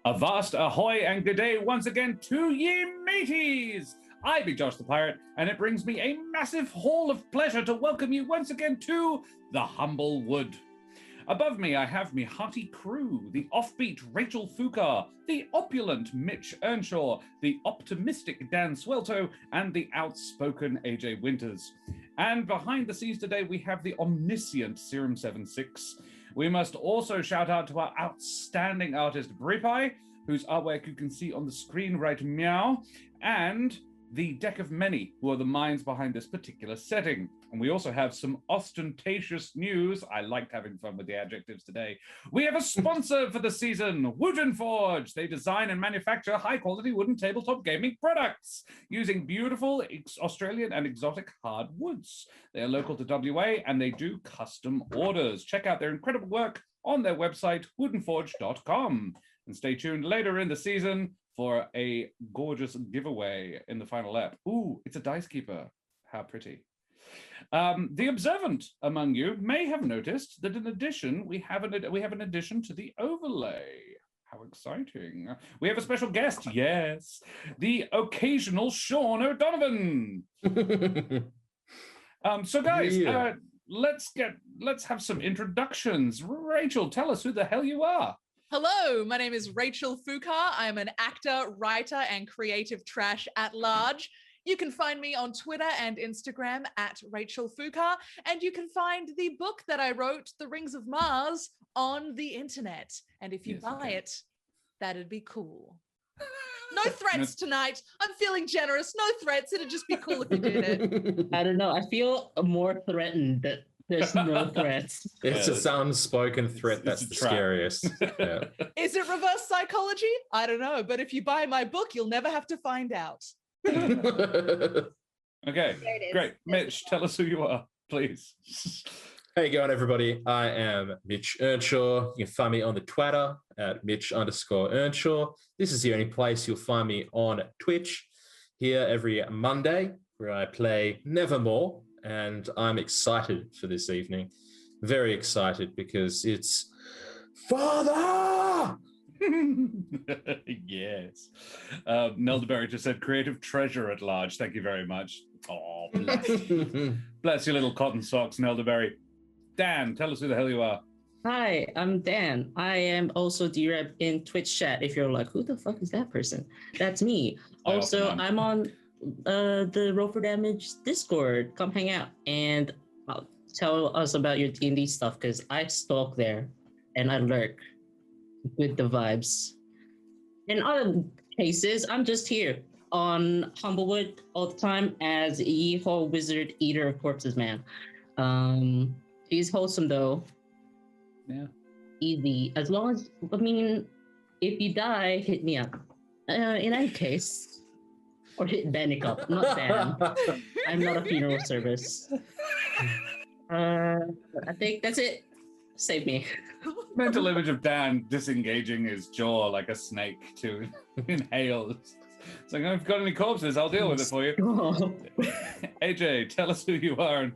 Avast, ahoy, and good day once again to ye mateys! I be Josh the Pirate, and it brings me a massive haul of pleasure to welcome you once again to the Humblewood. Above me, I have me hearty crew, the offbeat Rachel Foucar, the opulent Mitch Earnshaw, the optimistic Dan Suelto, and the outspoken AJ Winters. And behind the scenes today, we have the omniscient Serum76. We must also shout out to our outstanding artist, Bripai, whose artwork you can see on the screen right meow, and the Deck of Many, who are the minds behind this particular setting. And we also have some ostentatious news. I liked having fun with the adjectives today. We have a sponsor for the season, Wood & Forge. They design and manufacture high-quality wooden tabletop gaming products using beautiful Australian and exotic hardwoods. They are local to WA, and they do custom orders. Check out their incredible work on their website, woodandforge.com. And stay tuned later in the season for a gorgeous giveaway in the final ep. Ooh, it's a dice keeper. How pretty. The observant among you may have noticed that in addition, we have an addition to the overlay. How exciting. We have a special guest, yes, the occasional Sean O'Donovan. So guys, Yeah. let's have some introductions. Rachel, tell us who the hell you are. Hello, my name is Rachel Foucar. I am an actor, writer, and creative trash at large. You can find me on Twitter and Instagram at Rachel Foucar, and you can find the book that I wrote, The Rings of Mars, on the internet. And if you buy it, that'd be cool. No threats tonight. I'm feeling generous. No threats. It'd just be cool if you did it. I don't know. I feel more threatened that there's no threats. It's a unspoken threat that's the scariest. Yeah. Is it reverse psychology? I don't know. But if you buy my book, you'll never have to find out. Okay, great. Mitch, tell us who you are, please. How you going, everybody? I am Mitch Earnshaw. You can find me on the Twitter at Mitch_Earnshaw. This is the only place you'll find me on Twitch, here every Monday, where I play Nevermore, and I'm excited for this evening. Very excited because it's Father! Yes. Nelderberry just said creative treasure at large. Thank you very much. Oh, bless you. Bless your little cotton socks, Nelderberry. Dan, tell us who the hell you are. Hi, I'm Dan. I am also D-Rep in Twitch chat. If you're like, who the fuck is that person? That's me. Also, I'm on the Roll for Damage Discord. Come hang out and tell us about your D&D stuff, because I stalk there and I lurk with the vibes. In other cases, I'm just here on Humblewood all the time as Yeehaw Wizard Eater of Corpses Man. He's wholesome though. Yeah. Easy. As long as, I mean, if you die, hit me up. In any case, or hit Benneck up, not Dan. I'm not a funeral service. I think that's it. Save me. Mental image of Dan disengaging his jaw like a snake to inhale. It's like, if you've got any corpses, I'll deal with it for you. AJ, tell us who you are.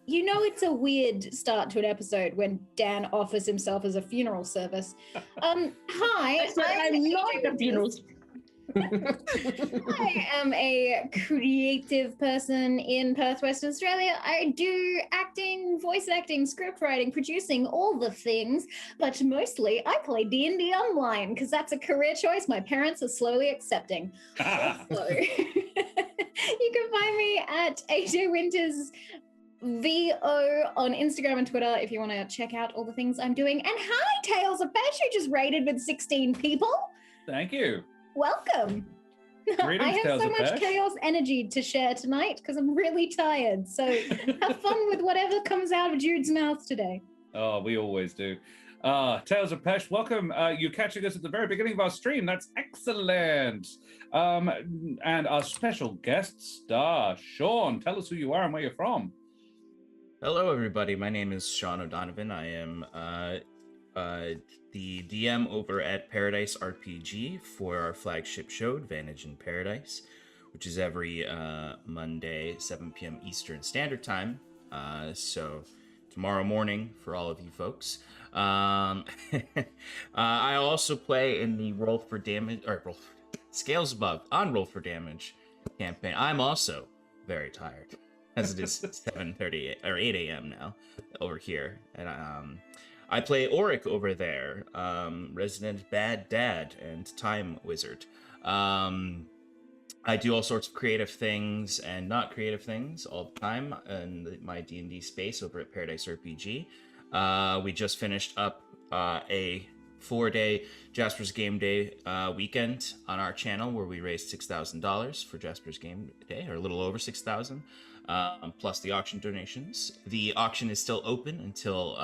You know, it's a weird start to an episode when Dan offers himself as a funeral service. Hi, I'm not a funeral. I am a creative person in Perth, Western Australia. I do acting, voice acting, script writing, producing, all the things, but mostly I play D&D online because that's a career choice my parents are slowly accepting. Also, you can find me at AJ Winters VO on Instagram and Twitter if you want to check out all the things I'm doing. And hi, Tales of Pesh, who just raided with 16 people. Thank you. Welcome. Greetings, I have Tales so of much Pesh. chaos energy to share tonight because I'm really tired. So have fun with whatever comes out of Jude's mouth today. Oh, we always do. Tales of Pesh, welcome. You're catching us at the very beginning of our stream. That's excellent. And our special guest star, Sean, tell us who you are and where you're from. Hello, everybody. My name is Sean O'Donovan. I am the DM over at Paradise RPG for our flagship show, Advantage in Paradise, which is every Monday, 7 p.m. Eastern Standard Time. So tomorrow morning for all of you folks. I also play in the Roll for Damage, or Scales Above on Roll for Damage campaign. I'm also very tired, as it is 7:30 or 8 a.m. now over here, and I play Auric over there, resident bad dad and time wizard. I do all sorts of creative things and not creative things all the time in my D&D space over at Paradise RPG. We just finished up a 4-day Jasper's Game Day weekend on our channel where we raised $6,000 for Jasper's Game Day, or a little over 6,000, plus the auction donations. The auction is still open until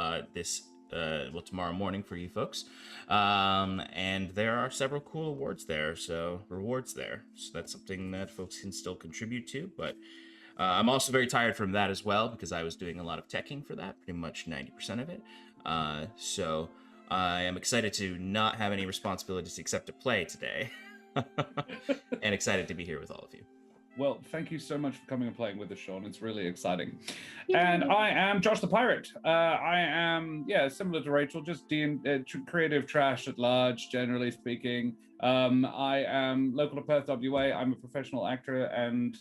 tomorrow morning for you folks. And there are several cool rewards there, so that's something that folks can still contribute to, but I'm also very tired from that as well, because I was doing a lot of teching for that, pretty much 90% of it. So I am excited to not have any responsibilities except to play today, and excited to be here with all of you. Well, thank you so much for coming and playing with us, Sean. It's really exciting. And I am Josh the Pirate. I am, similar to Rachel, just creative trash at large, generally speaking. I am local to Perth, WA. I'm a professional actor and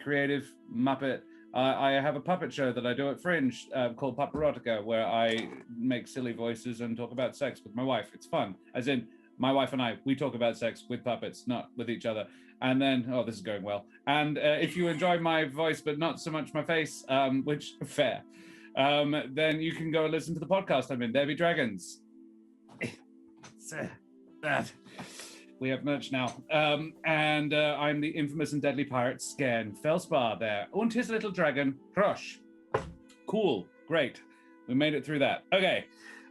creative Muppet. I have a puppet show that I do at Fringe called Pupperotica, where I make silly voices and talk about sex with my wife. It's fun. As in, my wife and I, we talk about sex with puppets, not with each other. And then, this is going well. And if you enjoy my voice, but not so much my face, which, fair, then you can go and listen to the podcast I'm in, There Be Dragons. We have merch now. And I'm the infamous and deadly pirate Scan Felspar there. Und his little dragon, Crush. Cool, great. We made it through that. Okay.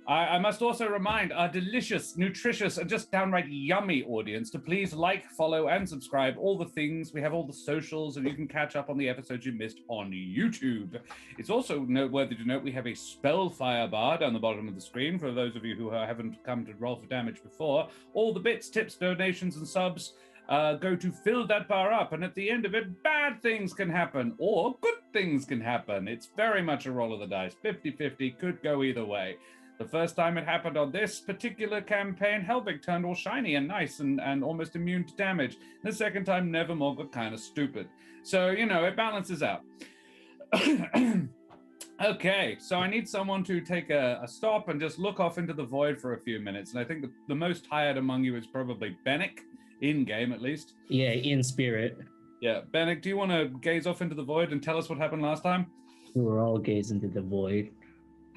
I must also remind our delicious, nutritious, and just downright yummy audience to please like, follow, and subscribe. All the things. We have all the socials, and you can catch up on the episodes you missed on YouTube. It's also noteworthy to note we have a Spellfire bar down the bottom of the screen for those of you who haven't come to Roll for Damage before. All the bits, tips, donations, and subs go to fill that bar up, and at the end of it, bad things can happen, or good things can happen. It's very much a roll of the dice. 50-50, could go either way. The first time it happened on this particular campaign, Helvig turned all shiny and nice and almost immune to damage. The second time, Nevermore got kind of stupid. So, it balances out. Okay, so I need someone to take a stop and just look off into the void for a few minutes. And I think the most tired among you is probably Benneck, in-game at least. Yeah, in spirit. Yeah, Benneck, do you want to gaze off into the void and tell us what happened last time? We were all gazing into the void.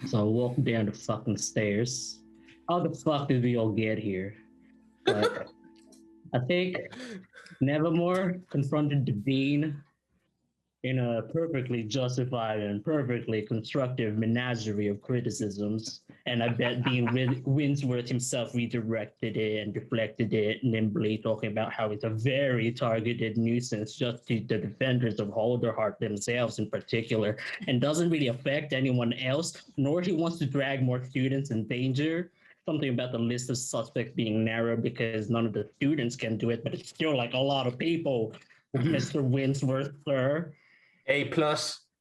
So I walked down the fucking stairs. How the fuck did we all get here? But I think Nevermore confronted the Dean in a perfectly justified and perfectly constructive menagerie of criticisms. And I bet Dean Winsworth himself redirected it and deflected it nimbly, talking about how it's a very targeted nuisance just to the defenders of Holderheart themselves in particular, and doesn't really affect anyone else, nor he wants to drag more students in danger. Something about the list of suspects being narrow because none of the students can do it, but it's still like a lot of people, Mr. Winsworth, sir. A+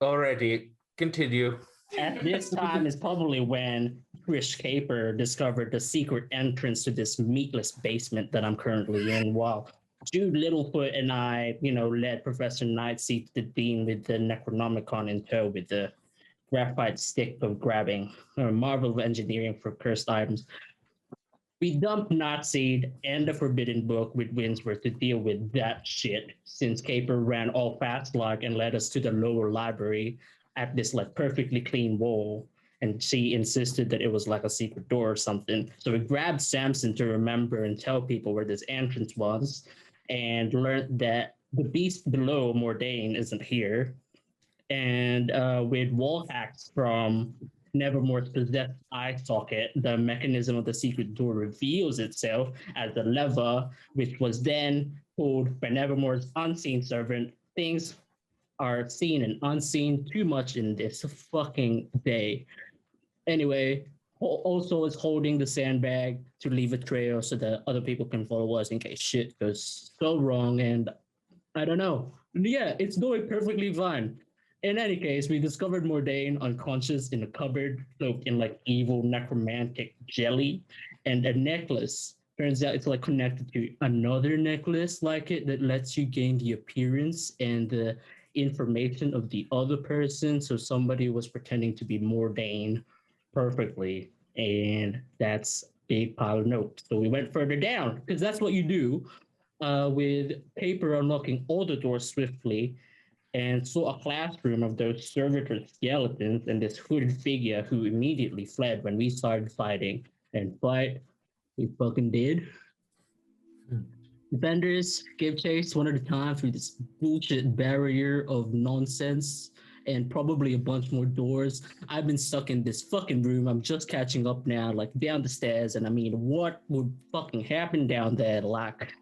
already. Continue. At this time is probably when Trish Caper discovered the secret entrance to this meatless basement that I'm currently in, while Jude Littlefoot and I, led Professor Nightseed to the Dean with the Necronomicon in tow with the graphite stick of grabbing, or marvel of engineering for cursed items. We dumped Nightseed and the Forbidden Book with Winsworth to deal with that shit, since Caper ran all fast like and led us to the lower library at this perfectly clean wall, and she insisted that it was like a secret door or something. So we grabbed Samson to remember and tell people where this entrance was, and learned that the beast below Mordain isn't here. And with wall hacks from Nevermore's possessed eye socket, the mechanism of the secret door reveals itself as a lever, which was then pulled by Nevermore's unseen servant. Things are seen and unseen too much in this fucking day. Anyway, also is holding the sandbag to leave a trail so that other people can follow us in case shit goes so wrong. And I don't know. Yeah, it's going perfectly fine. In any case, we discovered Mordain unconscious in a cupboard, cloaked in like evil necromantic jelly, and a necklace. Turns out it's like connected to another necklace like it that lets you gain the appearance and the information of the other person. So somebody was pretending to be Mordain perfectly, and that's a pile of notes. So we went further down because that's what you do with paper unlocking all the doors swiftly, and saw a classroom of those servitor skeletons and this hooded figure who immediately fled when we started fighting. And fight, we fucking did. Defenders gave chase one at a time through this bullshit barrier of nonsense and probably a bunch more doors. I've been stuck in this fucking room. I'm just catching up now, like down the stairs. And I mean, what would fucking happen down there? Like,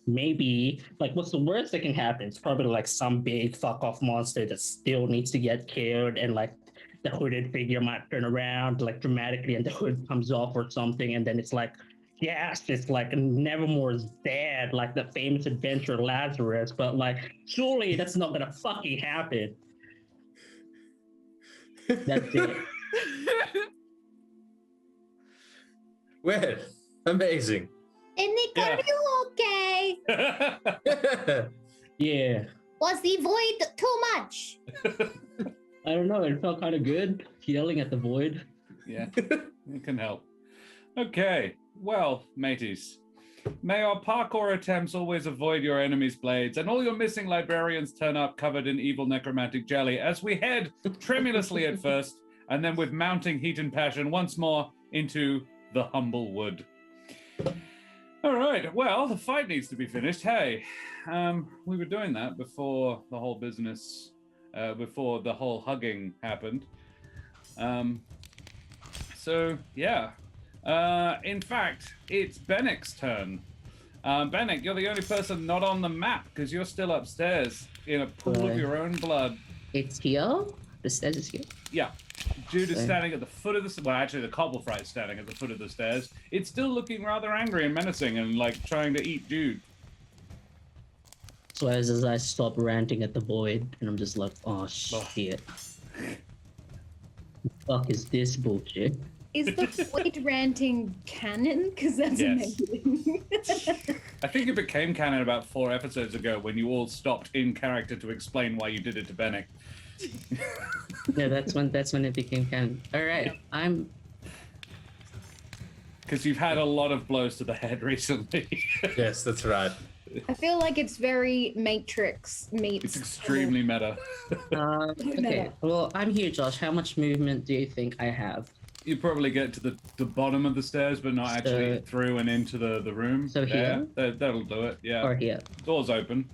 maybe, like, what's the worst that can happen? It's probably like some big fuck off monster that still needs to get killed, and like the hooded figure might turn around like dramatically and the hood comes off or something. And then it's like, yes, it's like Nevermore is dead, like the famous adventure Lazarus, but like, surely that's not gonna fucking happen. That's it. Well, amazing. And it got you okay. Yeah. Was the void too much? I don't know. It felt kind of good yelling at the void. Yeah, it can help. Okay, well, mateys, may our parkour attempts always avoid your enemy's blades, and all your missing librarians turn up covered in evil necromantic jelly as we head tremulously at first, and then with mounting heat and passion once more into the Humblewood. All right, well, the fight needs to be finished. Hey, we were doing that before the whole business, before the whole hugging happened. So, yeah. In fact, it's Benneck's turn. Benneck, you're the only person not on the map because you're still upstairs in a pool of your own blood. It's here? The stairs is here? Yeah. Jude is standing at the foot of the... Well, actually, the Cobblefright's standing at the foot of the stairs. It's still looking rather angry and menacing and, like, trying to eat Jude. So as I stop ranting at the void, and I'm just like, oh, shit. The fuck is this bullshit? Is the void ranting canon? Because that's amazing. I think it became canon about 4 episodes ago when you all stopped in character to explain why you did it to Benneck. Yeah, that's when it became canon. All right, I'm. Because you've had a lot of blows to the head recently. Yes, that's right. I feel like it's very Matrix meets. It's extremely meta. Okay, well, I'm here, Josh. How much movement do you think I have? You probably get to the bottom of the stairs, but not actually through and into the room. So here? That'll do it, yeah. Or here? Door's open.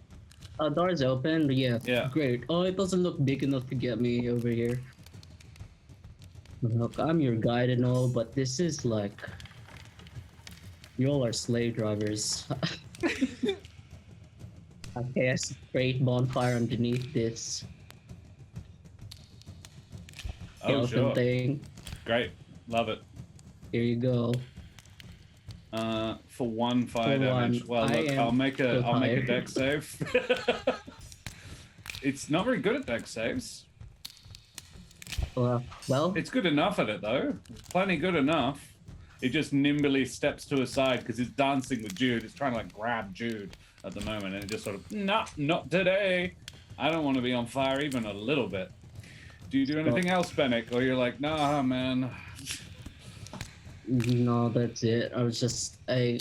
Door's open, yeah. Yeah. Great. Oh, it doesn't look big enough to get me over here. Look, I'm your guide and all, but this is like... Y'all are slave drivers. Okay, I see a great bonfire underneath this skeleton thing. Great. Love it. Here you go. For 1 fire damage. Well, look, I'll make a dex save. It's not very good at dex saves. Well, it's good enough at it though. Plenty good enough. It just nimbly steps to his side because it's dancing with Jude. It's trying to like grab Jude at the moment, and it just sort of not today. I don't want to be on fire even a little bit. Do you do anything else, Benneck? Or you're like, nah, man. No, that's it. I was just I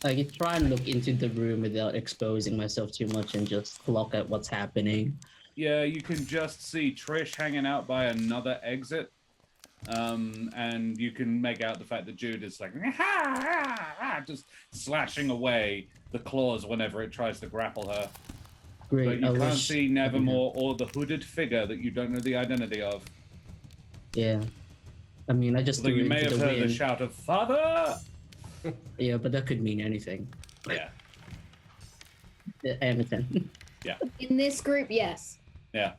try and look into the room without exposing myself too much and just look at what's happening. Yeah, you can just see Trish hanging out by another exit. And you can make out the fact that Jude is like just slashing away the claws whenever it tries to grapple her. Great. But you can't see Nevermore or the hooded figure that you don't know the identity of. Yeah. I mean, I just Although you may have heard the shout of "Father!" Yeah, but that could mean anything. Yeah. Everything. Yeah. In this group, yes. Yeah.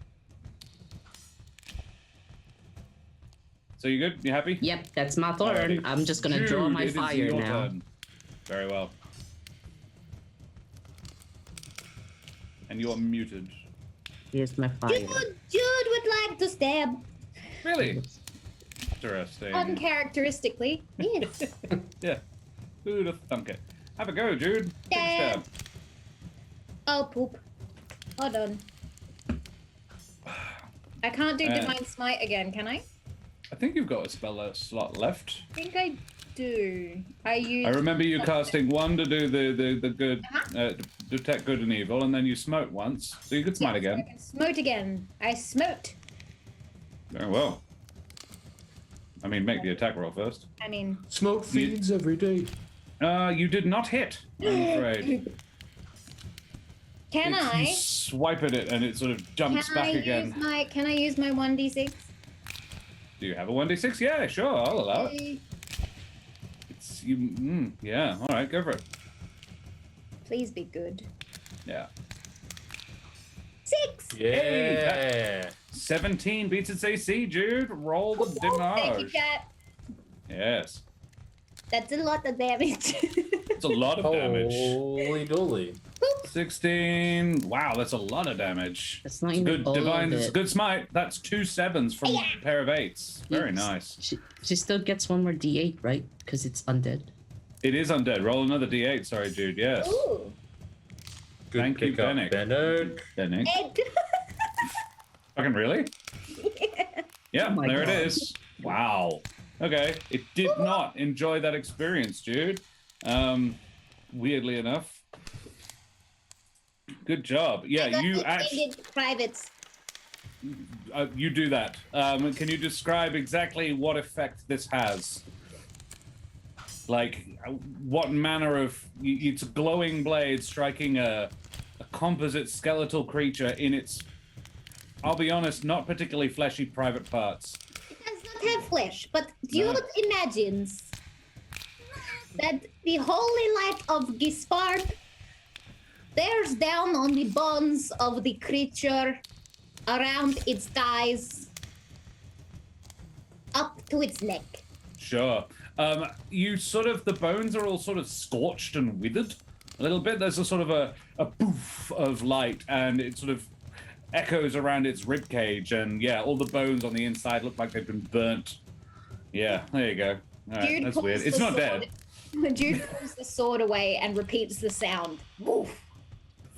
So you good? You happy? Yep, that's my turn. Alrighty. I'm just gonna Jude, draw my it is fire your now. turn. Very well. And you are muted. Here's my fire. Jude would like to stab. Really? Interesting. Uncharacteristically, yes. Yeah. Who'd have thunk it? Have a go, Jude. Take a stab. Oh, poop. Hold on. I can't do Divine Smite again, can I? I think you've got a spell slot left. I think I do. I remember you casting one to do the good, detect good and evil, and then you smote once, so you could smite again. I can smote again. I smote. Very well. I mean, make the attack roll first. I mean... Smoke feeds every day. You did not hit, I'm afraid. You swipe at it and it sort of jumps back again. Can I use my 1d6? Do you have a 1d6? Yeah, sure, I'll allow it. It's you. Yeah, all right, go for it. Please be good. Yeah. 6. Yeah. Hey, 17 beats its AC, Jude. Roll the damage. Thank you, chat. Yes. That's a lot of damage. It's a lot of damage. Holy dooly. 16. Wow, that's a lot of damage. That's not It's even good all divine. of It's a it. good smite. That's 2 7s from a pair of 8s. Very nice. She still gets one more D8, right? Because it's undead. It is undead. Roll another D8. Sorry, Jude. Yes. Ooh. Good Thank you, pickup, Benneck. Benneck. Egg. Fucking really? Yeah, Oh my there God. it is. Wow. Okay. It did not enjoy that experience, Jude. Weirdly enough. Good job. Yeah, you actually. Privates. You do that. Can you describe exactly what effect this has? Like, what manner of... It's a glowing blade striking a composite skeletal creature in its, I'll be honest, not particularly fleshy private parts. It does not have flesh, but Jude imagines that the holy light of Gispard bears down on the bones of the creature around its thighs up to its neck. Sure. You sort of, the bones are all sort of scorched and withered a little bit. There's a sort of a poof of light, and it sort of echoes around its rib cage, and yeah, all the bones on the inside look like they've been burnt. Yeah, there you go. All right, Jude that's pulls weird. the It's not sword- dead. Jude pulls the sword away and repeats the sound. Woof.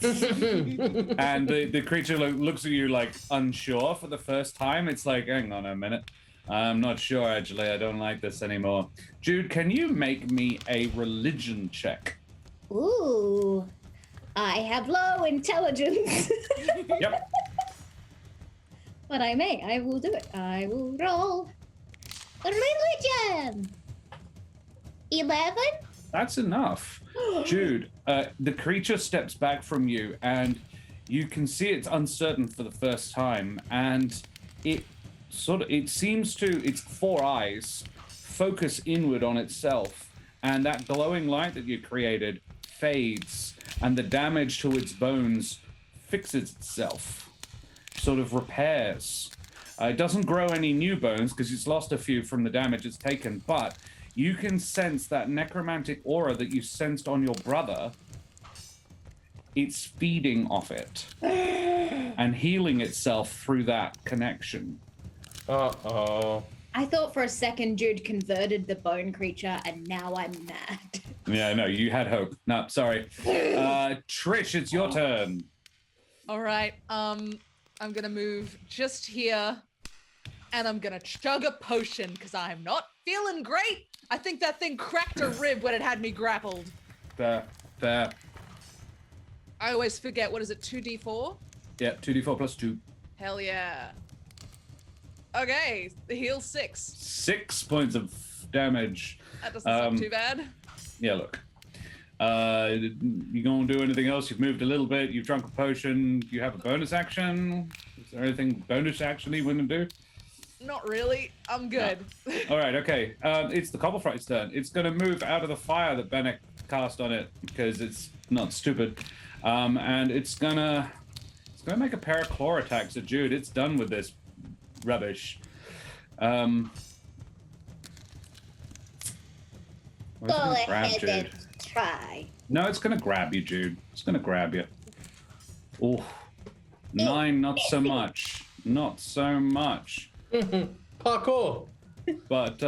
And the creature looks at you like unsure for the first time. It's like, hang on a minute. I'm not sure, actually. I don't like this anymore. Jude, can you make me a religion check? Ooh, I have low intelligence. Yep. But I will do it. I will roll religion. 11? That's enough. Jude, the creature steps back from you, and you can see it's uncertain for the first time, and it seems to, its 4 eyes focus inward on itself, and that glowing light that you created fades, and the damage to its bones fixes itself, sort of repairs. It doesn't grow any new bones because it's lost a few from the damage it's taken, but you can sense that necromantic aura that you sensed on your brother. It's feeding off it and healing itself through that connection. Uh-oh. I thought for a second Jude converted the bone creature, and now I'm mad. Yeah, no, you had hope. No, sorry. Trish, it's your turn. All right. I'm gonna move just here, and I'm gonna chug a potion because I'm not feeling great. I think that thing cracked a rib when it had me grappled. Fair. I always forget. What is it? 2d4? Yeah, 2d4 plus 2. Hell yeah. Okay, the heal 6. 6 points of damage. That doesn't sound too bad. Yeah, look. You gonna do anything else? You've moved a little bit. You've drunk a potion. You have a bonus action. Is there anything bonus action you want to do? Not really. I'm good. No. All right, okay. It's the Cobblefright's turn. It's gonna move out of the fire that Benneck cast on it because it's not stupid, and it's gonna make a pair of claw attacks at Jude. It's done with this rubbish. Go ahead and try. No, it's gonna grab you, Jude. It's gonna grab you. Oh, 9, not so much. Not so much. Parkour. But,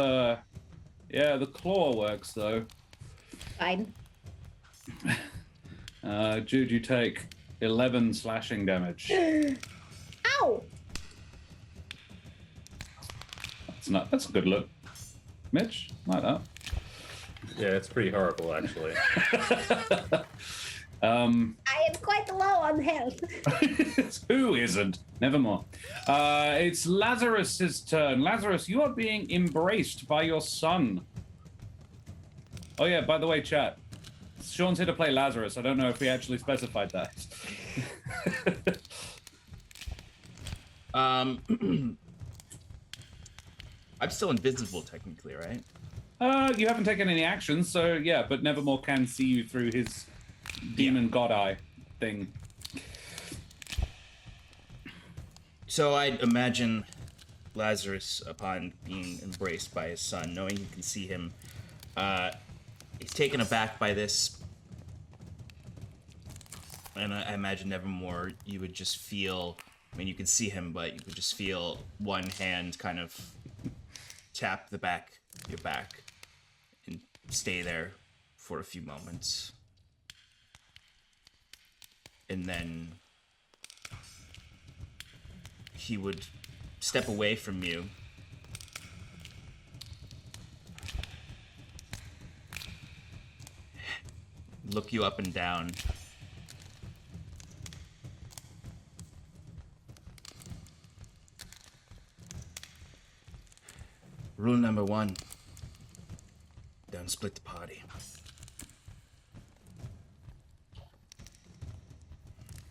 yeah, the claw works, though. Fine. Jude, you take 11 slashing damage. Ow! That's a good look. Mitch, like that. Yeah, it's pretty horrible, actually. I am quite low on health. Who isn't? Nevermore. It's Lazarus's turn. Lazarus, you are being embraced by your son. Oh yeah, by the way, chat. Sean's here to play Lazarus. I don't know if we actually specified that. I'm still invisible technically, right? You haven't taken any actions, so yeah, but Nevermore can see you through his demon god eye thing. So I imagine Lazarus, upon being embraced by his son, knowing you can see him, he's taken aback by this. And I imagine Nevermore, you would just feel, I mean, you can see him, but you could just feel one hand kind of tap the back of your back and stay there for a few moments. And then he would step away from you. Look you up and down. Rule number 1. Don't split the party.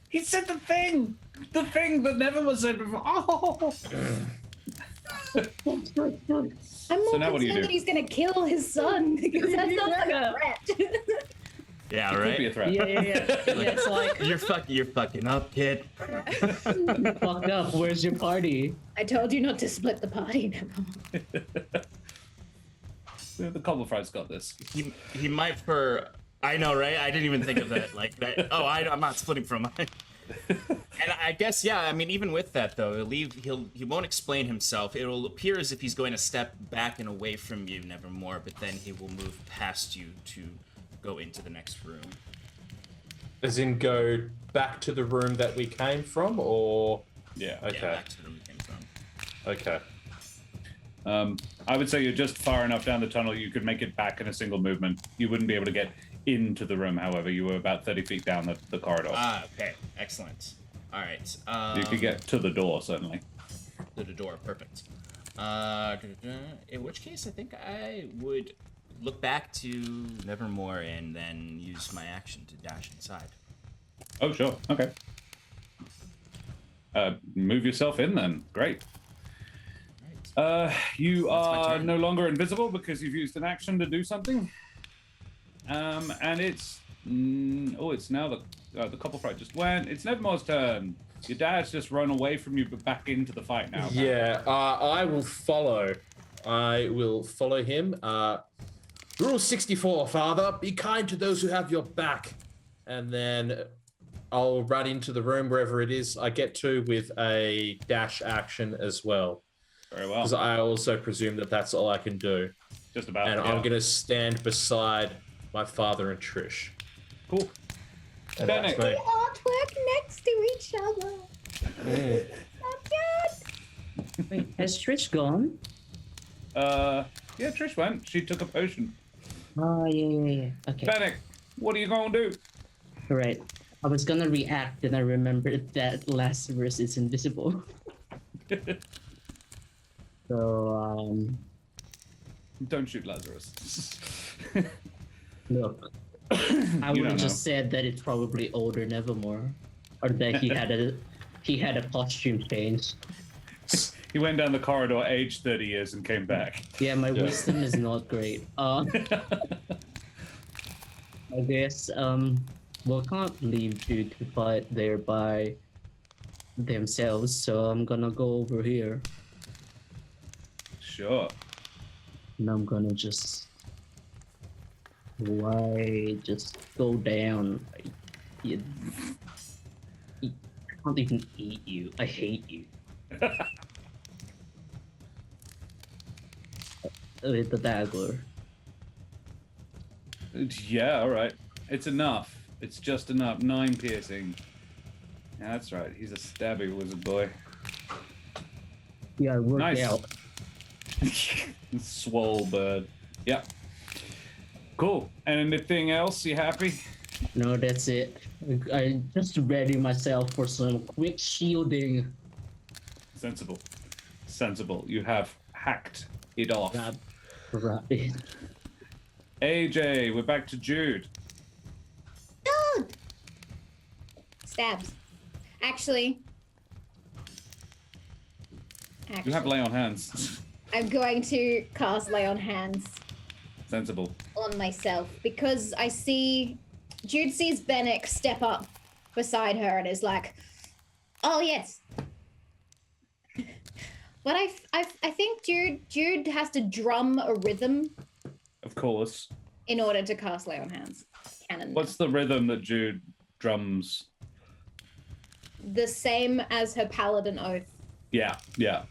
He said the thing that never was said before. Oh. I'm more So now what do you concerned do? that he's gonna kill his son because that's not like a threat. Yeah, It right? could be a threat. Yeah. It's like, You're fucking up, kid. you fucked up. Where's your party? I told you not to split the party. The Cobblefright's got this. He might for... I know, right? I didn't even think of that. Like that. Oh, I'm not splitting from mine. And I guess, yeah. I mean, even with that though, he won't explain himself. It'll appear as if he's going to step back and away from you, Nevermore, but then he will move past you to go into the next room. As in, go back to the room that we came from, or Yeah. okay, Yeah, back to the room we came from. okay. I would say you're just far enough down the tunnel you could make it back in a single movement. You wouldn't be able to get into the room, however. You were about 30 feet down the corridor. Ah, okay. Excellent. All right. You could get to the door, certainly. To the door. Perfect. In which case, I think I would look back to Nevermore and then use my action to dash inside. Oh, sure. Okay. Move yourself in then. Great. You are no longer invisible because you've used an action to do something. And it's... it's now the Copperfright just went. It's Nevermore's turn. Your dad's just run away from you, but back into the fight now. Yeah, I will follow. I will follow him. Rule 64, Father. Be kind to those who have your back. And then I'll run into the room wherever it is I get to with a dash action as well. Very well. Because I also presume that that's all I can do. Just about. And yeah. I'm going to stand beside my father and Trish. Cool. And that's Benneck. me. Artwork next to each other. Not good. Wait, has Trish gone? Yeah, Trish went. She took a potion. Oh, yeah. Okay. Benneck, what are you going to do? Right. I was gonna react, and I remembered that Lazarus is invisible. So, Don't shoot Lazarus. look. I would have just said that it's probably older Nevermore. Or that he had a costume change. He went down the corridor, aged 30 years, and came back. Yeah, my wisdom is not great. I guess, we can't leave Jude to fight there by themselves, so I'm gonna go over here. Sure. And I'm gonna just go down. can't even eat you. I hate you. With the dagger. Yeah, all right. It's enough. It's just enough. 9 piercing. Yeah, that's right. He's a stabby wizard boy. Yeah, I worked Nice. out. Swole bird. Yeah. Cool. And anything else? You happy? No, that's it. I just ready myself for some quick shielding. Sensible. Sensible. You have hacked it off. Right. AJ, we're back to Jude. No! Stabs. Actually, You have lay on hands. I'm going to cast Lay on Hands Sensible. on myself because I see Jude sees Benneck step up beside her and is like, "Oh yes." But I think Jude has to drum a rhythm Of course. in order to cast Lay on Hands. Canon. What's the rhythm that Jude drums? The same as her Paladin Oath. Yeah, yeah.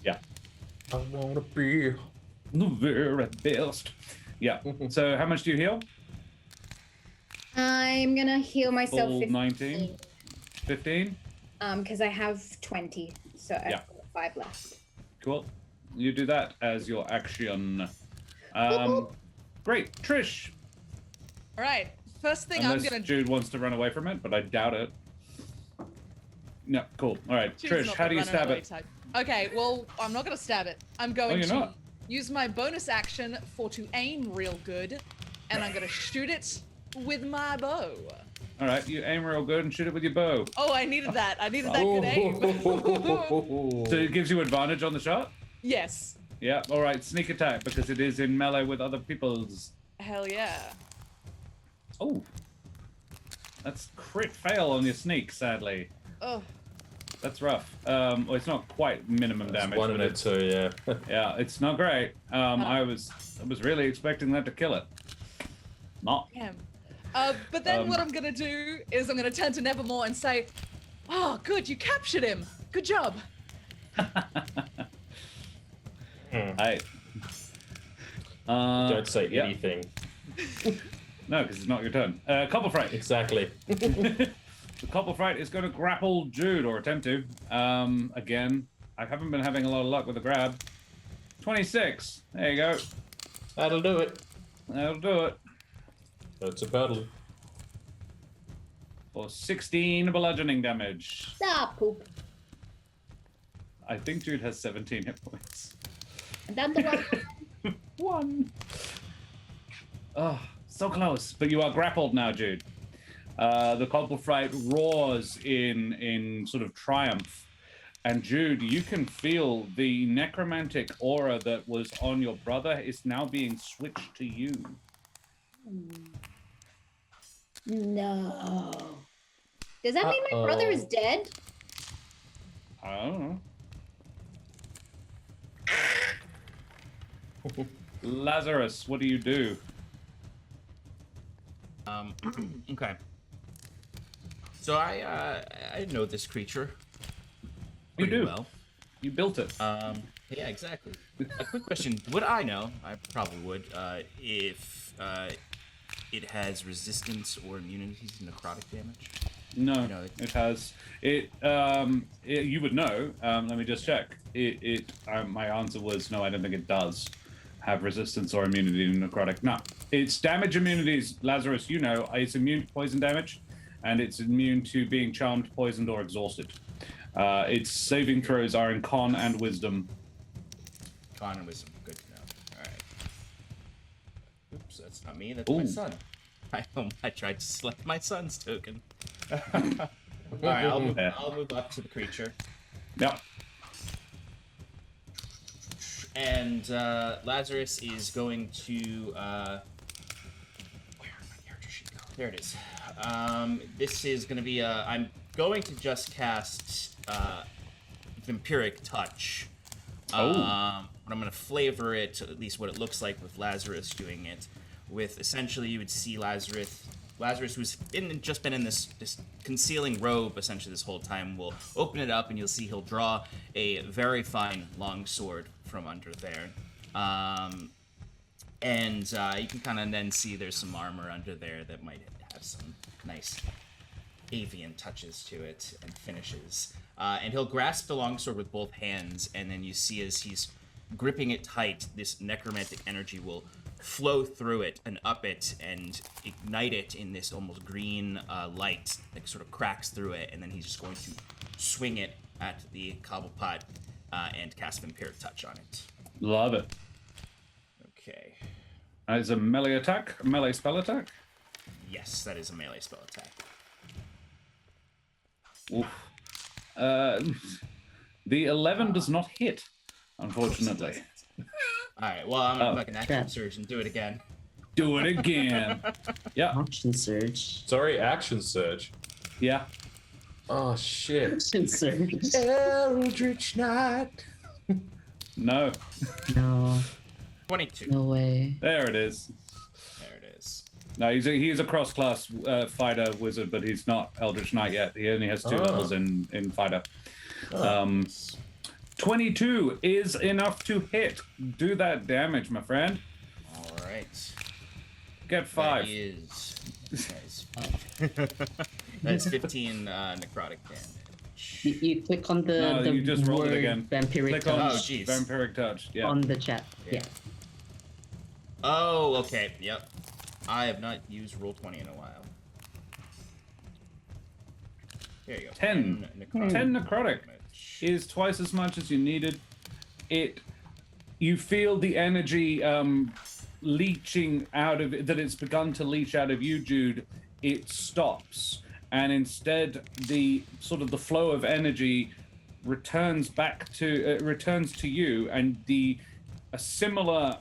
Yeah. I wanna be. The very best. Yeah. So how much do you heal? I'm gonna heal myself Full 15. 19? 15? Because I have 20, so I've Yeah. got 5 left. Cool. You do that as your action. Great. Trish. All right. First thing Unless I'm gonna Jude wants to run away from it, but I doubt it. No, cool. All right. Jude's Trish, not how the do you run stab away it? type. Okay, well, I'm not gonna stab it. I'm going you're to not? use my bonus action to aim real good, and I'm gonna shoot it with my bow. All right. You aim real good and shoot it with your bow. Oh, I needed that. I needed that good aim. So it gives you advantage on the shot? Yes. Yeah. All right. Sneak attack because it is in melee with other people's. Hell yeah. Oh. That's crit fail on your sneak, sadly. Oh. That's rough. Well, it's not quite minimum damage. One but and it's, two, yeah. yeah, it's not great. I was really expecting that to kill it. Not. Damn. But then what I'm gonna do is I'm gonna turn to Nevermore and say, "Oh, good, you captured him. Good job." Hey. Don't say yeah. anything. No, because it's not your turn. Couple fright. Exactly. The couple fright is going to grapple Jude or attempt to. Again, I haven't been having a lot of luck with the grab. 26. There you go. That'll do it. That'll do it. That's a battle. For 16 bludgeoning damage. Ah, poop. I think Jude has 17 hit points. And then the one. One. Oh, so close. But you are grappled now, Jude. The Culpal Fright roars in sort of triumph. And Jude, you can feel the necromantic aura that was on your brother is now being switched to you. No. Does that mean my brother is dead? I don't know. Lazarus, what do you do? Okay. So I know this creature. You pretty do. well. You built it. Yeah, exactly. A quick question: would I know? I probably would. If it has resistance or immunity to necrotic damage. No, No, it has. You would know. Let me just check. My answer was no. I don't think it does have resistance or immunity to necrotic. No, its damage immunities, Lazarus. You know, it's immune to poison damage, and it's immune to being charmed, poisoned, or exhausted. Its saving throws are in con and wisdom. Con and wisdom. Good to know. All right. Oops, that's not me. That's my Ooh. son. I tried to select my son's token. All right, I'll move up to the creature. Yep. And Lazarus is going to where did my character sheet go? There it is. This is going to be I'm going to just cast Vampiric Touch. Oh. But I'm going to flavor it, at least what it looks like with Lazarus doing it, with essentially you would see Lazarus, who's just been in this concealing robe essentially this whole time, will open it up and you'll see he'll draw a very fine long sword from under there. And you can kind of then see there's some armor under there that might have some nice avian touches to it and finishes. And he'll grasp the longsword with both hands, and then you see as he's gripping it tight, this necromantic energy will flow through it and up it and ignite it in this almost green light that sort of cracks through it, and then he's just going to swing it at the Cobblepot and cast Vampiric Touch on it. Love it. Okay. It's a melee attack, a melee spell attack. Yes, that is a melee spell attack. Oof. The 11 does not hit, unfortunately. All right, well, I'm gonna fucking action surge and do it again. Do it again. Yeah. Action surge. Sorry, action surge. Yeah. Oh shit. Action surge. Eldritch Knight. No. No. 22. No way. There it is. There it is. No, he's a cross-class fighter wizard, but he's not Eldritch Knight yet. He only has 2 levels in fighter. 22 is enough to hit. Do that damage, my friend. All right. Get 5. That is 15 necrotic damage. You click on the, No, the you just rolled it word again. Vampiric Click on touch Oh, jeez. Vampiric Touch. Yeah. on the chat. Yeah. Oh, okay. Yep. I have not used Roll20 in a while. There you go. 10. 10 necrotic is twice as much as you needed. You feel the energy leaching out of it, that it's begun to leach out of you, Jude. It stops, and instead the sort of the flow of energy returns to you, and a similar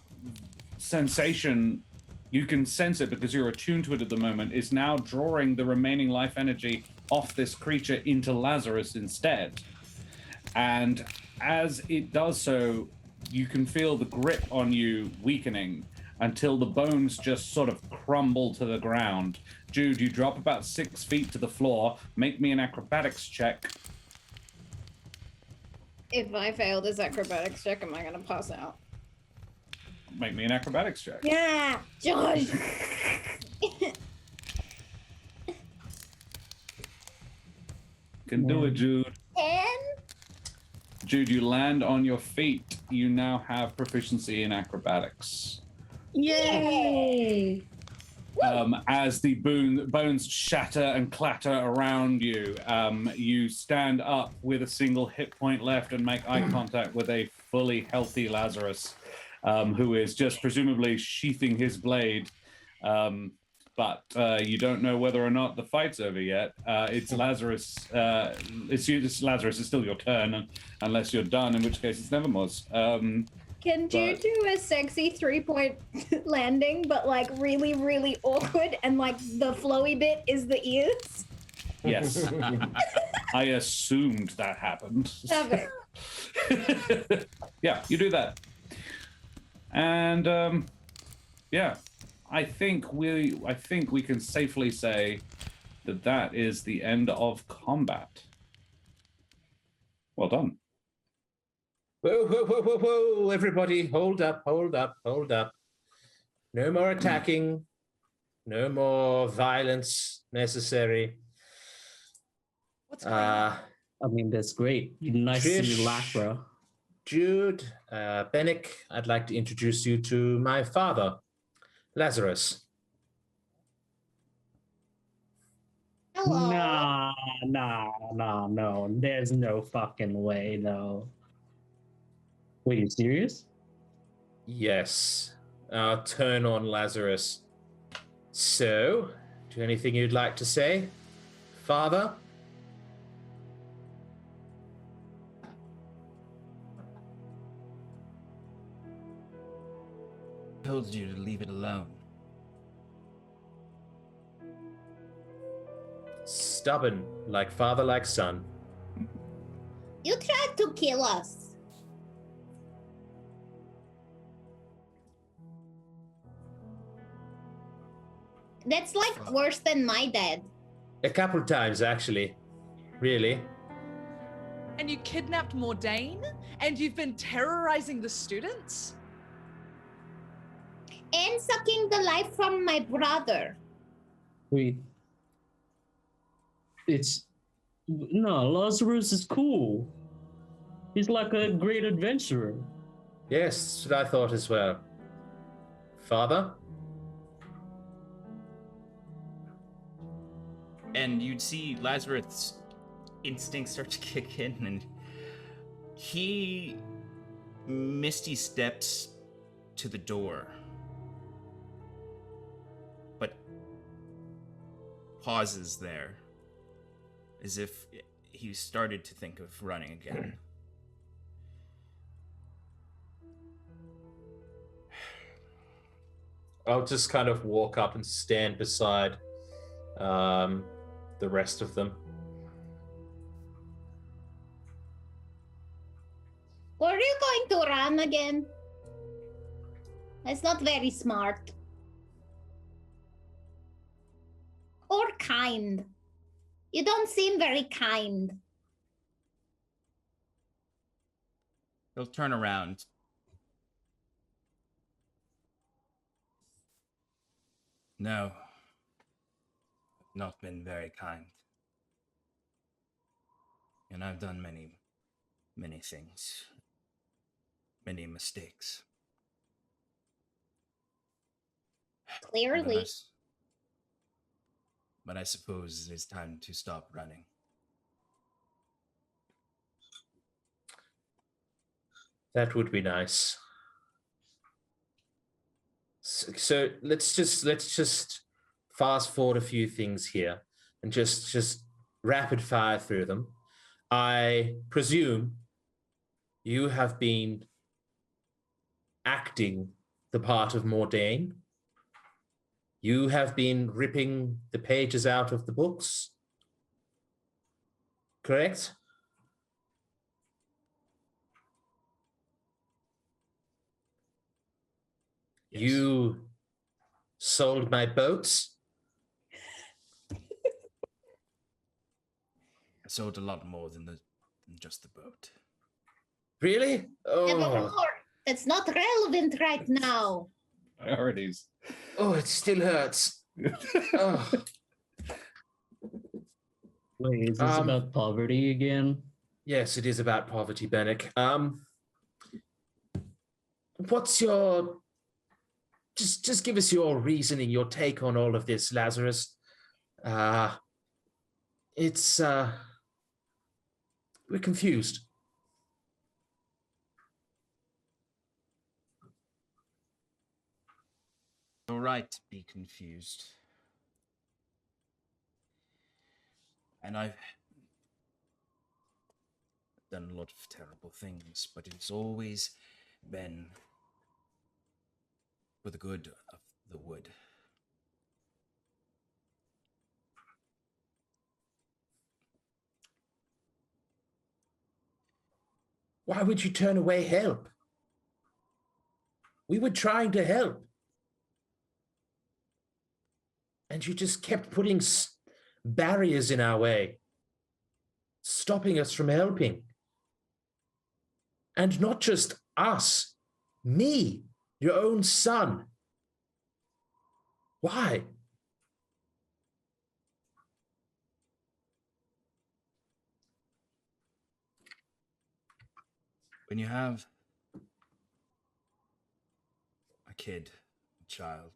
sensation, you can sense it because you're attuned to it at the moment, is now drawing the remaining life energy off this creature into Lazarus instead. And as it does so, you can feel the grip on you weakening until the bones just sort of crumble to the ground. Jude, you drop about 6 feet to the floor. Make me an acrobatics check. If I fail this acrobatics check, am I gonna pass out? Make me an acrobatics check. Yeah, Josh. Can do it, Jude. 10. Jude, you land on your feet. You now have proficiency in acrobatics. Yay! As the bones shatter and clatter around you, you stand up with a single hit point left and make eye contact with a fully healthy Lazarus, who is just presumably sheathing his blade. But you don't know whether or not the fight's over yet. It's Lazarus. It's Lazarus. It's still your turn, unless you're done, in which case it's Nevermore's. Can Jude do a sexy 3-point landing, but like really, really awkward, and like the flowy bit is the ears? Yes. I assumed that happened. Perfect. Yeah, you do that. And yeah, I think we can safely say that is the end of combat. Well done. Whoa, whoa, whoa, whoa, whoa, everybody, hold up. No more attacking, no more violence necessary. What's going on? I mean, that's great. Nice to see Trish, you laugh, bro. Jude, Benneck, I'd like to introduce you to my father, Lazarus. Hello. No. There's no fucking way, no. Wait, you serious? Yes, I'll turn on Lazarus. So, do you have anything you'd like to say, Father? I told you to leave it alone. Stubborn, like father, like son. You tried to kill us. That's like worse than my dad. A couple times, actually. Really. And you kidnapped Mordain? And you've been terrorizing the students? And sucking the life from my brother. Wait. No, Lazarus is cool. He's like a great adventurer. Yes, that's what I thought as well. Father? And you'd see Lazarus' instincts start to kick in, and he misty steps to the door, but pauses there, as if he started to think of running again. I'll just kind of walk up and stand beside the rest of them. Were you going to run again? That's not very smart. Or kind. You don't seem very kind. He'll turn around. No, I've not been very kind. And I've done many things. Many mistakes. Clearly. But I suppose it's time to stop running. That would be nice. So let's just fast forward a few things here and just rapid fire through them. I presume you have been acting the part of Mordain. You have been ripping the pages out of the books. Correct? Yes. You sold my boats. I sold a lot more than just the boat. Really? Nevermore. Oh, That's not relevant right now. Priorities. oh, it still hurts. Oh. Wait, is this about poverty again? Yes, it is about poverty, Benneck. What's your... Just give us your reasoning, your take on all of this, Lazarus. It's... We're confused. All right to be confused. And I've done a lot of terrible things, but it's always been for the good of the wood. Why would you turn away help? We were trying to help. And you just kept putting barriers in our way, stopping us from helping. And not just us, me, your own son. Why? When you have a kid, a child,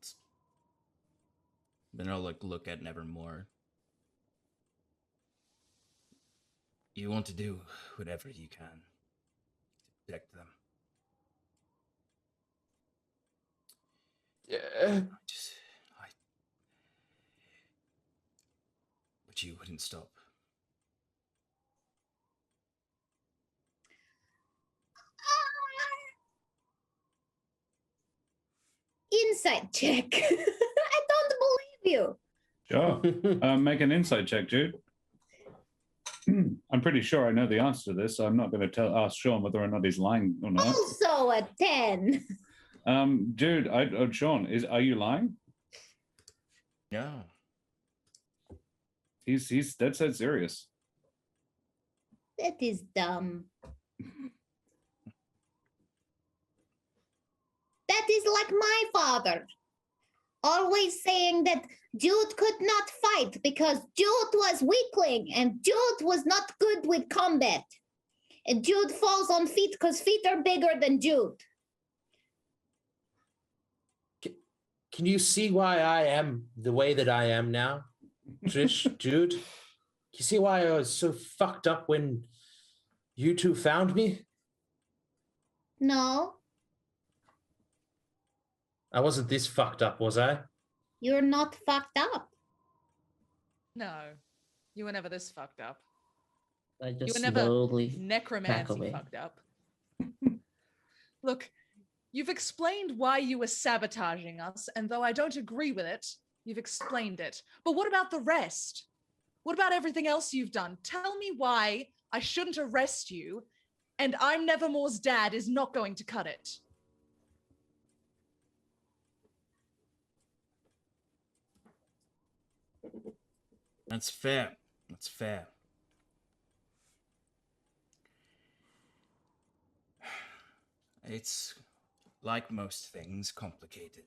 then I'll look at Nevermore. You want to do whatever you can to protect them. Yeah. But you wouldn't stop. Insight check. I don't believe you. Sure. Make an insight check, Jude. I'm pretty sure I know the answer to this, so I'm not going to ask Sean whether or not he's lying or not. Also a 10. Jude, Sean, are you lying? No. He's dead set serious. That is dumb. That is like my father. Always saying that Jude could not fight because Jude was weakling and Jude was not good with combat. And Jude falls on feet because feet are bigger than Jude. Can you see why I am the way that I am now, Trish, Jude? Can you see why I was so fucked up when you two found me? No, I wasn't this fucked up, was I? you're not fucked up. No, you were never this fucked up. I You just were never slowly back necromancy away. fucked up. Look, you've explained why you were sabotaging us, and though I don't agree with it, you've explained it. But what about the rest? What about everything else you've done? Tell me why I shouldn't arrest you, and I'm Nevermore's dad is not going to cut it. That's fair. That's fair. It's, like most things, complicated.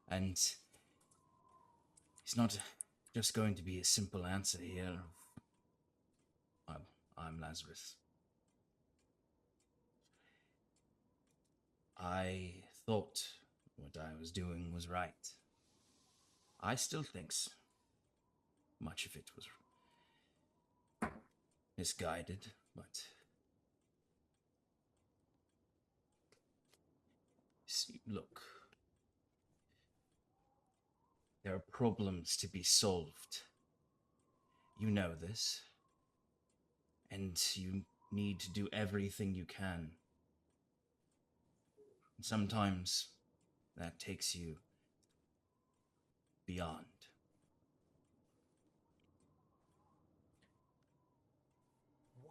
And it's not just going to be a simple answer here of, I'm Lazarus. I thought what I was doing was right. I still think much of it was misguided, but see, look, there are problems to be solved. You know this, and you need to do everything you can. And sometimes that takes you beyond.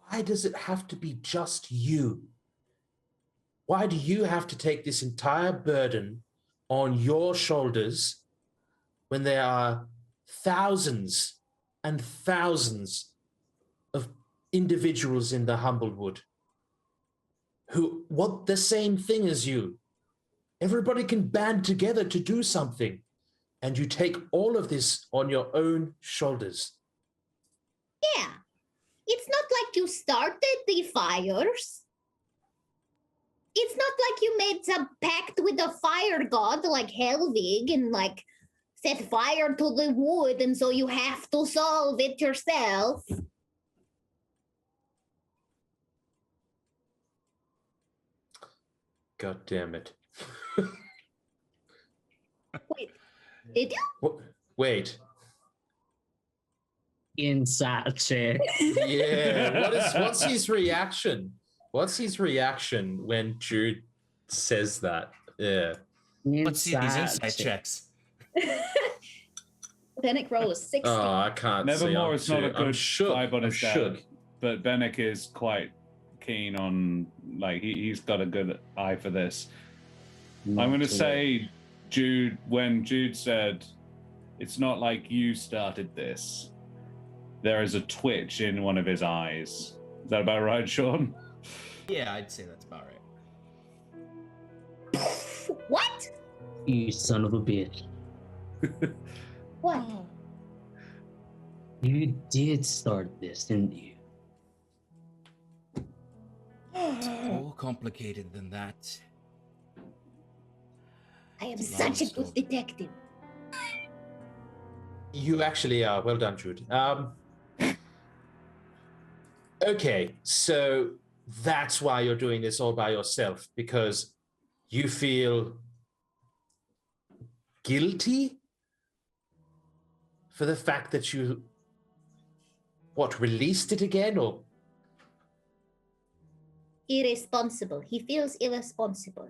Why does it have to be just you? Why do you have to take this entire burden on your shoulders when there are thousands and thousands of individuals in the Humblewood who want the same thing as you? Everybody can band together to do something, and you take all of this on your own shoulders. Yeah. It's not like you started the fires. It's not like you made some pact with a fire god like Helvig and like set fire to the wood and so you have to solve it yourself. God damn it. Wait, did you? Wait. Inside check. Yeah. What's his reaction? What's his reaction when Jude says that? Yeah. Let's see these insight checks. Benneck roll is 60. Oh, I can't Nevermore is not a good shook. vibe on his shook. dad, but Benneck is quite keen on, like, he's got a good eye for this. I'm going to say, Jude, when Jude said, it's not like you started this, there is a twitch in one of his eyes. Is that about right, Sean? Yeah, I'd say that's about right. What? You son of a bitch. What? Oh, You did start this, didn't you? It's more complicated than that. I am It's a long such a good story. detective. You actually are. Well done, Jude. Okay, so that's why you're doing this all by yourself, because you feel guilty for the fact that you, released it again, or? Irresponsible. He feels irresponsible.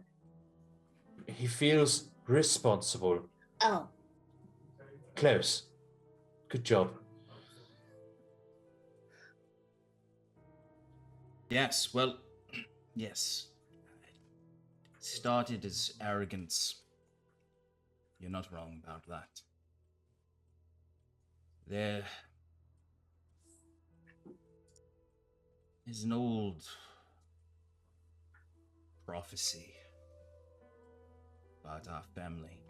He feels responsible. Oh. Close. Good job. Yes, well, yes. It started as arrogance. You're not wrong about that. There is an old prophecy about our family,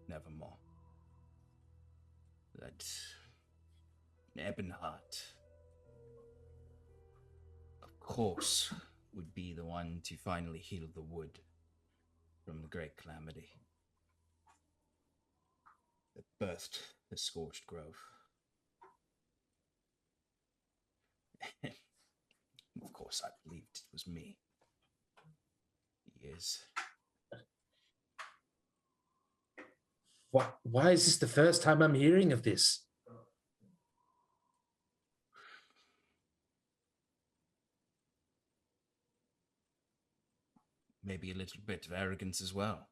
Nevermore, that Ebonheart, of course, would be the one to finally heal the wood from the great calamity that birthed the scorched grove. Of course, I believed it was me. Years. Why is this the first time I'm hearing of this? Maybe a little bit of arrogance as well.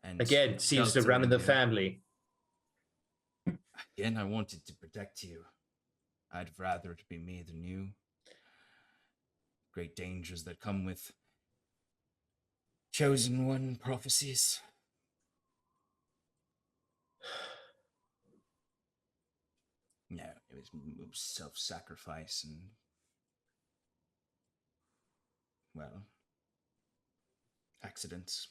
And Again, seems to run in the family. Again, I wanted to protect you. I'd rather it be me than you. Great dangers that come with chosen one prophecies. No, it was self-sacrifice and, well, accidents.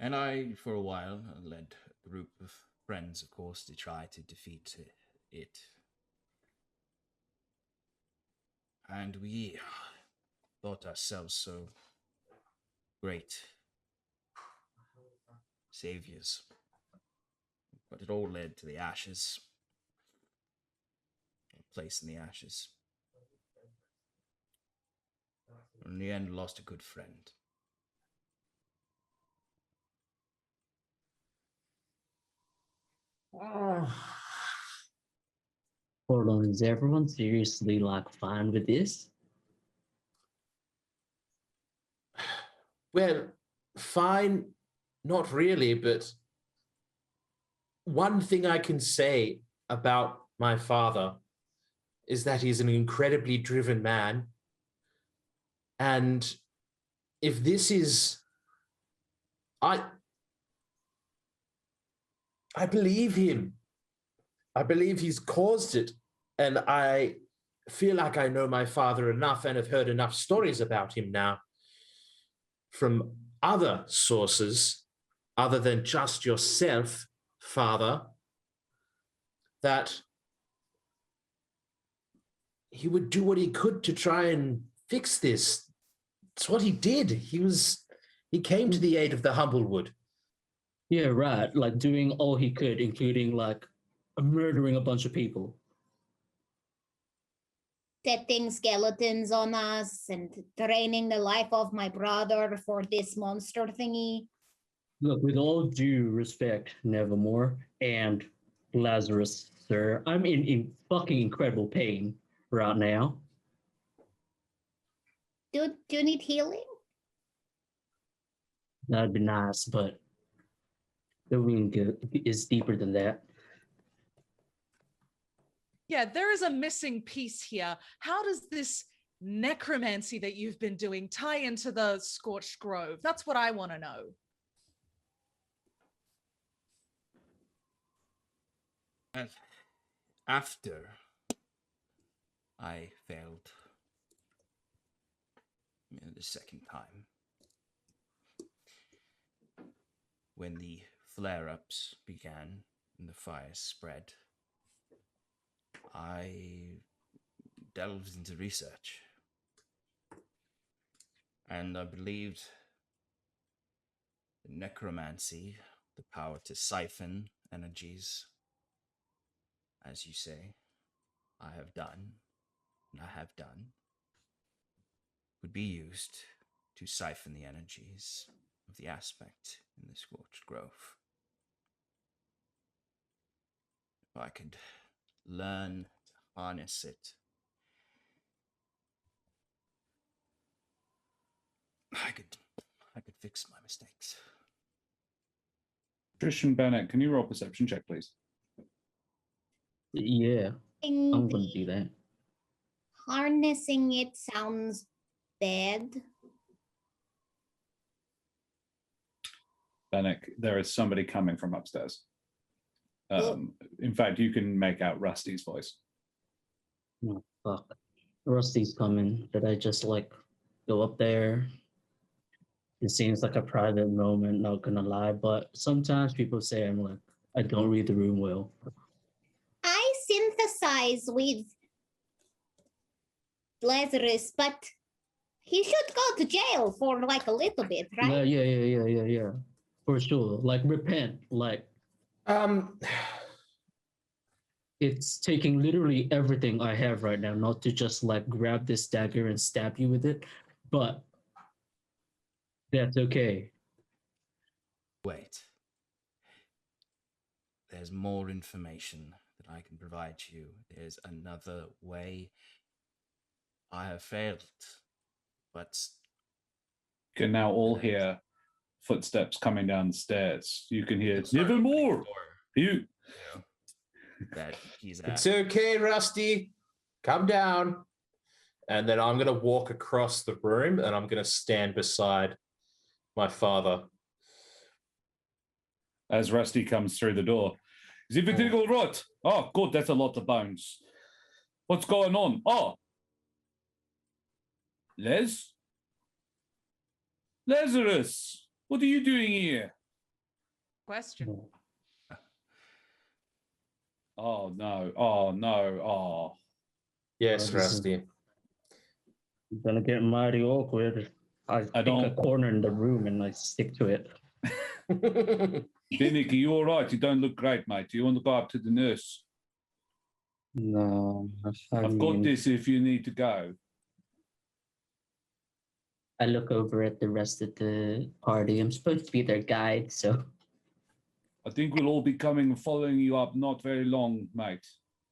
And I, for a while, led a group of friends, of course, to try to defeat it. And we thought ourselves so great saviors. But it all led to the ashes. A place in the ashes. In the end, lost a good friend. Hold on, is everyone seriously like fine with this? Well, fine, not really, but one thing I can say about my father is that he's an incredibly driven man. And if this is, I believe him. I believe he's caused it. And I feel like I know my father enough and have heard enough stories about him now from other sources other than just yourself, Father, that he would do what he could to try and fix this. It's what he did. He came to the aid of the Humblewood. Yeah, right. Like doing all he could, including like murdering a bunch of people. Setting skeletons on us and draining the life of my brother for this monster thingy. Look, with all due respect, Nevermore and Lazarus, sir, I'm in fucking incredible pain right now. Do you need healing? That'd be nice, but the wound is deeper than that. Yeah, there is a missing piece here. How does this necromancy that you've been doing tie into the Scorched Grove? That's what I want to know. After I failed the second time, when the flare-ups began and the fires spread, I delved into research. And I believed necromancy, the power to siphon energies, as you say, I have done, would be used to siphon the energies of the aspect in the Scorched Grove. If I could learn to harness it, I could fix my mistakes. Trish and Benneck, can you roll perception check, please? Yeah, I'm gonna do that. Harnessing it sounds bad. Benneck, there is somebody coming from upstairs. In fact, you can make out Rusty's voice. Oh, fuck. Rusty's coming. Did I just like go up there? It seems like a private moment, not gonna lie, but sometimes people say I'm like, I don't read the room well. I sympathize with Lazarus, but he should go to jail for like a little bit, right? Yeah. For sure. Like repent. Like it's taking literally everything I have right now, not to just like grab this dagger and stab you with it, but that's okay. Wait. There's more information that I can provide you. There's another way. I have failed, but You can now all hear footsteps coming down the stairs. You can hear It's not Nevermore. opening You. that he's at. It's okay, Rusty. Come down. And then I'm going to walk across the room and I'm going to stand beside my father. As Rusty comes through the door. Is everything all right? Oh, good, that's a lot of bones. What's going on? Oh. Lazarus, what are you doing here? Question. Oh, no. Oh. Yes, This is Rusty. gonna get mighty awkward. I pick don't- a corner in the room and I stick to it. Benneck, are you all right? You don't look great, mate. Do you want to go up to the nurse? No, I've got this if you need to go. I look over at the rest of the party. I'm supposed to be their guide, so I think we'll all be coming and following you up not very long, mate.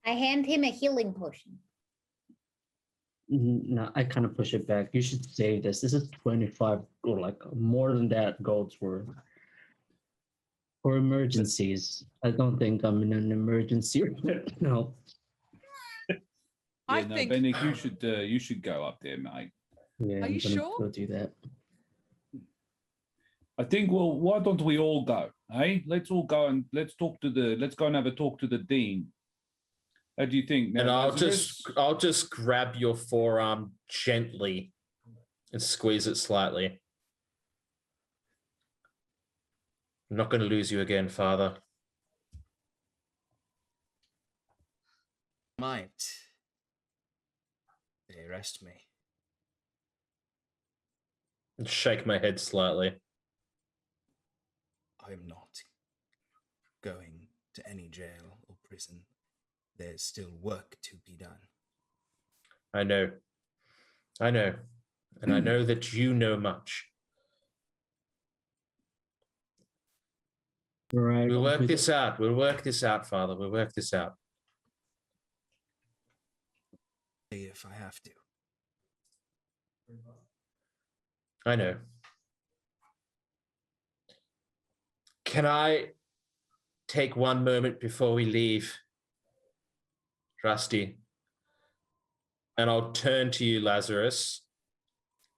I hand him a healing potion. no, I kind of push it back. You should save this. This is 25 or like more than that gold's worth. For emergencies. I don't think I'm in an emergency. No. I no, think. Benneck, you should go up there, mate. Yeah, Are I'm you gonna sure? go do that. I think, well, why don't we all go? Hey, let's all go and let's go and have a talk to the dean. How do you think? Now, And Lazarus? I'll just grab your forearm gently and squeeze it slightly. I'm not going to lose you again, Father. Might they arrest me? And shake my head slightly. I'm not going to any jail or prison. There's still work to be done. I know. And I know that you know much. Right. We'll work this out. We'll work this out, Father. We'll work this out. If I have to. I know. Can I take one moment before we leave, Rusty? And I'll turn to you, Lazarus,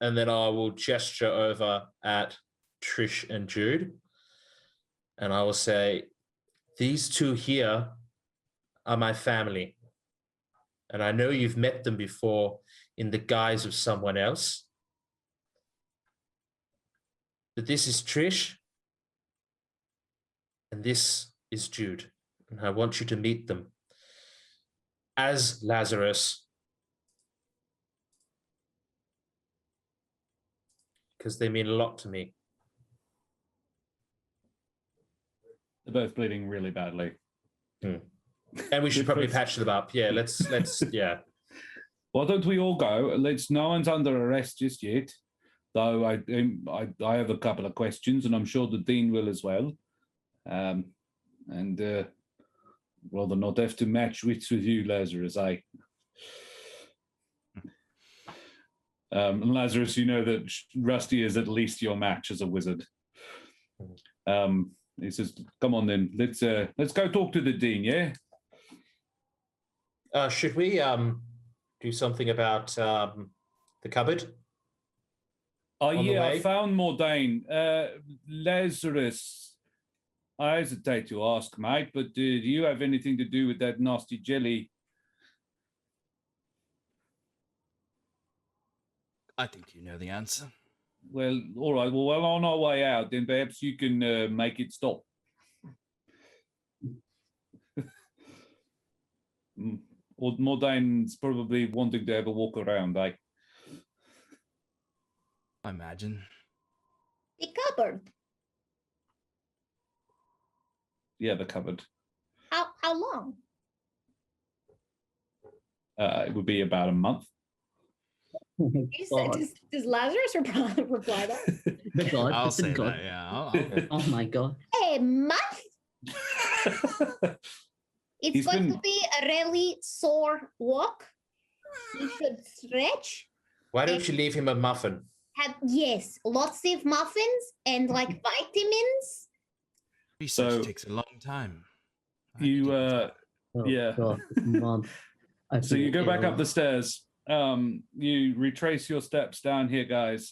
and then I will gesture over at Trish and Jude, and I will say, these two here are my family, and I know you've met them before in the guise of someone else, but this is Trish, and this is Jude, and I want you to meet them as Lazarus, because they mean a lot to me. They're both bleeding really badly. And we should probably patch them up. Yeah, let's yeah. Why don't we all go? No one's under arrest just yet, though I have a couple of questions, and I'm sure the dean will as well. Rather not have to match wits with you, Lazarus, Lazarus, you know that Rusty is at least your match as a wizard. He says, come on then, let's go talk to the dean, yeah? Should we do something about the cupboard? Oh, on the yeah, I way? found Mordain. Lazarus. I hesitate to ask, mate, but do you have anything to do with that nasty jelly? I think you know the answer. Well, all right. Well, on our way out, then perhaps you can make it stop. Or Mordain's probably wanting to have a walk around, eh? I imagine. The cupboard. Yeah, the cupboard. How long? It would be about a month. You said, does Lazarus reply that? The god. I'll the say god. that, yeah. Oh my god. A month? It's He's going been- to be a really sore walk. You should stretch. Why don't you leave him a muffin? Yes, lots of muffins and like vitamins. Research So- takes a long time. You, Oh, Yeah. God, Mom. So you go back up the stairs. You retrace your steps down here, guys,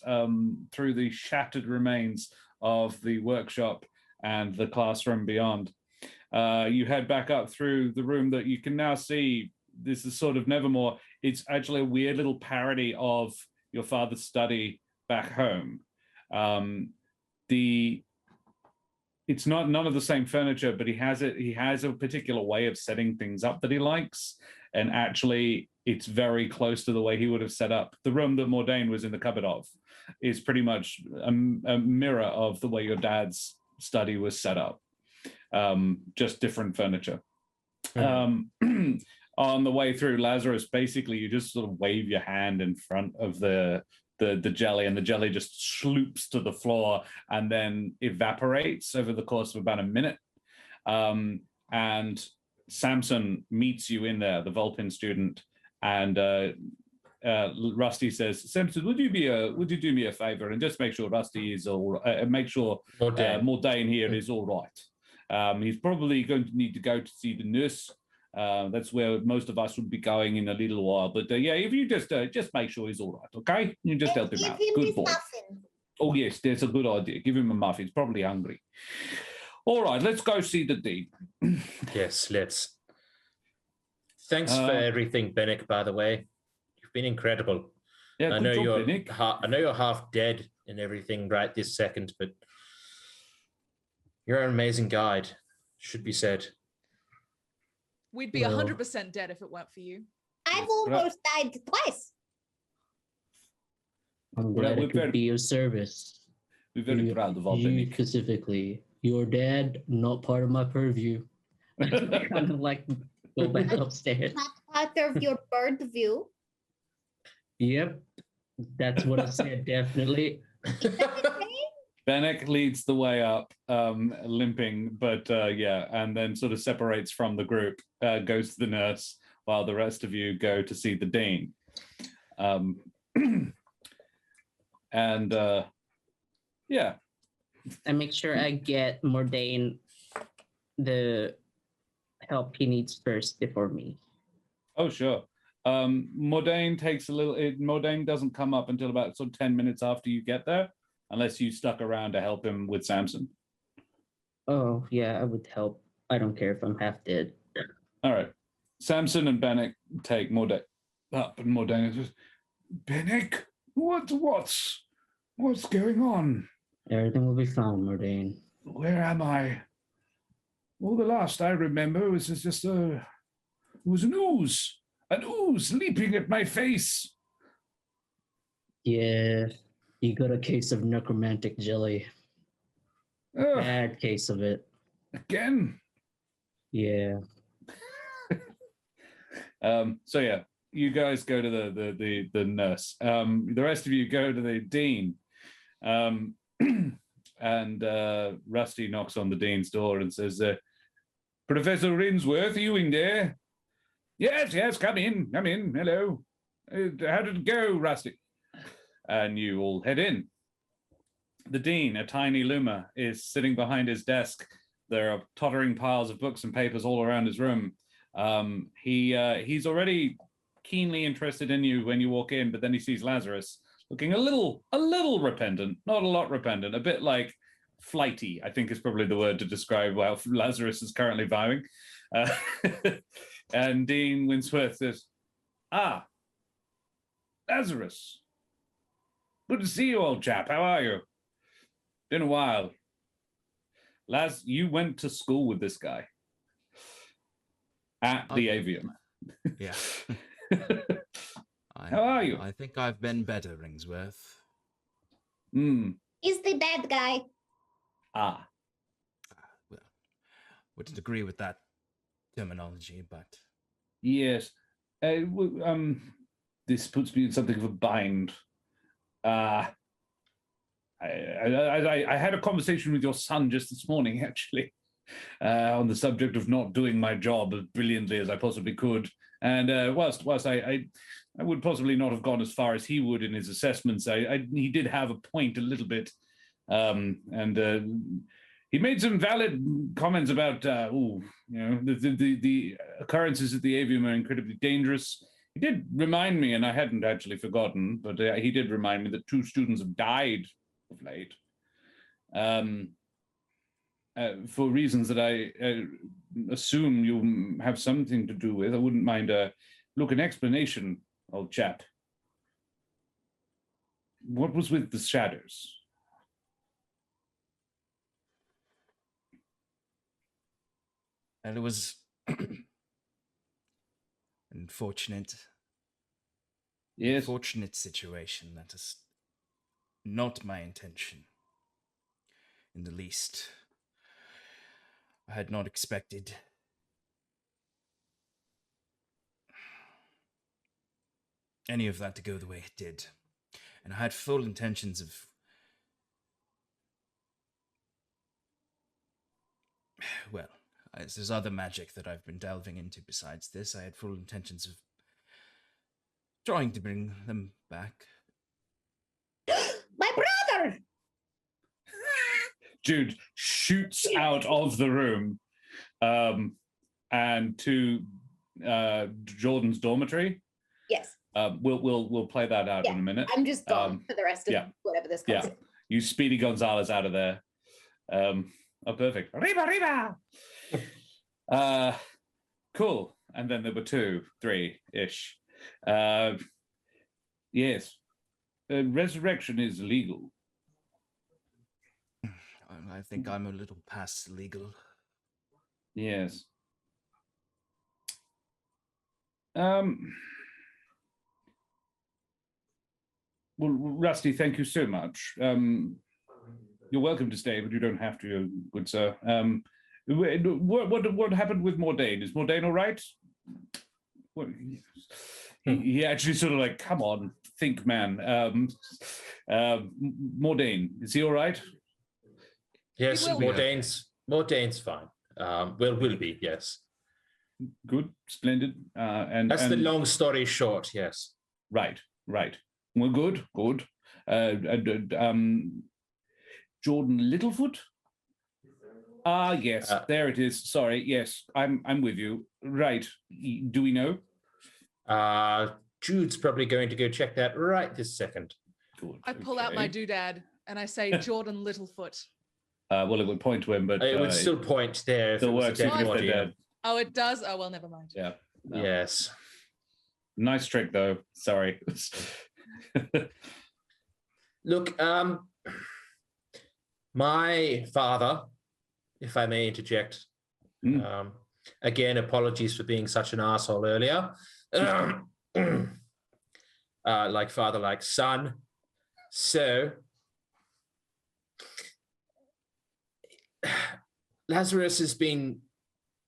through the shattered remains of the workshop and the classroom beyond. You head back up through the room that you can now see. This is sort of Nevermore. It's actually a weird little parody of your father's study back home. It's not none of the same furniture, but he has a particular way of setting things up that he likes, and actually it's very close to the way he would have set up the room that Mordain was in the cupboard of. Is pretty much a mirror of the way your dad's study was set up, just different furniture. On the way through, Lazarus, basically you just sort of wave your hand in front of the jelly, and the jelly just sloops to the floor and then evaporates over the course of about a minute. And Samson meets you in there, the Vulpin student, and Rusty says, "Samson, would you do me a favor and just make sure Rusty is all make sure Mordain here is all right. He's probably going to need to go to see the nurse. That's where most of us would be going in a little while. But yeah, if you just make sure he's all right, okay? You just help him out. Good boy. Muffin. Oh yes, that's a good idea. Give him a muffin. He's probably hungry. All right, let's go see the dean. Yes, let's. Thanks for everything, Benneck, by the way. You've been incredible. Yeah, I know good job, you're Benneck. I know you're half dead and everything right this second, but you're an amazing guide, should be said. We'd be Well- 100% dead if it weren't for you. I've almost died twice. I'm Well, glad we're it could very- be of service. We're very You- proud of all You Benneck. specifically. Your dad, not part of my purview. Kind of like go back upstairs. Not part of your bird view. Yep. That's what I said, definitely. Benneck leads the way up, limping, but yeah, and then sort of separates from the group, goes to the nurse, while the rest of you go to see the dean. And yeah, I make sure I get Mordain the help he needs first before me. oh sure. Mordain takes a little. Mordain doesn't come up until about sort of 10 minutes after you get there, unless you stuck around to help him with Samson. Oh, yeah, I would help. I don't care if I'm half dead. All right. Samson and Benneck take Mordain up, and Mordain says, "Benneck, what's going on? Everything will be fine, Mordain. Where am I? Well, the last I remember was just it was an ooze leaping at my face." Yeah, you got a case of necromantic jelly. Ugh, Bad case of it. again. Yeah. So yeah, you guys go to the nurse. The rest of you go to the dean. And Rusty knocks on the dean's door and says, "Professor Rinsworth, are you in there?" Yes, come in. Hello. How did it go, Rusty? And you all head in. The dean, a tiny luma, is sitting behind his desk. There are tottering piles of books and papers all around his room. He's already keenly interested in you when you walk in, but then he sees Lazarus. looking a little repentant, not a lot repentant, a bit like flighty, I think is probably the word to describe while Lazarus is currently vowing. And Dean Winsworth says, "Ah, Lazarus. Good to see you, old chap. How are you? Been a while. Laz, you went to school with this guy at the Avium." Yeah. How are you? I think I've been better, Ringsworth. He's the bad guy. Ah. Well, wouldn't agree with that terminology, but Yes. This puts me in something of a bind. I had a conversation with your son just this morning, actually, on the subject of not doing my job as brilliantly as I possibly could. And whilst I would possibly not have gone as far as he would in his assessments, he did have a point a little bit. He made some valid comments about, the occurrences at the Avium are incredibly dangerous. He did remind me, and I hadn't actually forgotten, but he did remind me that 2 students have died of late. For reasons that I assume you have something to do with. I wouldn't mind an explanation, old chap. What was with the shadows? and it was unfortunate. Yes. Fortunate situation. That is not my intention in the least. I had not expected any of that to go the way it did. And I had full intentions of well, there's other magic that I've been delving into besides this. I had full intentions of trying to bring them back. My brother! Jude shoots out of the room and to Jordan's dormitory. Yes. We'll play that out in a minute. I'm just gone for the rest of whatever this comes. Yeah. You Speedy Gonzalez out of there. Oh, perfect. Arriba, arriba! Cool. And then there were 2, 3-ish. Yes. Resurrection is legal. I think I'm a little past legal. Yes. Well, Rusty, thank you so much. You're welcome to stay, but you don't have to, good sir. What happened with Mordain? Is Mordain all right? He actually sort of like, come on, think, man. Mordain, is he all right? Yes, Mordain's fine. Will be, yes. Good, splendid. And that's the long story short, yes. Right. Well, good. Jordan Littlefoot? Yes, there it is. Sorry, yes, I'm with you. Right. Do we know? Jude's probably going to go check that right this second. Good. I pull out my doodad and I say Jordan Littlefoot. Well, it would point to him, but it would still point there. Still works even if they're dead. Oh, it does? Oh, well, never mind. Yeah. No. Yes. Nice trick, though. Sorry. Look, my father, if I may interject, again, apologies for being such an asshole earlier. Like father, like son. So, Lazarus has been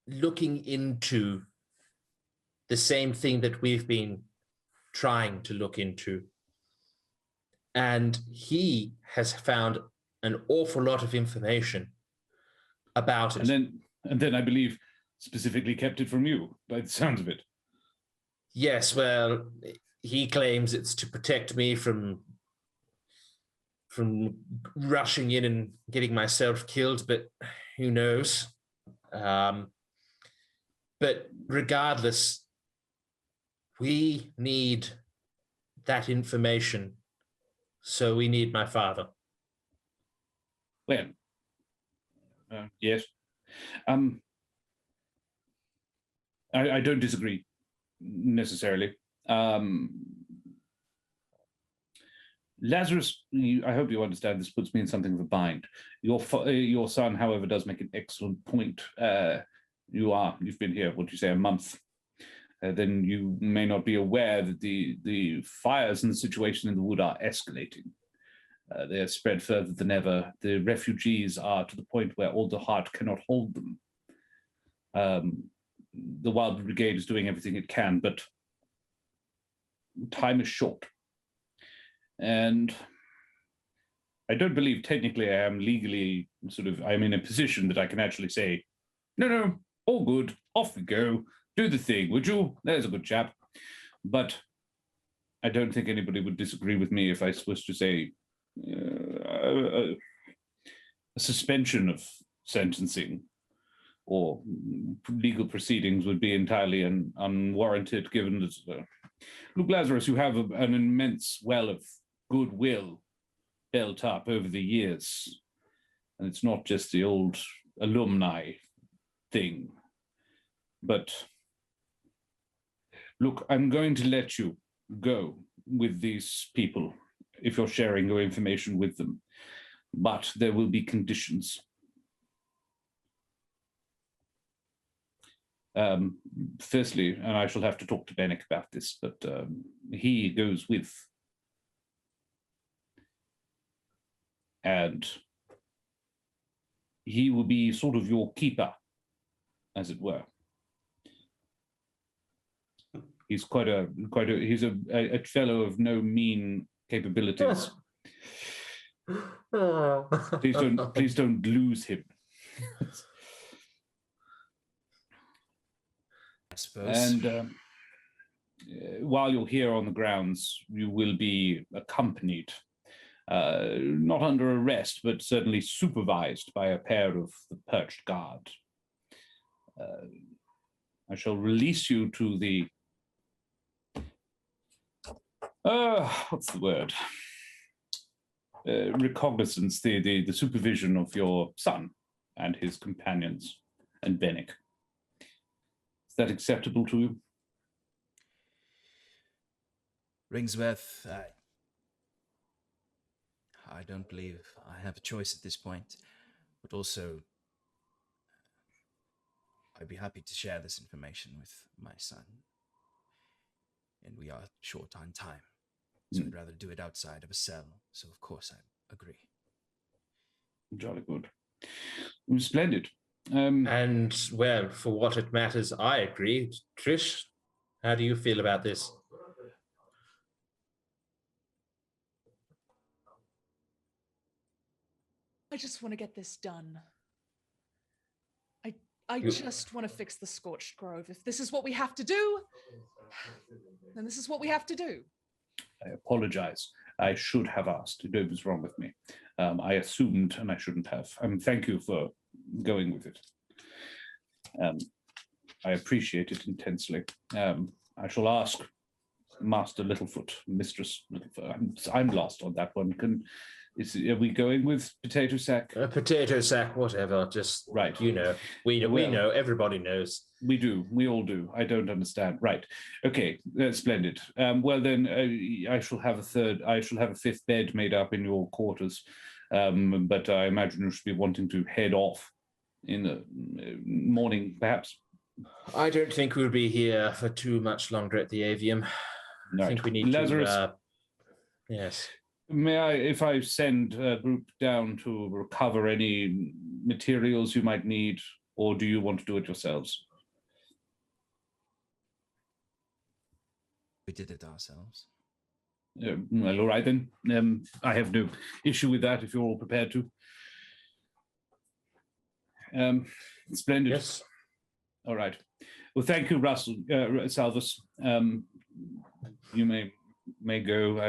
looking into the same thing that we've been trying to look into. And he has found an awful lot of information about it. And then I believe specifically kept it from you, by the sounds of it. Yes, well, he claims it's to protect me from rushing in and getting myself killed, but who knows? But regardless, we need that information So we need my father. Well, yes. I don't disagree necessarily. Lazarus, I hope you understand this puts me in something of a bind. Your son, however, does make an excellent point. You've been here, what do you say, a month. Then you may not be aware that the fires and the situation in the wood are escalating. They are spread further than ever. The refugees are to the point where all the heart cannot hold them. The Wild Brigade is doing everything it can, but time is short. And I don't believe technically I am legally I'm in a position that I can actually say, no, all good, off we go, do the thing, would you? There's a good chap. But I don't think anybody would disagree with me if I was to say a suspension of sentencing or legal proceedings would be entirely unwarranted, given that, look, Lazarus, you have an immense well of goodwill built up over the years. And it's not just the old alumni thing. But look, I'm going to let you go with these people if you're sharing your information with them. But there will be conditions. Firstly, and I shall have to talk to Benneck about this, but he goes with. And he will be sort of your keeper, as it were. He's he's a fellow of no mean capabilities. Please don't lose him. I suppose. And while you're here on the grounds, you will be accompanied, not under arrest, but certainly supervised by a pair of the perched guard. I shall release you to the what's the word? Recognizance, the supervision of your son and his companions and Benneck. Is that acceptable to you? Ringsworth, I don't believe I have a choice at this point, but also I'd be happy to share this information with my son. And we are short on time, so I'd rather do it outside of a cell. So of course I agree. Jolly good. Splendid. And, well, for what it matters, I agree. Trish, how do you feel about this? I just want to get this done. I just want to fix the Scorched Grove. If this is what we have to do, then this is what we have to do. I apologize. I should have asked. It was wrong with me. I assumed, and I shouldn't have. Thank you for going with it. I appreciate it intensely. I shall ask Master Littlefoot, Mistress Littlefoot. I'm lost on that one. Are we going with potato sack? Potato sack, whatever. Just right. You know, we know. Everybody knows. We do. We all do. I don't understand. Right. Okay. That's splendid. Well, then I shall have a fifth bed made up in your quarters. But I imagine you should be wanting to head off in the morning, perhaps. I don't think we'll be here for too much longer at the Avium. Right. I think we need Lazarus, to. Yes. May I, if I send a group down to recover any materials you might need, or do you want to do it yourselves? We did it ourselves. Well, all right then. I have no issue with that if you're all prepared to. Splendid. Yes. All right. Well, thank you, Russell, Salvus. You may go.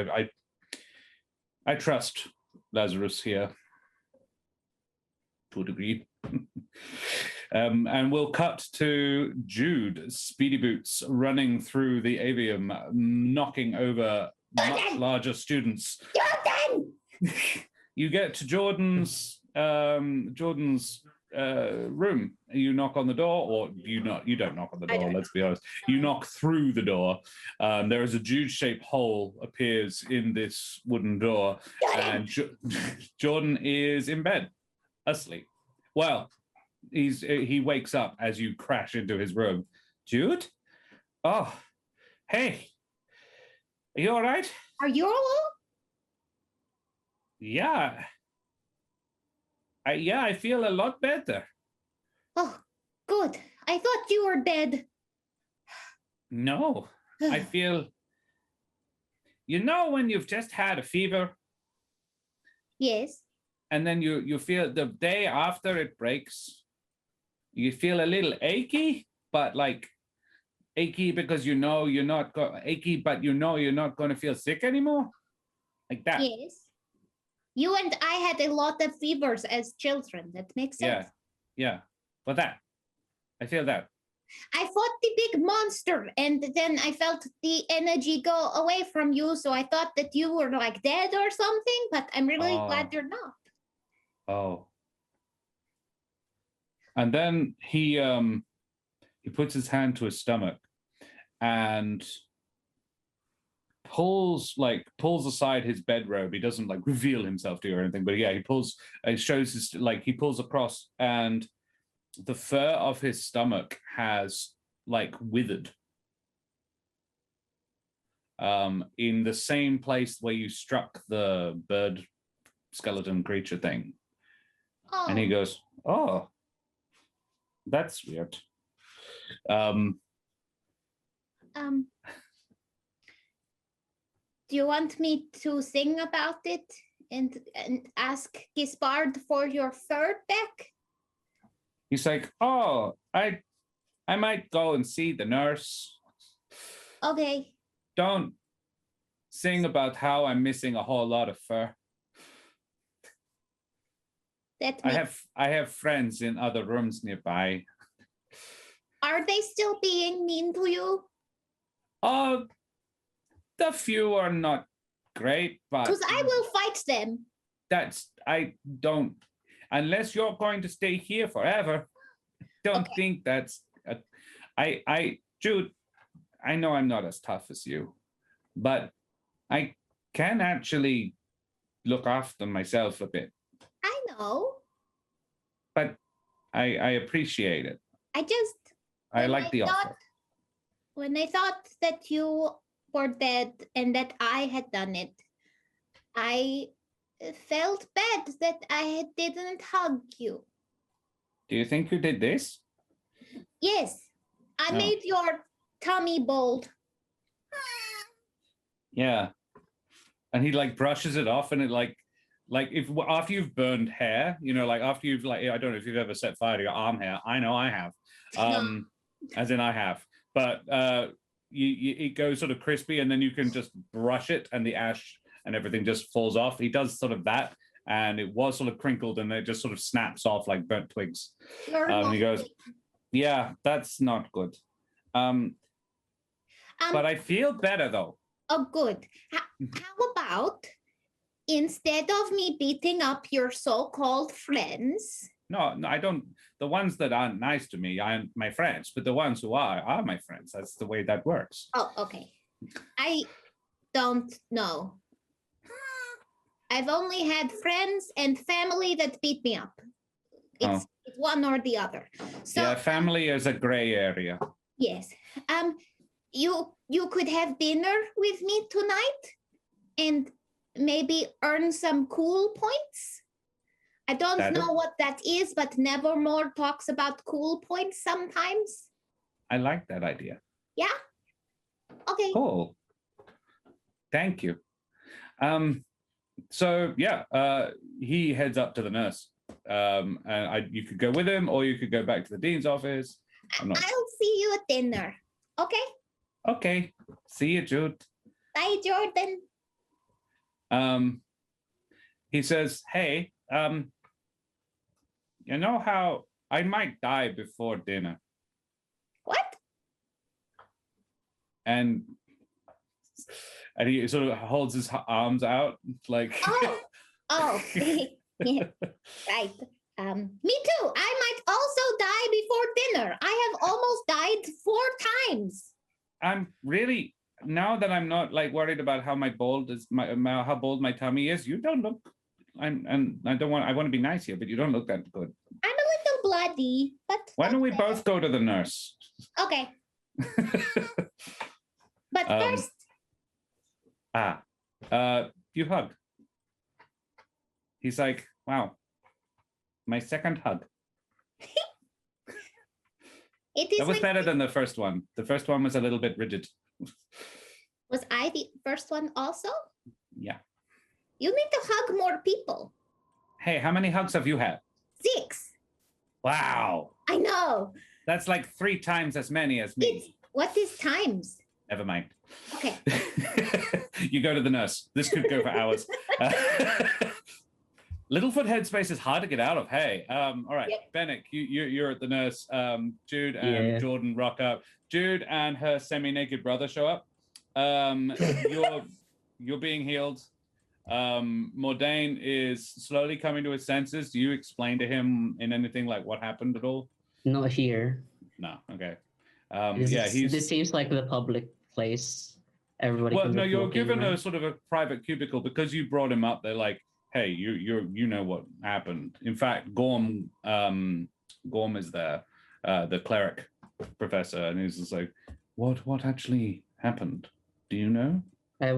I trust Lazarus here to a degree. And we'll cut to Jude, speedy boots, running through the avium, knocking over much larger students. you get to Jordan's room. You knock on the door, or you don't knock on the door, let's be honest. You knock through the door. There is a Jude-shaped hole appears in this wooden door, and Jordan is in bed, asleep. Well, he wakes up as you crash into his room. Jude? Oh, hey. Are you all right? Are you all? Yeah. I feel a lot better. Oh, good. I thought you were dead. No, I feel... You know when you've just had a fever? Yes. And then you feel the day after it breaks, you feel a little achy, but like achy because you know you're not achy, but you know you're not going to feel sick anymore, like that. Yes. You and I had a lot of fevers as children. That makes sense. Yeah. But that, I feel that. I fought the big monster, and then I felt the energy go away from you, so I thought that you were like dead or something, but I'm really glad you're not. Oh. And then he puts his hand to his stomach and pulls aside his bedrobe. He doesn't like reveal himself to you or anything, but yeah, he pulls he pulls across, and the fur of his stomach has like withered. In the same place where you struck the bird skeleton creature thing. Oh. And he goes, "Oh, that's weird." Do you want me to sing about it and ask Gispard for your fur back? He's like, "Oh, I might go and see the nurse." Okay. Don't sing about how I'm missing a whole lot of fur. I have friends in other rooms nearby. Are they still being mean to you? The few are not great, but because I will fight them. I don't, unless you're going to stay here forever. Don't think that's Jude, I know I'm not as tough as you, but I can actually look after myself a bit. I know. But I appreciate it. I like the offer. When I thought that you were dead and that I had done it, I felt bad that I didn't hug you. Do you think you did this? Yes. I made your tummy bold. Yeah. And he like brushes it off, and it like if after you've burned hair, you know, like after you've like, I don't know if you've ever set fire to your arm hair. I know I have. As in I have. But it goes sort of crispy, and then you can just brush it and the ash and everything just falls off. He does sort of that, and it was sort of crinkled, and it just sort of snaps off like burnt twigs. And he goes, "Yeah, that's not good. But I feel better though." Oh, good. How about instead of me beating up your so-called friends? No, I don't. The ones that aren't nice to me aren't my friends, but the ones who are my friends. That's the way that works. Oh, okay. I don't know. I've only had friends and family that beat me up. It's one or the other. So, yeah, family is a gray area. Yes. You could have dinner with me tonight and maybe earn some cool points. I don't know what that is, but Nevermore talks about cool points sometimes. I like that idea. Yeah? Okay. Cool. Thank you. So yeah, he heads up to the nurse. And you could go with him, or you could go back to the dean's office. I'll see you at dinner. Okay? Okay. See you, Jude. Bye, Jordan. He says, "Hey, you know how I might die before dinner?" What? And he sort of holds his arms out like, Oh, yeah, right. Me too. I might also die before dinner. I have almost died 4 times. I'm really now that I'm not like worried about how how bald my tummy is. You don't look. I want to be nice here, but you don't look that good. I'm a little bloody, but Why don't we both go to the nurse? Okay. But first, you hug. He's like, wow, my second hug. That was better than the first one. The first one was a little bit rigid. Was I the first one also? Yeah. You need to hug more people. Hey, how many hugs have you had? 6. Wow. I know. That's like 3 times as many as me. What is times? Never mind. Okay. You go to the nurse. This could go for hours. Littlefoot headspace is hard to get out of. Hey, all right, yep. Benneck, you're at the nurse. Jude and Jordan rock up. Jude and her semi-naked brother show up. You're being healed. Mordain is slowly coming to his senses. Do you explain to him in anything like what happened at all? Not here. No. Okay. This seems like the public place. Everybody. Well, no, you're given a sort of a private cubicle because you brought him up. They're like, hey, you know what happened. In fact, Gorm is there, the cleric professor, and he's just like, what actually happened? Do you know? I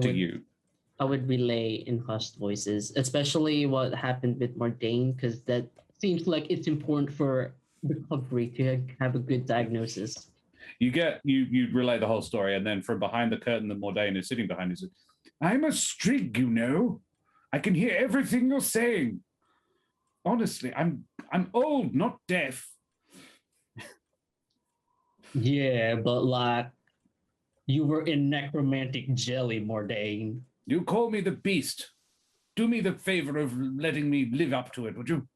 would relay in hushed voices, especially what happened with Mordain, because that seems like it's important for recovery to have a good diagnosis. You relay the whole story, and then from behind the curtain that Mordain is sitting behind, he says, I'm a Strig, you know. I can hear everything you're saying. Honestly, I'm old, not deaf. Yeah, but like, you were in necromantic jelly, Mordain. You call me the beast. Do me the favor of letting me live up to it, would you?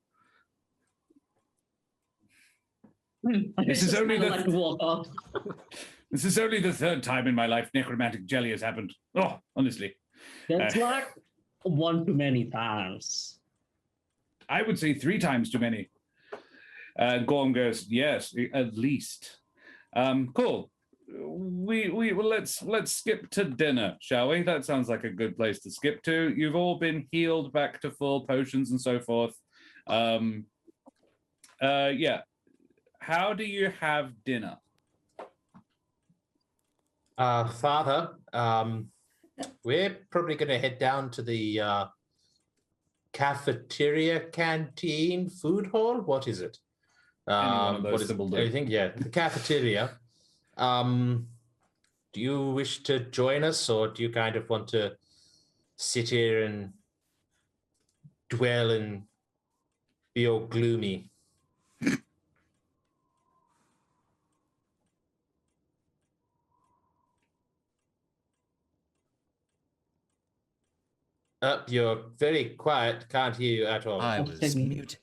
This is only the This is only the 3rd time in my life necromantic jelly has happened. Oh, honestly. That's like one too many times. I would say 3 times too many. Gorm goes, yes, at least. Cool. Let's skip to dinner, shall we? That sounds like a good place to skip to. You've all been healed back to full potions and so forth. Yeah. How do you have dinner? Father, we're probably going to head down to the cafeteria, canteen, food hall. What is it? What is everything? Yeah, the cafeteria. Do you wish to join us, or do you kind of want to sit here and dwell and be all gloomy? You're very quiet. Can't hear you at all. I was muted.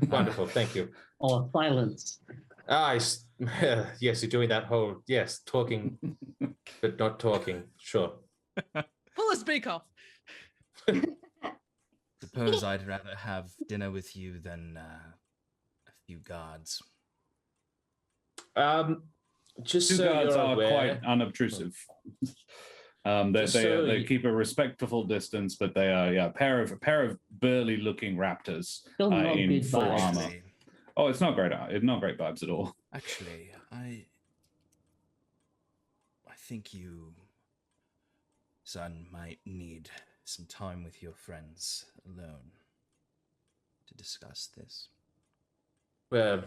Wonderful. Thank you. Oh, silence. Yes, you're doing that whole, talking, but not talking. Sure. Pull a speak off. Suppose I'd rather have dinner with you than a few guards. Just 2 so guards you're are aware, quite unobtrusive. They keep a respectful distance, but they are a pair of burly-looking raptors in full armor. Oh, it's not great. It's not great vibes at all. Actually, I think you, son, might need some time with your friends alone to discuss this. Well,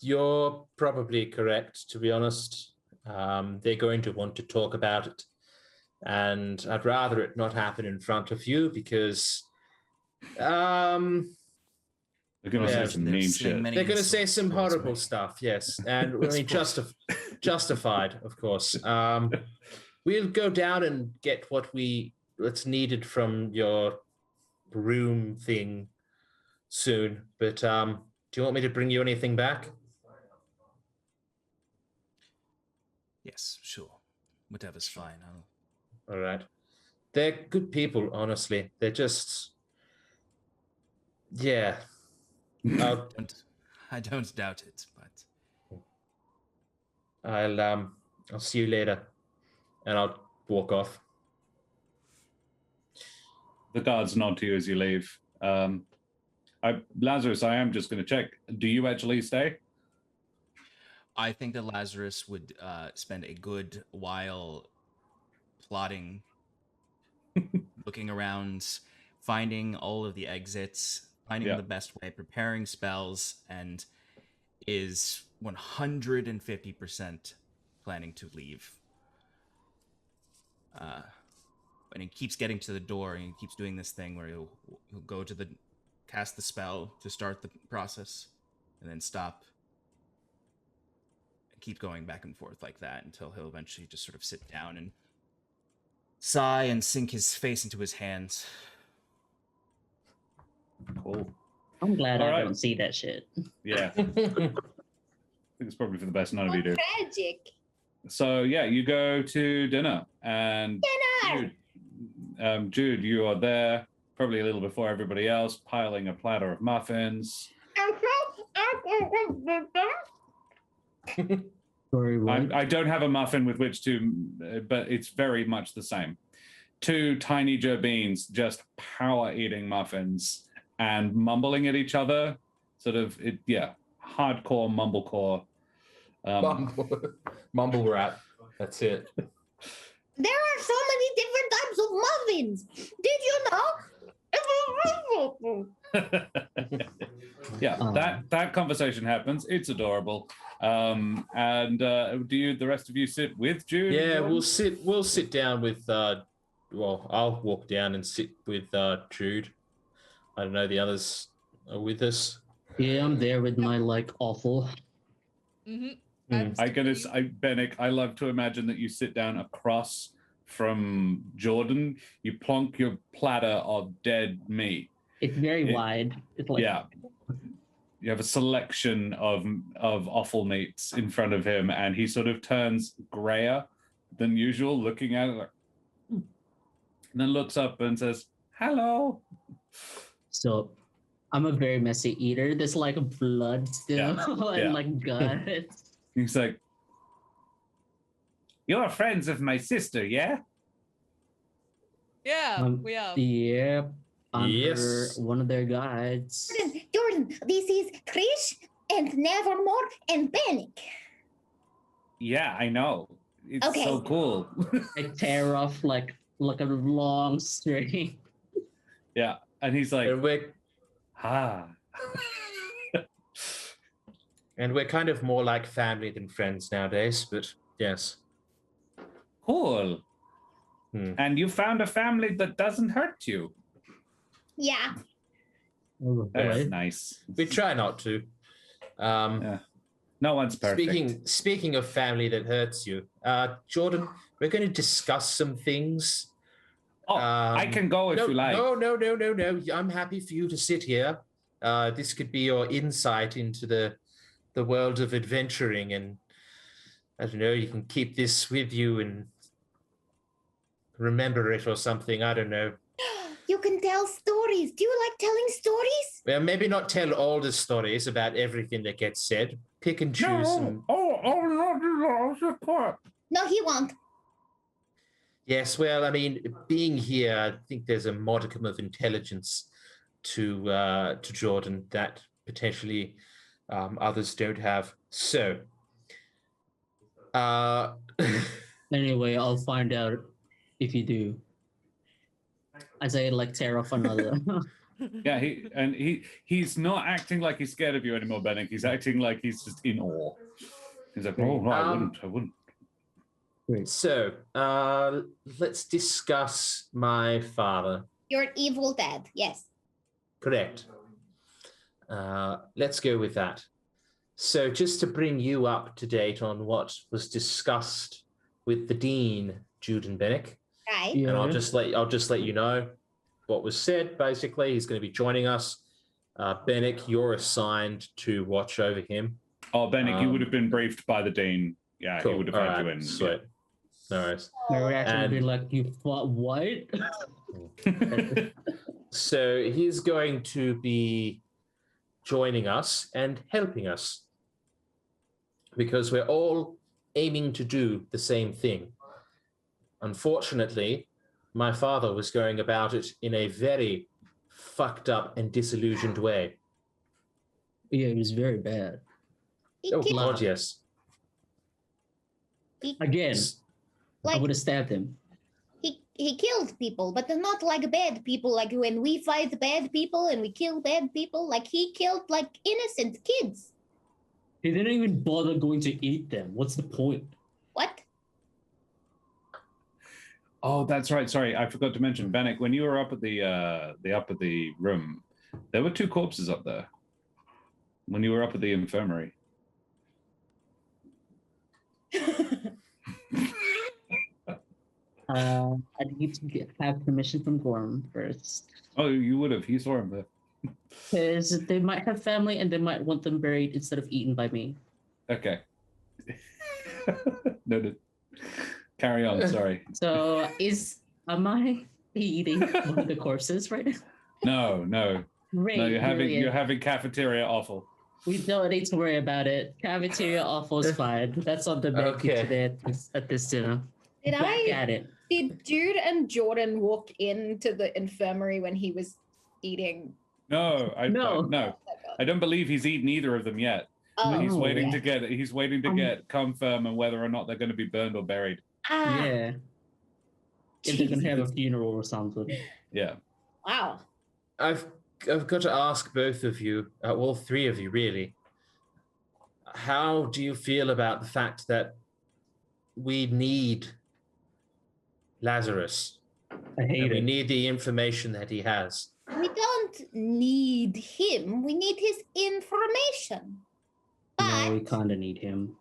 you're probably correct, to be honest. They're going to want to talk about it, and I'd rather it not happen in front of you because they're going to say some mean shit. They're going to say some horrible stuff, yes, and I mean justified, of course. We'll go down and get what's needed from your room thing soon. But do you want me to bring you anything back? Yes, sure. Whatever's fine. All right. they're good people, honestly. They're just, yeah. I don't doubt it, but I'll see you later, and I'll walk off. The guards nod to you as you leave. Lazarus, I am just going to check. Do you actually stay? I think that Lazarus would spend a good while plotting, looking around, finding all of the exits, finding the best way, preparing spells, and is 150% planning to leave. And he keeps getting to the door, and he keeps doing this thing where he'll go to cast the spell to start the process, and then stop, and keep going back and forth like that until he'll eventually just sort of sit down and sigh and sink his face into his hands. Cool. I'm glad I don't see that shit. Yeah. I think it's probably for the best none of you do. Tragic. So yeah, you go to dinner, and Jude, you are there probably a little before everybody else, piling a platter of muffins. I don't have a muffin with which to, but it's very much the same. 2 tiny Joe beans just power eating muffins and mumbling at each other, sort of hardcore mumblecore. Mumble rap. That's it. There are so many different types of muffins. Did you know? That conversation happens. It's adorable. Do the rest of you sit with Jude? Yeah, we'll sit down with I'll walk down and sit with Jude. I don't know, the others are with us. Yeah, I'm there with my awful. Benneck, I love to imagine that you sit down across from Jordan, you plonk your platter of dead meat. It's very wide. It's you have a selection of offal meats in front of him, and he sort of turns grayer than usual, looking at it, and then looks up and says, "Hello." So, I'm a very messy eater. There's blood still and guts. He's like, "You're friends of my sister, yeah?" Yeah, we are. Yeah. I'm Yes. one of their guides. Jordan, this is Trish and Nevermore and Benneck. Yeah, I know. It's Okay. so cool. I tear off like a long string. Yeah, and he's like, And we're and we're kind of more like family than friends nowadays, but yes. cool. And you found a family that doesn't hurt you. Yeah. That's nice. We try not to. No one's perfect. Speaking of family that hurts you, Jordan, we're going to discuss some things. I can go if you like. No. I'm happy for you to sit here. This could be your insight into the world of adventuring, and I don't know, you can keep this with you and remember it or something. I don't know. You can tell stories. Do you like telling stories? Well, maybe not tell all the stories about everything that gets said. Pick and choose. No, he won't. Yes, well, I mean, being here, I think there's a modicum of intelligence to Jordan that potentially others don't have. So, anyway, I'll find out if you do. As I tear off another. Yeah, he's not acting like he's scared of you anymore, Benneck. He's acting like he's just in awe. He's like, oh, no, I wouldn't. Great. So, let's discuss my father. Your evil dad, yes. Correct. Let's go with that. So, just to bring you up to date on what was discussed with the Dean, Jude and Benneck, Right. and I'll just let you know what was said. Basically, he's going to be joining us. Benneck, you're assigned to watch over him. Oh, Benneck, you would have been briefed by the Dean. Yeah, Cool. he would have All had right. you in. Sweet. No worries. My reaction would be And- like, you fought what? So he's going to be joining us and helping us because we're all aiming to do the same thing. Unfortunately, my father was going about it in a very fucked up and disillusioned way. Yeah, it was very bad. He Oh, killed, God, yes. Again, I like would have stabbed him. he killed people, but they're not like bad people. Like when we fight bad people and we kill bad people, like he killed like innocent kids. He didn't even bother going to eat them. What's the point? What? Oh, that's right. Sorry, I forgot to mention, Benneck, when you were up at the room, there were 2 corpses up there. When you were up at the infirmary. I need to have permission from Gorm first. Oh, you would have. You saw him there. Because they might have family and they might want them buried instead of eaten by me. Okay. Noted. Carry on. Sorry. So am I eating one of the corpses right now? No. Great, No, you're brilliant. having cafeteria offal. We don't need to worry about it. Cafeteria awful is fine. That's on the menu Okay. today at this dinner. Did Got it. Did Jude and Jordan walk into the infirmary when he was eating? No. No. I don't believe he's eaten either of them yet. Oh, He's Oh, waiting yeah. to get confirm on whether or not they're going to be burned or buried. ah, Yeah. If they're gonna have a Jesus. funeral or something. Yeah. Wow. I've got to ask both of you, all 3 of you, really. How do you feel about the fact that we need Lazarus? I hate And we it. need the information that he has. We don't need him. We need his information. No, we But kinda need him.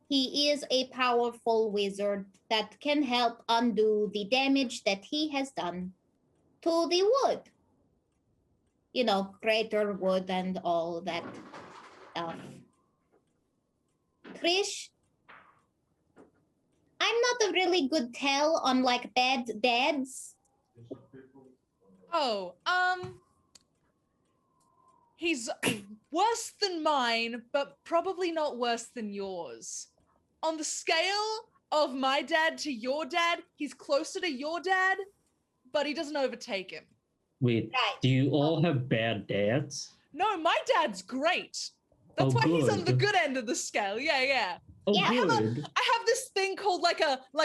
he is a powerful wizard that can help undo the damage that he has done to the wood. You know, greater wood and all that stuff. Trish, I'm not a really good tell on like bad dads. Oh, he's worse than mine, but probably not worse than yours. On the scale of my dad to your dad, he's closer to your dad, but he doesn't overtake him. Wait, Right. do you all have bad dads? No, my dad's great. That's Oh, why he's on the good. good end of the scale. Yeah. Oh, Yeah, I have good. I have this thing called like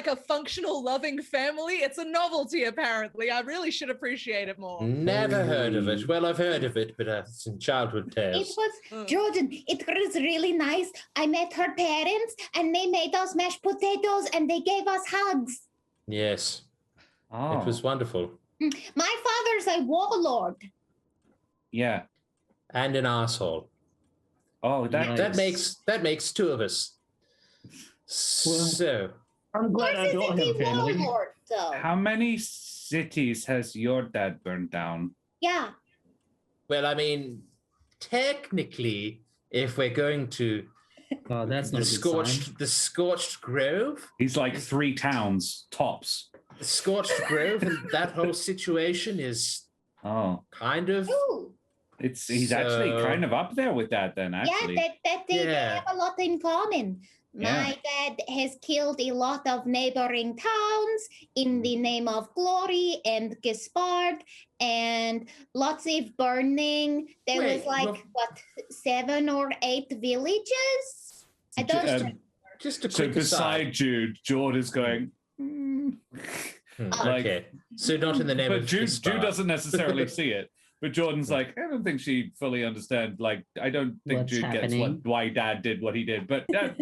a functional loving family. It's a novelty, apparently. I really should appreciate it more. Never heard of it. Well, I've heard of it, but it's in childhood It tales. was Mm. Jordan. It was really nice. I met her parents, and they made us mashed potatoes, and they gave us hugs. Yes, Oh. it was wonderful. My father's a warlord. Yeah. And an asshole. Oh, Nice. That makes 2 of us. So, I'm glad I Yours don't isn't have a a family. warlord, though. how many cities has your dad burned down? Yeah. well, I mean, technically, if we're going to Oh, that's not a good sign. the scorched grove, He's like 3 towns tops. the scorched grove, and that whole situation is Oh, kind of Ooh. he's actually So- kind of up there with that then. Actually, Yeah, they Yeah. have a lot in common. My dad has killed a lot of neighboring towns in the name of glory and Gaspard, and lots of burning. There was Wait, like, well- what, 7 or 8 villages? I don't just a so quick aside. beside Jude, Jord is going. "Mm." like- Okay, so not in the name But of Jude Gaspar. doesn't necessarily see it. But Jordan's like, I don't think she fully understands. Like, I don't think What's Jude gets happening? why Dad did what he did. But yeah,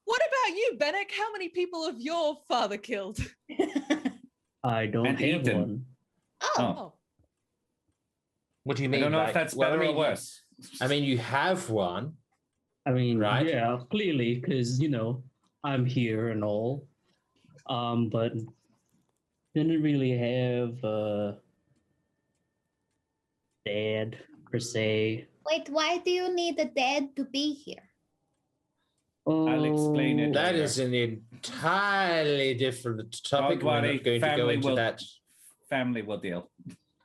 What about you, Benneck? How many people have your father killed? I don't And have eaten. one. Oh, Oh. What do you I mean? don't know like- if that's well, better I mean, or worse. I mean, you have one. I mean, Right. yeah, clearly, because I'm here and all. But didn't really have dad per se. wait, why do you need a dad to be here? I'll explain it. That later. is an entirely different topic. Don't worry, We're not going to go into that. Family will deal.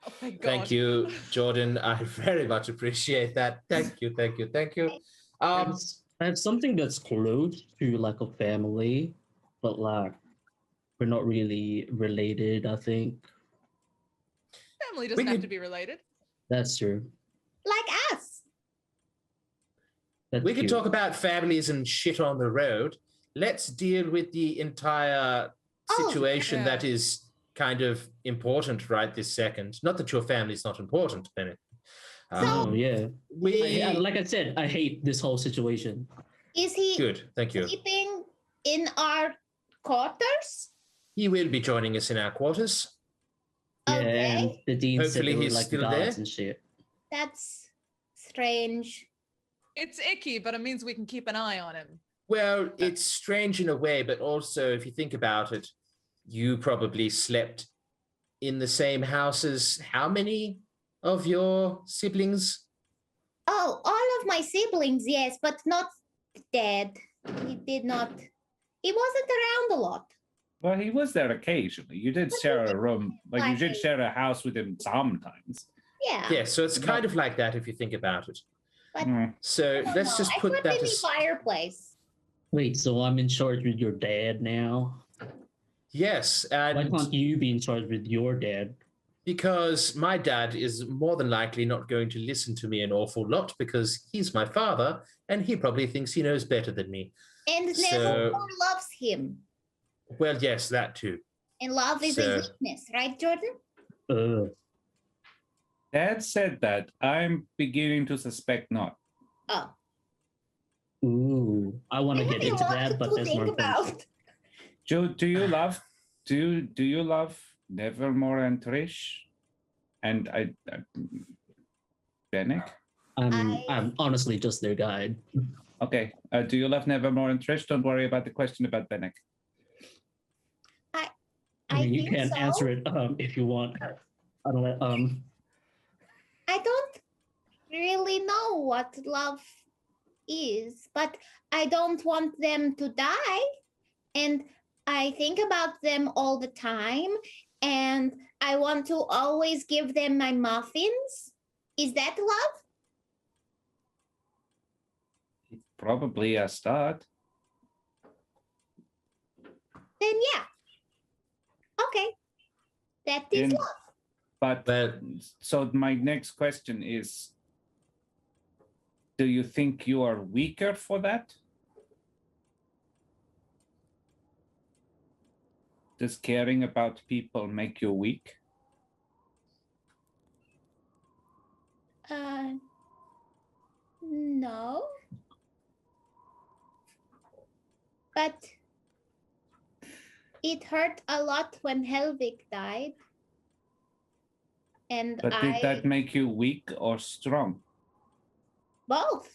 Oh my God. Thank you, Jordan. I very much appreciate that. Thank you. I have something that's close to like a family, but like we're not really related, I think. Family doesn't have to be related. That's true. Like us. That's We can cute. talk about families and shit on the road. Let's deal with the entire situation that is kind of important right this second. Not that your family's not important, Benneck. Oh yeah. We Like I said, I hate this whole situation. Is he good. Thank you. sleeping in our quarters? He will be joining us in our quarters. Yeah, Okay. and the dean said Hopefully they were he's like still gods there. and shit. That's strange. It's icky, but it means we can keep an eye on him. Well, it's strange in a way, but also if you think about it, you probably slept in the same house as how many of your siblings? Oh, all of my siblings, yes, but not Dad. He did not. He wasn't around a lot. Well, he was there occasionally. You did share a room, like you did share a house with him sometimes. Yeah. Yeah, so it's kind of like that if you think about it. But So I let's just put slept that in the as fireplace. Wait, so I'm in charge with your dad now? yes, Why and can't you be in charge with your dad? because my dad is more than likely not going to listen to me an awful lot because he's my father and he probably thinks he knows better than me. And So- Nevermore loves him. Well, yes, that too. And love is a weakness, right, Jordan? Dad said that. I'm beginning to suspect not. Oh. Ooh, I want to get Maybe into lots that, but to there's think more things. about. Jude, do you love Nevermore and Trish? And Benneck? I'm honestly just their guide. Okay. Do you love Nevermore and Trish? Don't worry about the question about Benneck. I mean, you think can so. answer it if you want. I don't I don't really know what love is, but I don't want them to die. And I think about them all the time. And I want to always give them my muffins. Is that love? Probably a start. Then yeah. Okay. That is In- love. But so my next question is, do you think you are weaker for that? Does caring about people make you weak? No. But it hurt a lot when Helvig died. And But did that make you weak or strong? both.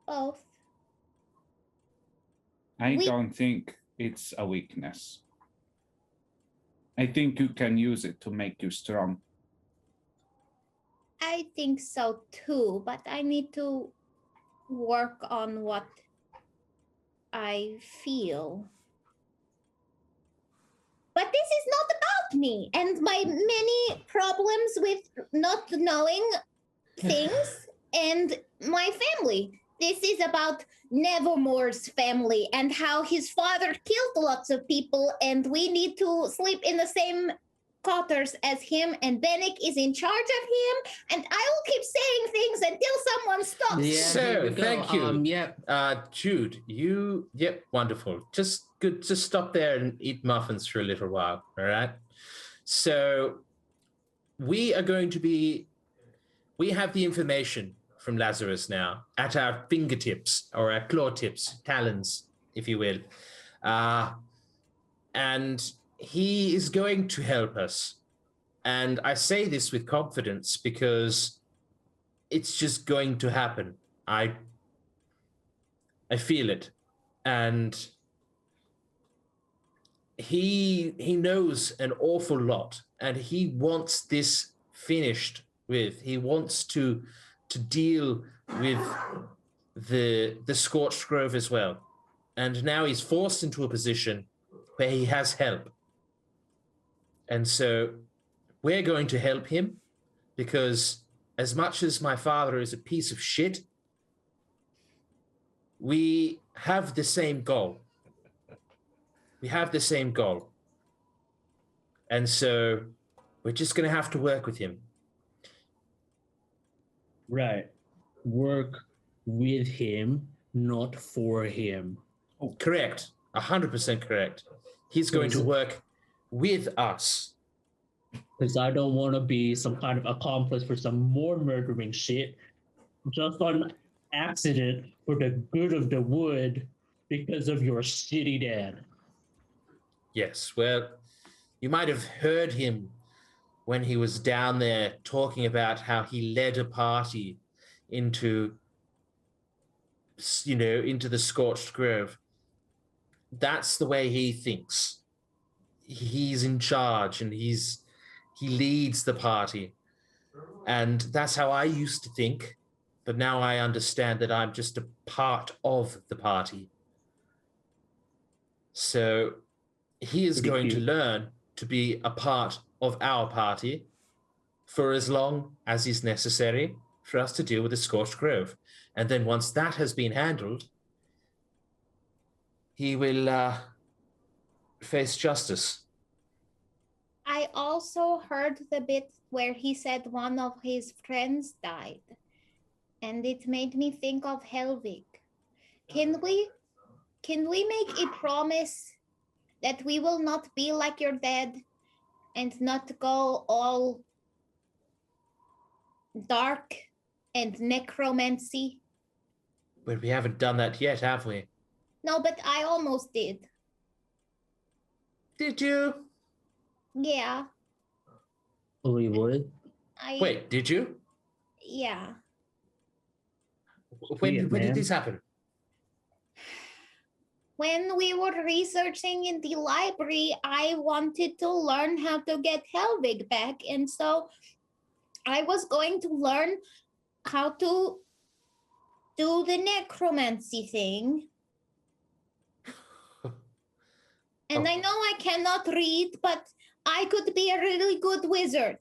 Both. I We- don't think it's a weakness. I think you can use it to make you strong. I think so too, but I need to work on what I feel. But this is not about me and my many problems with not knowing things and my family. This is about Nevermore's family and how his father killed lots of people, and we need to sleep in the same quarters as him, and Benneck is in charge of him, and I will keep saying things until someone stops. Yeah, So, here we go. thank you. Yep. Jude, wonderful. Just stop there and eat muffins for a little while, all right? So we have the information from Lazarus now at our fingertips, or our claw tips, talons, if you will. And he is going to help us. And I say this with confidence because it's just going to happen. I feel it. And he knows an awful lot, and he wants this finished with. He wants to deal with the Scorched Grove as well. And now he's forced into a position where he has help. And so we're going to help him because as much as my father is a piece of shit, we have the same goal. We have the same goal. And so we're just going to have to work with him. Right. Work with him, not for him. Oh, correct. 100% correct. He's going to work with us. Because I don't want to be some kind of accomplice for some more murdering shit just on accident for the good of the wood because of your shitty dad. Yes, well, you might have heard him when he was down there talking about how he led a party into the Scorched Grove. That's the way he thinks. He's in charge and he leads the party. And that's how I used to think. But now I understand that I'm just a part of the party. So he is going to learn to be a part of our party for as long as is necessary for us to deal with the Scorched Grove. And then once that has been handled, he will face justice. I also heard the bit where he said one of his friends died, and it made me think of Helvig. Can we make a promise that we will not be like your dad and not go all dark and necromancy? But we haven't done that yet, have we? No, but I almost did. Did you? Yeah. We would? Wait, did you? Yeah. When did this happen? When we were researching in the library, I wanted to learn how to get Helvig back, and so I was going to learn how to do the necromancy thing. And I know I cannot read, but I could be a really good wizard.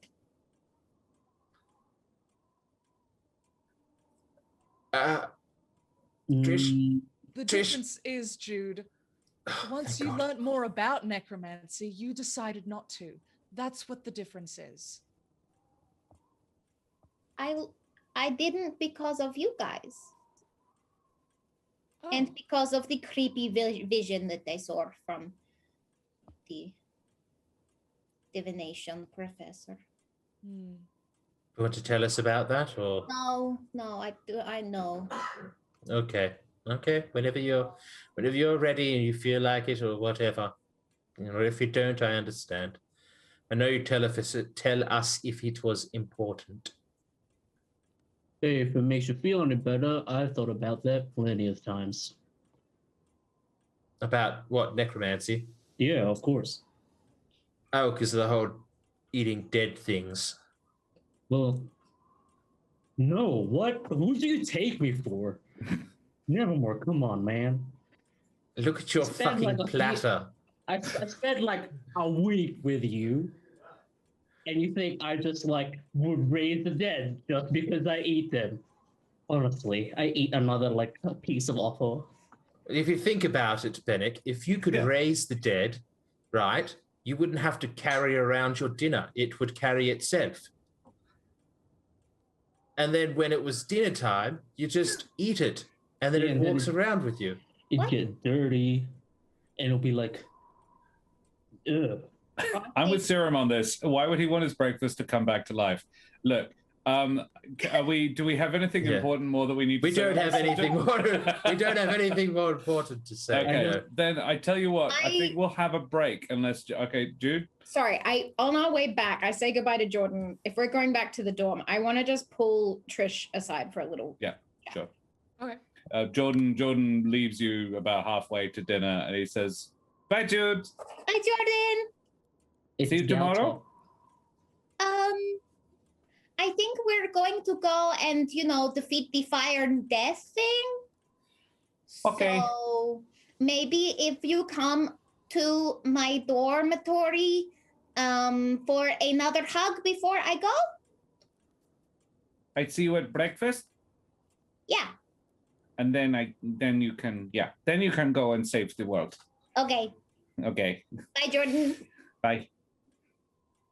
Trish? The Trish. difference is, Jude, once you learned more about necromancy, you decided not to. That's what the difference is. I didn't because of you guys. Oh. And because of the creepy vision that I saw from the divination professor. You want to tell us about that, or? No, I know. Okay. Whenever you're ready and you feel like it, or whatever. If you don't, I understand. I know you tell us if it was important. Hey, if it makes you feel any better, I've thought about that plenty of times. About what, necromancy? Yeah, of course. Oh, because of the whole eating dead things. Well, no, what? Who do you take me for? Nevermore, come on, man. Look at your fucking platter. I spent like a week with you, and you think I just would raise the dead just because I eat them. Honestly, I eat another a piece of offal. If you think about it, Benneck, if you could raise the dead, right, you wouldn't have to carry around your dinner. It would carry itself. And then when it was dinner time, you just eat it, and then it walks around with you. It'd get dirty, and it'll be like, ugh. I'm with Serum on this. Why would he want his breakfast to come back to life? Look, do we have anything important more that we need to say? We don't have anything more important to say. Okay, then I tell you what, I think we'll have a break unless, okay, Jude? Sorry, on our way back, I say goodbye to Jordan. If we're going back to the dorm, I want to just pull Trish aside for a little. Yeah, sure. Okay. Jordan leaves you about halfway to dinner and he says, bye, Jude. Bye, Jordan. See you tomorrow. I think we're going to go and, defeat the fire and death thing. Okay. So maybe if you come to my dormitory for another hug before I go? I'd see you at breakfast, Yeah. and then you can go and save the world. Okay. Okay. Bye, Jordan. Bye.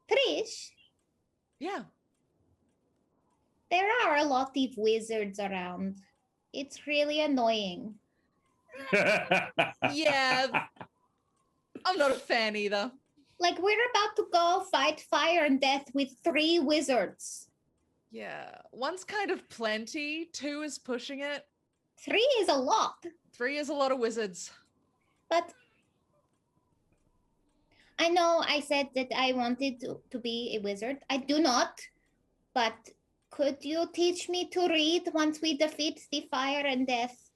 Trish, Yeah. there are a lot of wizards around. It's really annoying. Yeah. I'm not a fan either. Like, we're about to go fight fire and death with 3 wizards. Yeah. One's kind of plenty. 2 is pushing it. 3 is a lot. 3 is a lot of wizards. But I know I said that I wanted to be a wizard. I do not. But could you teach me to read once we defeat the fire and death?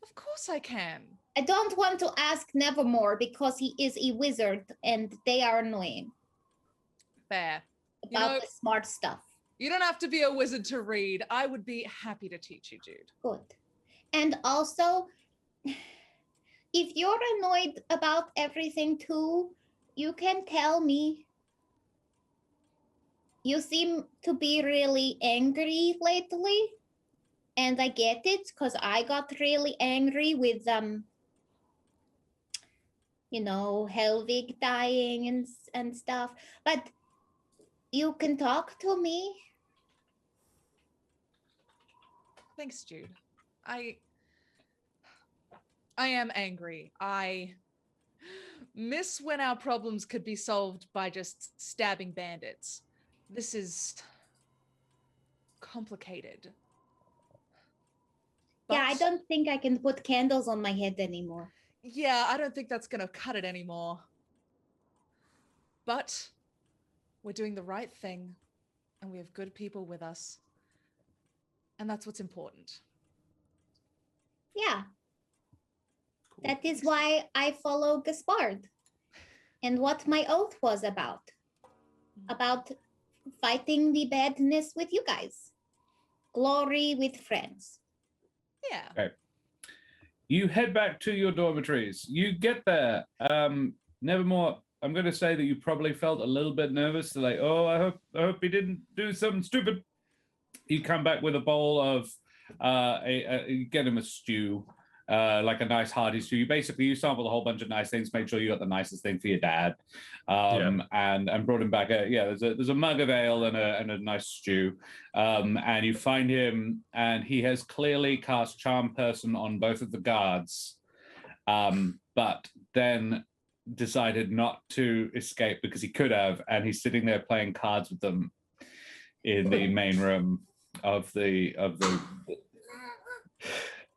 Of course I can. I don't want to ask Nevermore because he is a wizard and they are annoying Fair. about the smart stuff. You don't have to be a wizard to read. I would be happy to teach you, Jude. Good. And also, if you're annoyed about everything too, you can tell me. You seem to be really angry lately. And I get it, because I got really angry with, Helvig dying and stuff. But you can talk to me. Thanks, Jude. I am angry. I miss when our problems could be solved by just stabbing bandits. This is complicated. Yeah, I But- don't think I can put candles on my head anymore. Yeah, I don't think that's gonna cut it anymore. But we're doing the right thing, and we have good people with us. And that's what's important. Yeah, Cool. that is why I follow Gaspard and what my oath was about fighting the badness with you guys. Glory with friends. Yeah. Okay. You head back to your dormitories. You get there. Nevermore, I'm going to say that you probably felt a little bit nervous. Like, oh, I hope he didn't do something stupid. You come back with a bowl of, you get him a stew, like a nice hearty stew. You sampled a whole bunch of nice things, made sure you got the nicest thing for your dad, and brought him back. There's a mug of ale and a nice stew, and you find him, and he has clearly cast Charm Person on both of the guards, but then decided not to escape because he could have, and he's sitting there playing cards with them in the main room of the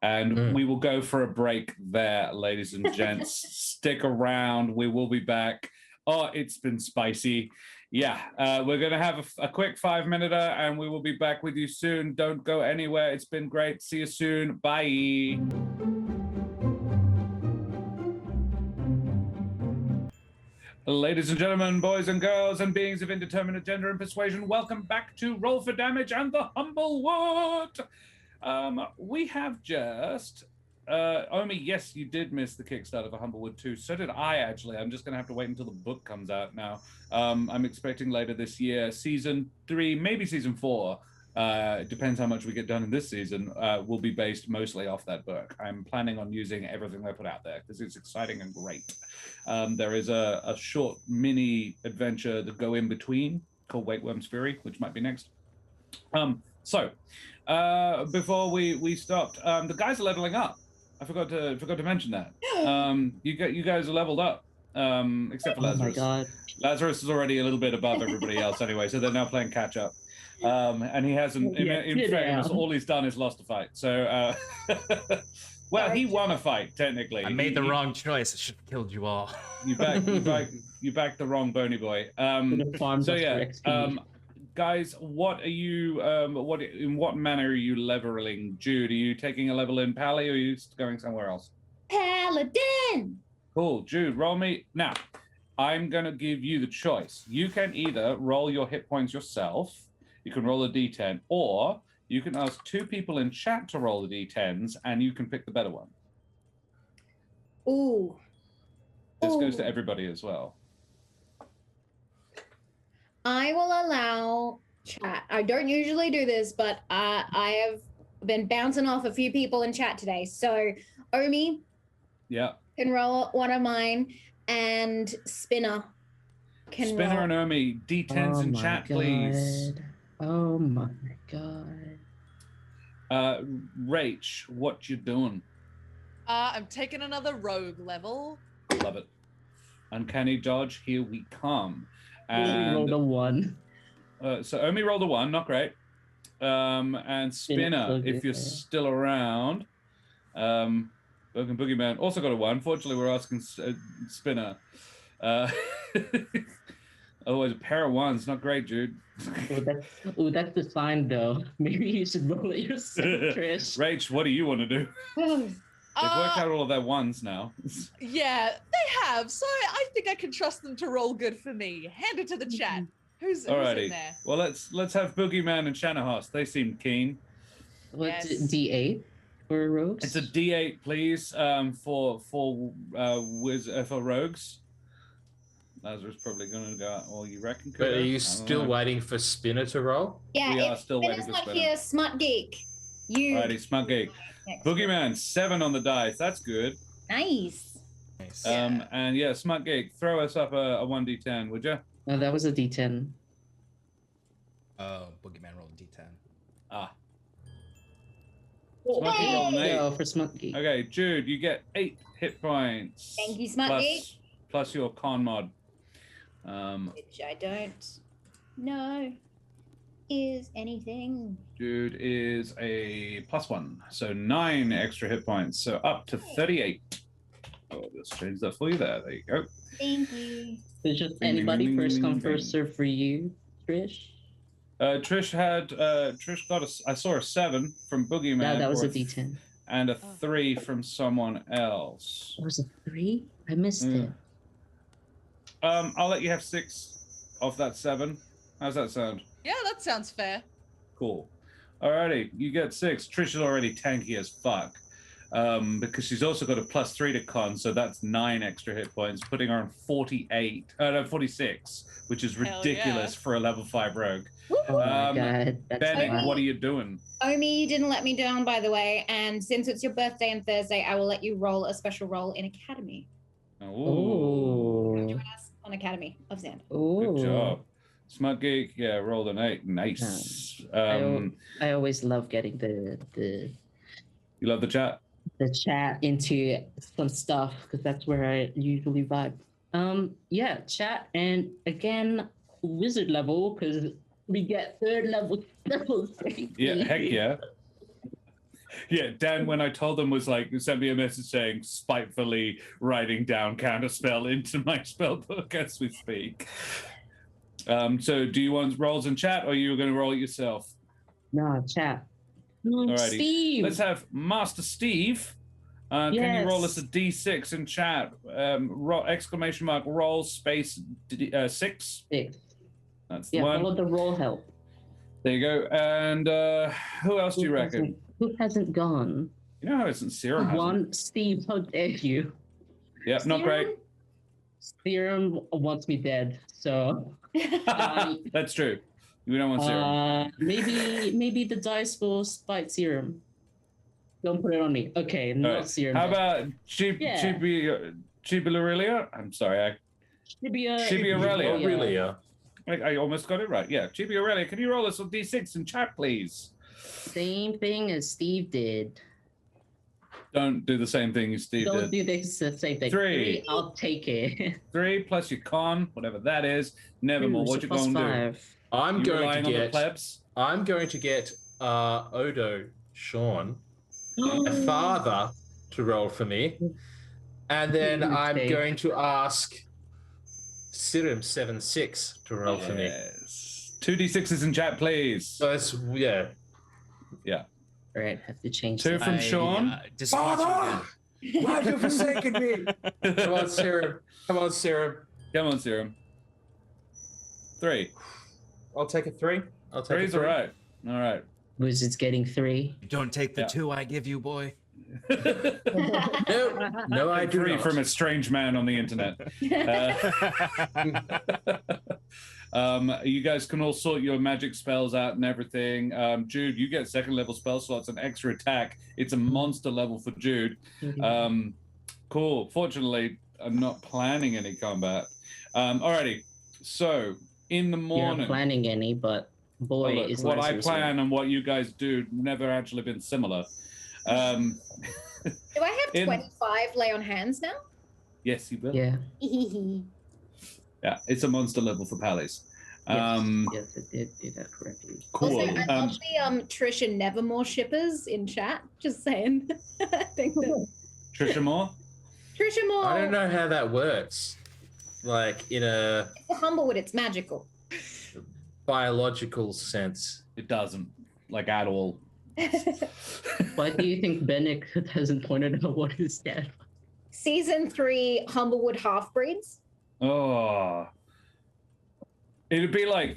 and we will go for a break there, ladies and gents. Stick around, we will be back. Oh, it's been spicy. Yeah, we're gonna have a quick 5-minute and we will be back with you soon. Don't go anywhere. It's been great. See you soon. Bye. Ladies and gentlemen, boys and girls, and beings of indeterminate gender and persuasion, welcome back to Roll for Damage and the Humblewood. We have just... Omi, yes, you did miss the Kickstarter for Humblewood 2. So did I, actually. I'm just going to have to wait until the book comes out now. I'm expecting later this year, Season 3, maybe Season 4. It depends how much we get done in this season, will be based mostly off that book. I'm planning on using everything they put out there because it's exciting and great. There is a short mini adventure that go in between called Wakeworm's Fury, which might be next. Before we stopped, the guys are leveling up. I forgot to mention that. You guys are leveled up, except for Lazarus. Oh my god. Lazarus is already a little bit above everybody else anyway, so they're now playing catch up. And he hasn't, in fairness, all he's done is lost a fight. So, well, he won a fight, technically. I made the wrong choice. I should have killed you all. You backed the wrong bony boy. So yeah, guys, what are you, in what manner are you leveling? Jude, are you taking a level in Pally or are you going somewhere else? Paladin! Cool, Jude, roll me. Now, I'm going to give you the choice. You can either roll your hit points yourself, you can roll a d10, or you can ask 2 people in chat to roll the d10s, and you can pick the better one. Ooh. This goes Ooh. to everybody as well. I will allow chat. I don't usually do this, but I have been bouncing off a few people in chat today. So Omi Yeah. can roll one of mine, and Spinner can Spinner roll. and Omi, d10s in my chat, God. please. Oh my God. Rach, what you doing? I'm taking another rogue level. Love it. Uncanny dodge, here we come. We rolled a 1. So Omi rolled a 1, not great. And Spinner, so if you're good. still around, Boogeyman also got a 1. Fortunately, we're asking Spinner. Otherwise, a pair of 1s, not great, Jude. That's the sign, though. Maybe you should roll it yourself, Trish. Rach, what do you want to do? They've worked out all of their 1s now. Yeah, they have. So I think I can trust them to roll good for me. Hand it to the chat. Who's in Alrighty. there? Well, let's have Boogeyman and Shanahos. They seem keen. What's Yes. D8 for rogues? It's a D8, please, for rogues. Lazarus probably going to go out. Well, you reckon? But are Kudo? I you don't still know. waiting for Spinner to roll? Yeah, We are if still waiting Spinner's for not Spinner. here, Smart Geek. You. Alrighty, Smug Geek. Next. Boogeyman, 7 on the dice. That's good. Nice. Nice. And yeah, Smug Geek, throw us up a 1d10, would you? No, that was a D10. Oh, Boogeyman rolled a D10. Ah. Smug Geek rolled an 8. Go for Smart Geek. Okay, Jude, you get 8 hit points. Thank you, Smart Geek. Plus your con mod. Which I don't know is anything. Jude is a +1, so 9 extra hit points, so up to 38. Oh, let's change that for you there. There you go. Thank you. It's just Ding, ding, anybody ding, first ding, come, ding, first ding. serve for you, Trish. Trish got I saw a 7 from Boogeyman. No, that was or a D10. And a 3 from someone else. That was a 3? I missed it. I'll let you have 6 off that 7. How's that sound? Yeah, that sounds fair. Cool. Alrighty, you get 6. Trish is already tanky as fuck. Because she's also got a +3 to con, so that's 9 extra hit points, putting her on 46, which is Hell ridiculous yeah. for a level 5 rogue. Oh my God. That's Benneck, bad. what are you doing? Omi, you didn't let me down, by the way. And since it's your birthday on Thursday, I will let you roll a special roll in Academy. Ooh, Join us on Academy of Sand. good job. Smug Geek, yeah, rolled an 8. Nice. I always love getting the You love the chat? chat into some stuff because that's where I usually vibe. Yeah, chat, and again, wizard level because we get 3rd level spells. Yeah, heck yeah. Yeah, Dan, when I told them, was like, sent me a message saying, spitefully writing down counterspell into my spell book as we speak. So do you want rolls in chat, or are you going to roll it yourself? No, chat. Alrighty. Steve. Let's have Master Steve. Can you roll us a D6 in chat? Exclamation mark roll space 6. 6. That's the Yeah, one. follow the roll help. There you go. And who else do you reckon? Who hasn't gone? You know how isn't Serum hasn't? One, Steve, how dare you? Yep, not great. Serum wants me dead, so That's true. We don't want Serum. maybe the dice will spite Serum. Don't put it on me. Okay, not Alright. Serum. How about Yeah. Chibiaurelia? I'm sorry, Chibiaurelia. Aurelia. I almost got it right. Yeah, Chibiaurelia. Can you roll us a D6 in chat, please? Same thing as Steve did. Don't do the same thing as Steve Don't did. do the same thing. 3. I'll take it. 3 plus your con, whatever that is. Nevermore. What you gonna do? I'm You going relying to on the get. plebs? I'm going to get Odo Sean, my father, to roll for me, and then I'm Okay. going to ask Sirim 7-6 to roll for me. Yes. 2 D6s in chat, please. So that's yeah. All right, have to change. 2 that. from Sean. Disappoint you again. Why have you forsaken me? Come on, Sirim. Come on, Sirim. Come on, Serum. 3. I'll take a 3. I'll take 3's a 3. all right. All right. Wizard's getting 3. You don't take the Yeah. 2 I give you, boy. No, I do Free not. from a strange man on the internet. You guys can all sort your magic spells out and everything. Jude, you get 2nd level spell slots and extra attack. It's a monster level for Jude. Cool. Fortunately, I'm not planning any combat. Alrighty. So in the morning, You're planning any, but boy, look, is what I Lazarus plan and what you guys do never actually been similar. Do I have 25 lay on hands now? Yes, you will. Yeah. Yeah, it's a monster level for Pallies. Yes, it did do that correctly. Cool. Also, I love the Trish and Nevermore shippers in chat. Just saying. I think that Trisha Moore? Trisha Moore. I don't know how that works. Like in a It's Humblewood, it's magical. biological sense. It doesn't, like, at all. Why do you think Benneck hasn't pointed out what his stat? Season 3 Humblewood half-breeds. Oh. It'd be like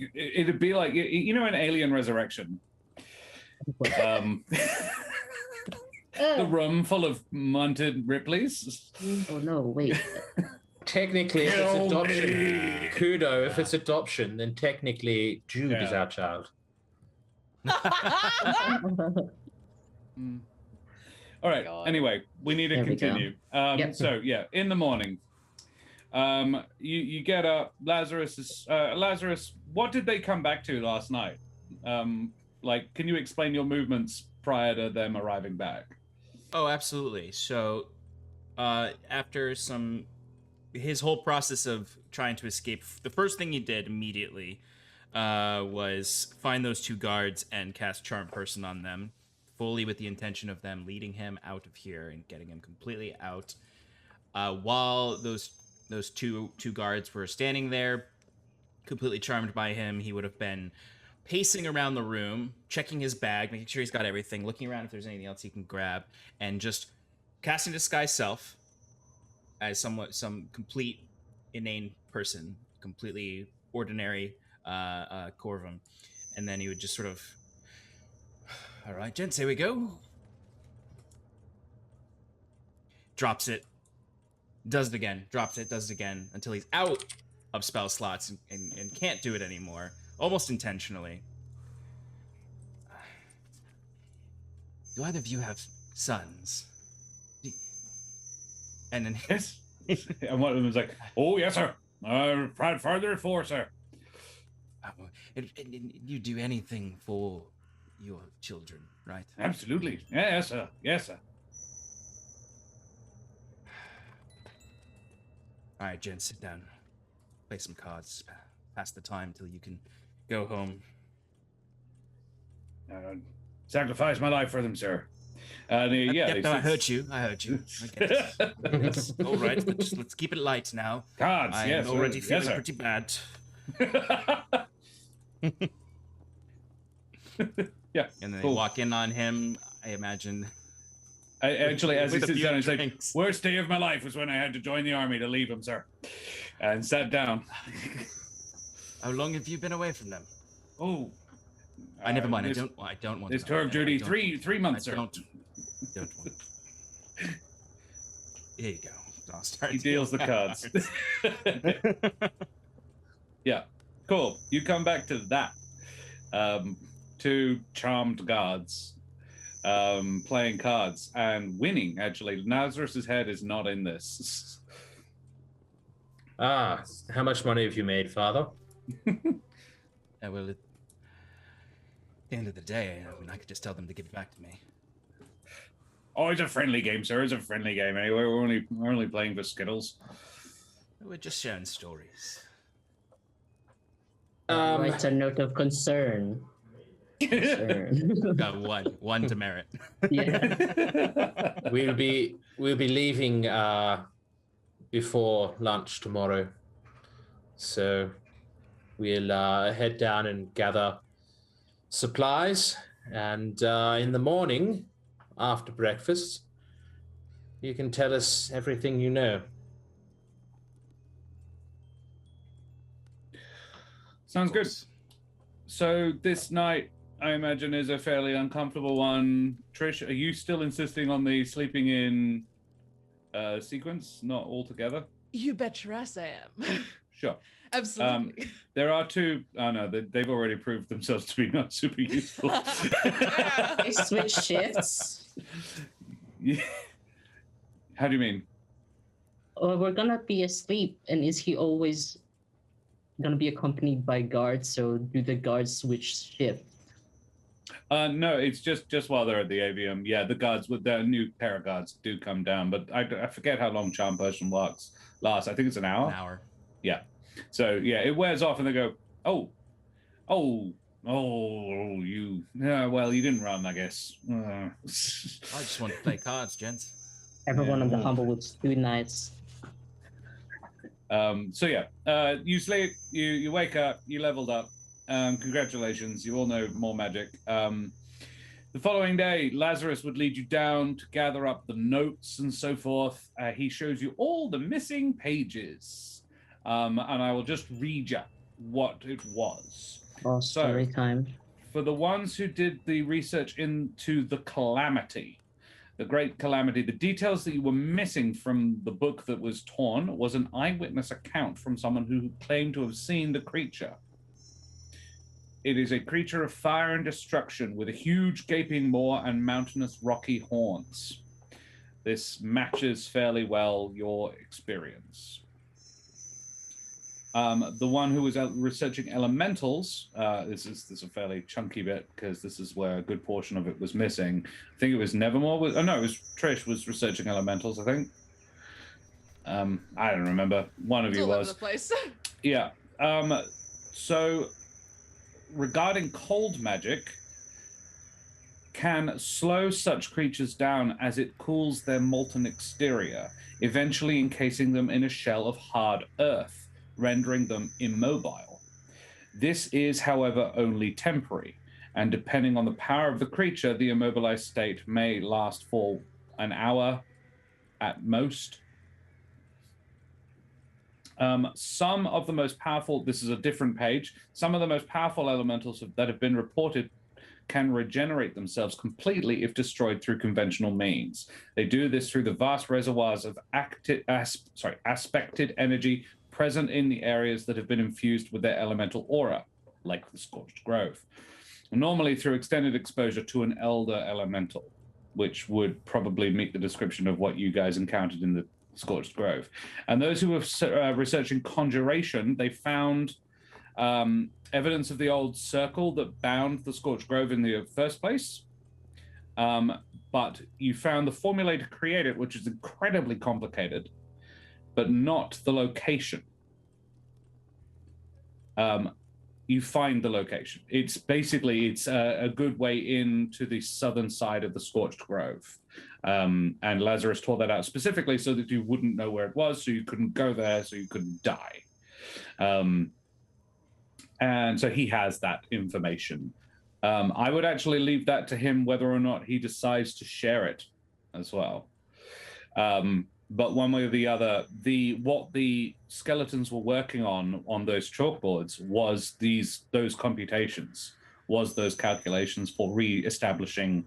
you know in Alien Resurrection. The Ugh. room full of munted Ripleys. Oh no, wait. Technically, if it's Kill adoption, me. Kudo, if it's adoption, then technically Jude is Yeah. our child. All right. God. Anyway, we need to There we go. continue. Yep. So yeah, in the morning, you get up. Lazarus. What did they come back to last night? Like, can you explain your movements prior to them arriving back? Oh, absolutely. So, after his whole process of trying to escape, the first thing he did immediately was find those 2 guards and cast Charm Person on them, fully with the intention of them leading him out of here and getting him completely out. While those two guards were standing there, completely charmed by him, he would have been pacing around the room, checking his bag, making sure he's got everything, looking around if there's anything else he can grab, and just casting Disguise Self as some complete inane person, completely ordinary Corvum. And then he would just sort of, all right, gents, here we go. Drops it, does it again, drops it, does it again, until he's out of spell slots and can't do it anymore, almost intentionally. Do either of you have sons? And then Yes. And one of them was like, "Oh yes, sir. Further for sir." and you do anything for your children, right? Absolutely. Yes, sir. Yes, sir. All right, Jen, sit down. Play some cards. Pass the time till you can go home. Sacrifice my life for them, sir. Yeah, Yep, no, I heard you. I get it. It's all right. Let's keep it light now. Cards, I yes. am already yes, feeling sir. pretty bad. Yeah. And then Cool. they walk in on him. I imagine. Actually, as he With a sits few down, he's like, drinks. "Worst day of my life was when I had to join the army to leave him, sir," and sat down. How long have you been away from them? Oh, I never mind. This, I don't want. this to tour know. of duty, I don't- three months, I sir. don't want. Here you go. I'll start He deals the cards. Yeah, cool. You come back to that. 2 charmed guards playing cards and winning, actually. Lazarus's head is not in this. Ah, how much money have you made, Father? Well, at the end of the day, I mean, I could just tell them to give it back to me. Oh, it's a friendly game, sir. It's a friendly game. Anyway, we're only playing for Skittles. We're just sharing stories. Writes a note of concern. Concern. Got one demerit. Yeah. We'll be leaving before lunch tomorrow, so we'll head down and gather supplies, and in the morning after breakfast you can tell us everything you know. Sounds good. So this night, I imagine, is a fairly uncomfortable one. Trish, are you still insisting on the sleeping in sequence, not all together? You bet your ass I am. Sure. Absolutely. There are two. Oh no, they've already proved themselves to be not super useful. They switch shifts. Yeah. How do you mean? Or we're gonna be asleep, and is he always gonna be accompanied by guards? So do the guards switch shift? No, it's just while they're at the avium. Yeah, the guards with their new pair of guards do come down, but I forget how long charm person lasts. I think it's an hour. An hour. Yeah. So yeah, it wears off, and they go, oh, you. Yeah, well, you didn't run, I guess. I just want to play cards, gents. Everyone on the Humblewood do nights. So yeah, you sleep, you wake up, you leveled up. Congratulations, you all know more magic. The following day, Lazarus would lead you down to gather up the notes and so forth. He shows you all the missing pages. And I will just read you what it was. Oh, story time. For the ones who did the research into the calamity, the great calamity, the details that you were missing from the book that was torn was an eyewitness account from someone who claimed to have seen the creature. It is a creature of fire and destruction with a huge gaping maw and mountainous rocky horns. This matches fairly well your experience. The one who was researching elementals, this is a fairly chunky bit because this is where a good portion of it was missing. I think it was Nevermore. It was Trish was researching elementals, I think. I don't remember. One of you was. All over the place. Yeah. So regarding cold magic, can slow such creatures down as it cools their molten exterior, eventually encasing them in a shell of hard earth, rendering them immobile. This is, however, only temporary, and depending on the power of the creature, the immobilized state may last for an hour at most. Some of the most powerful, this is a different page, some of the most powerful elementals that have been reported can regenerate themselves completely if destroyed through conventional means. They do this through the vast reservoirs of aspected energy present in the areas that have been infused with their elemental aura, like the Scorched Grove. Normally through extended exposure to an elder elemental, which would probably meet the description of what you guys encountered in the Scorched Grove. And those who were researching conjuration, they found evidence of the old circle that bound the Scorched Grove in the first place. But you found the formula to create it, which is incredibly complicated, but not the location. You find the location. It's a good way into the southern side of the Scorched Grove. And Lazarus tore that out specifically so that you wouldn't know where it was, so you couldn't go there, so you couldn't die. And so he has that information. I would actually leave that to him whether or not he decides to share it as well. But one way or the other, what the skeletons were working on those chalkboards was those computations, was those calculations for re-establishing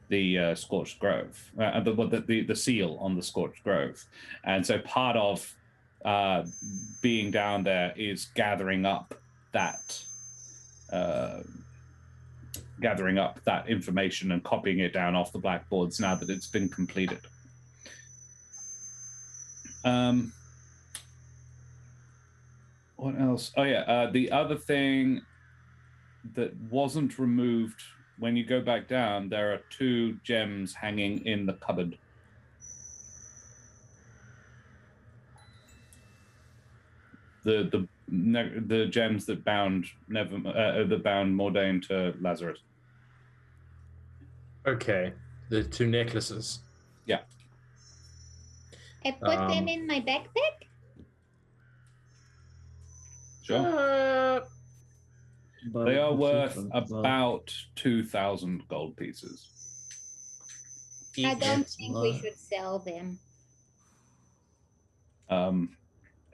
the Scorched Grove, the seal on the Scorched Grove. And so part of being down there is gathering up that information and copying it down off the blackboards now that it's been completed. What else? Oh yeah, the other thing that wasn't removed, when you go back down, there are 2 gems hanging in the cupboard. The gems that bound Mordain to Lazarus. Okay, the 2 necklaces. Yeah. I put them in my backpack. Sure. They are worth about 2,000 gold pieces. I don't think we should sell them.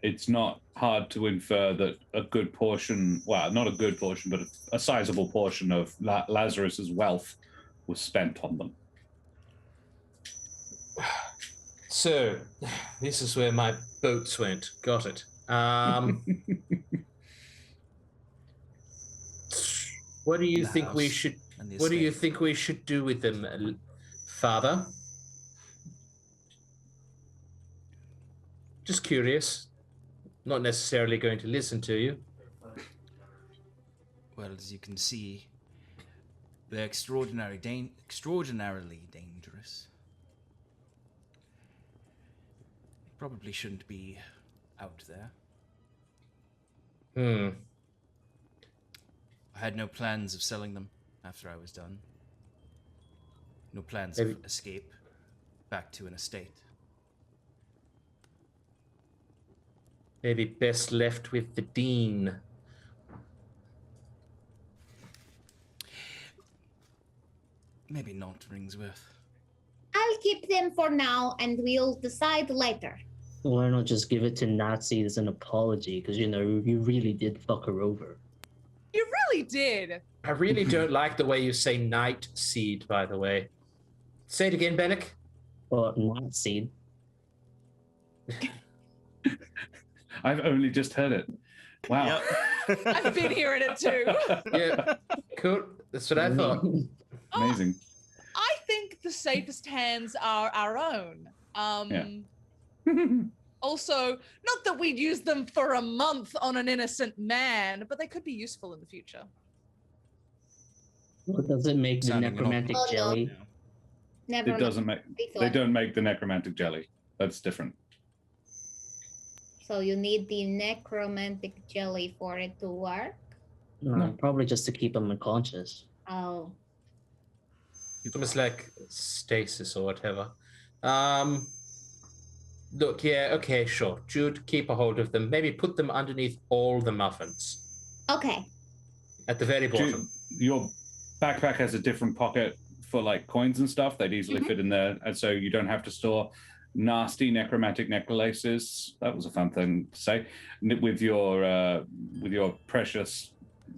it's not hard to infer that a good portion, well, not a good portion, but a sizable portion of Lazarus's wealth was spent on them. So, this is where my boats went. Got it. What do you think we should? What do you think we should do with them, Father? Just curious. Not necessarily going to listen to you. Well, as you can see, they're extraordinarily dangerous. Probably shouldn't be out there. I had no plans of selling them after I was done. No plans of escape back to an estate. Maybe best left with the dean. Maybe not, Ringsworth. I'll keep them for now, and we'll decide later. Why not just give it to Nazi as an apology? Because, you know, you really did fuck her over. You really did. I really don't like the way you say night seed, by the way. Say it again, Benneck. Or Nazi. I've only just heard it. Wow. Yep. I've been hearing it too. Yeah, cool. That's what I thought. Amazing. I think the safest hands are our own. Also, not that we'd use them for a month on an innocent man, but they could be useful in the future. What does it make the Sounding necromantic Oh, no. jelly? Never It doesn't make. They don't make the necromantic jelly. That's different. So you need the necromantic jelly for it to work? No, probably just to keep him unconscious. Oh. Almost like stasis or whatever. Look, yeah, okay, sure. Jude, keep a hold of them. Maybe put them underneath all the muffins. Okay. At the very bottom. Jude, your backpack has a different pocket for like coins and stuff. They'd easily fit in there, and so you don't have to store nasty necromantic necklaces. That was a fun thing to say. With your precious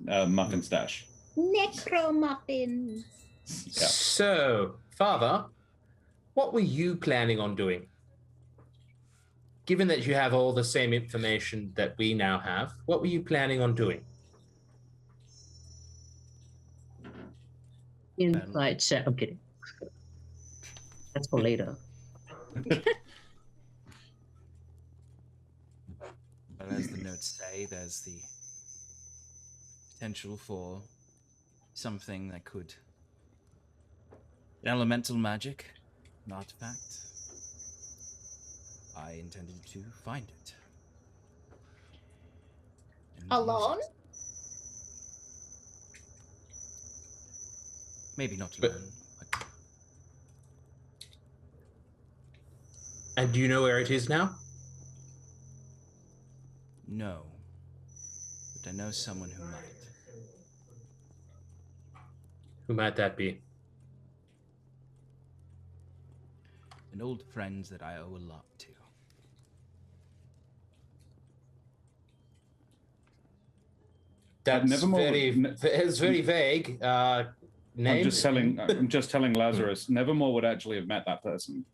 muffin stash. Necromuffins. Yeah. So, Father, what were you planning on doing? Given that you have all the same information that we now have, what were you planning on doing? Inside chat. I'm kidding. That's for later. But as the notes say, there's the potential for something that could... An elemental magic, an artifact. I intended to find it. And use Alone? it. Maybe not But- alone, but And do you know where it is now? no. But I know someone who might. Who might that be? An old friend that I owe a lot to. That's Nevermore- it's very vague. Name? I'm just telling Lazarus. Nevermore would actually have met that person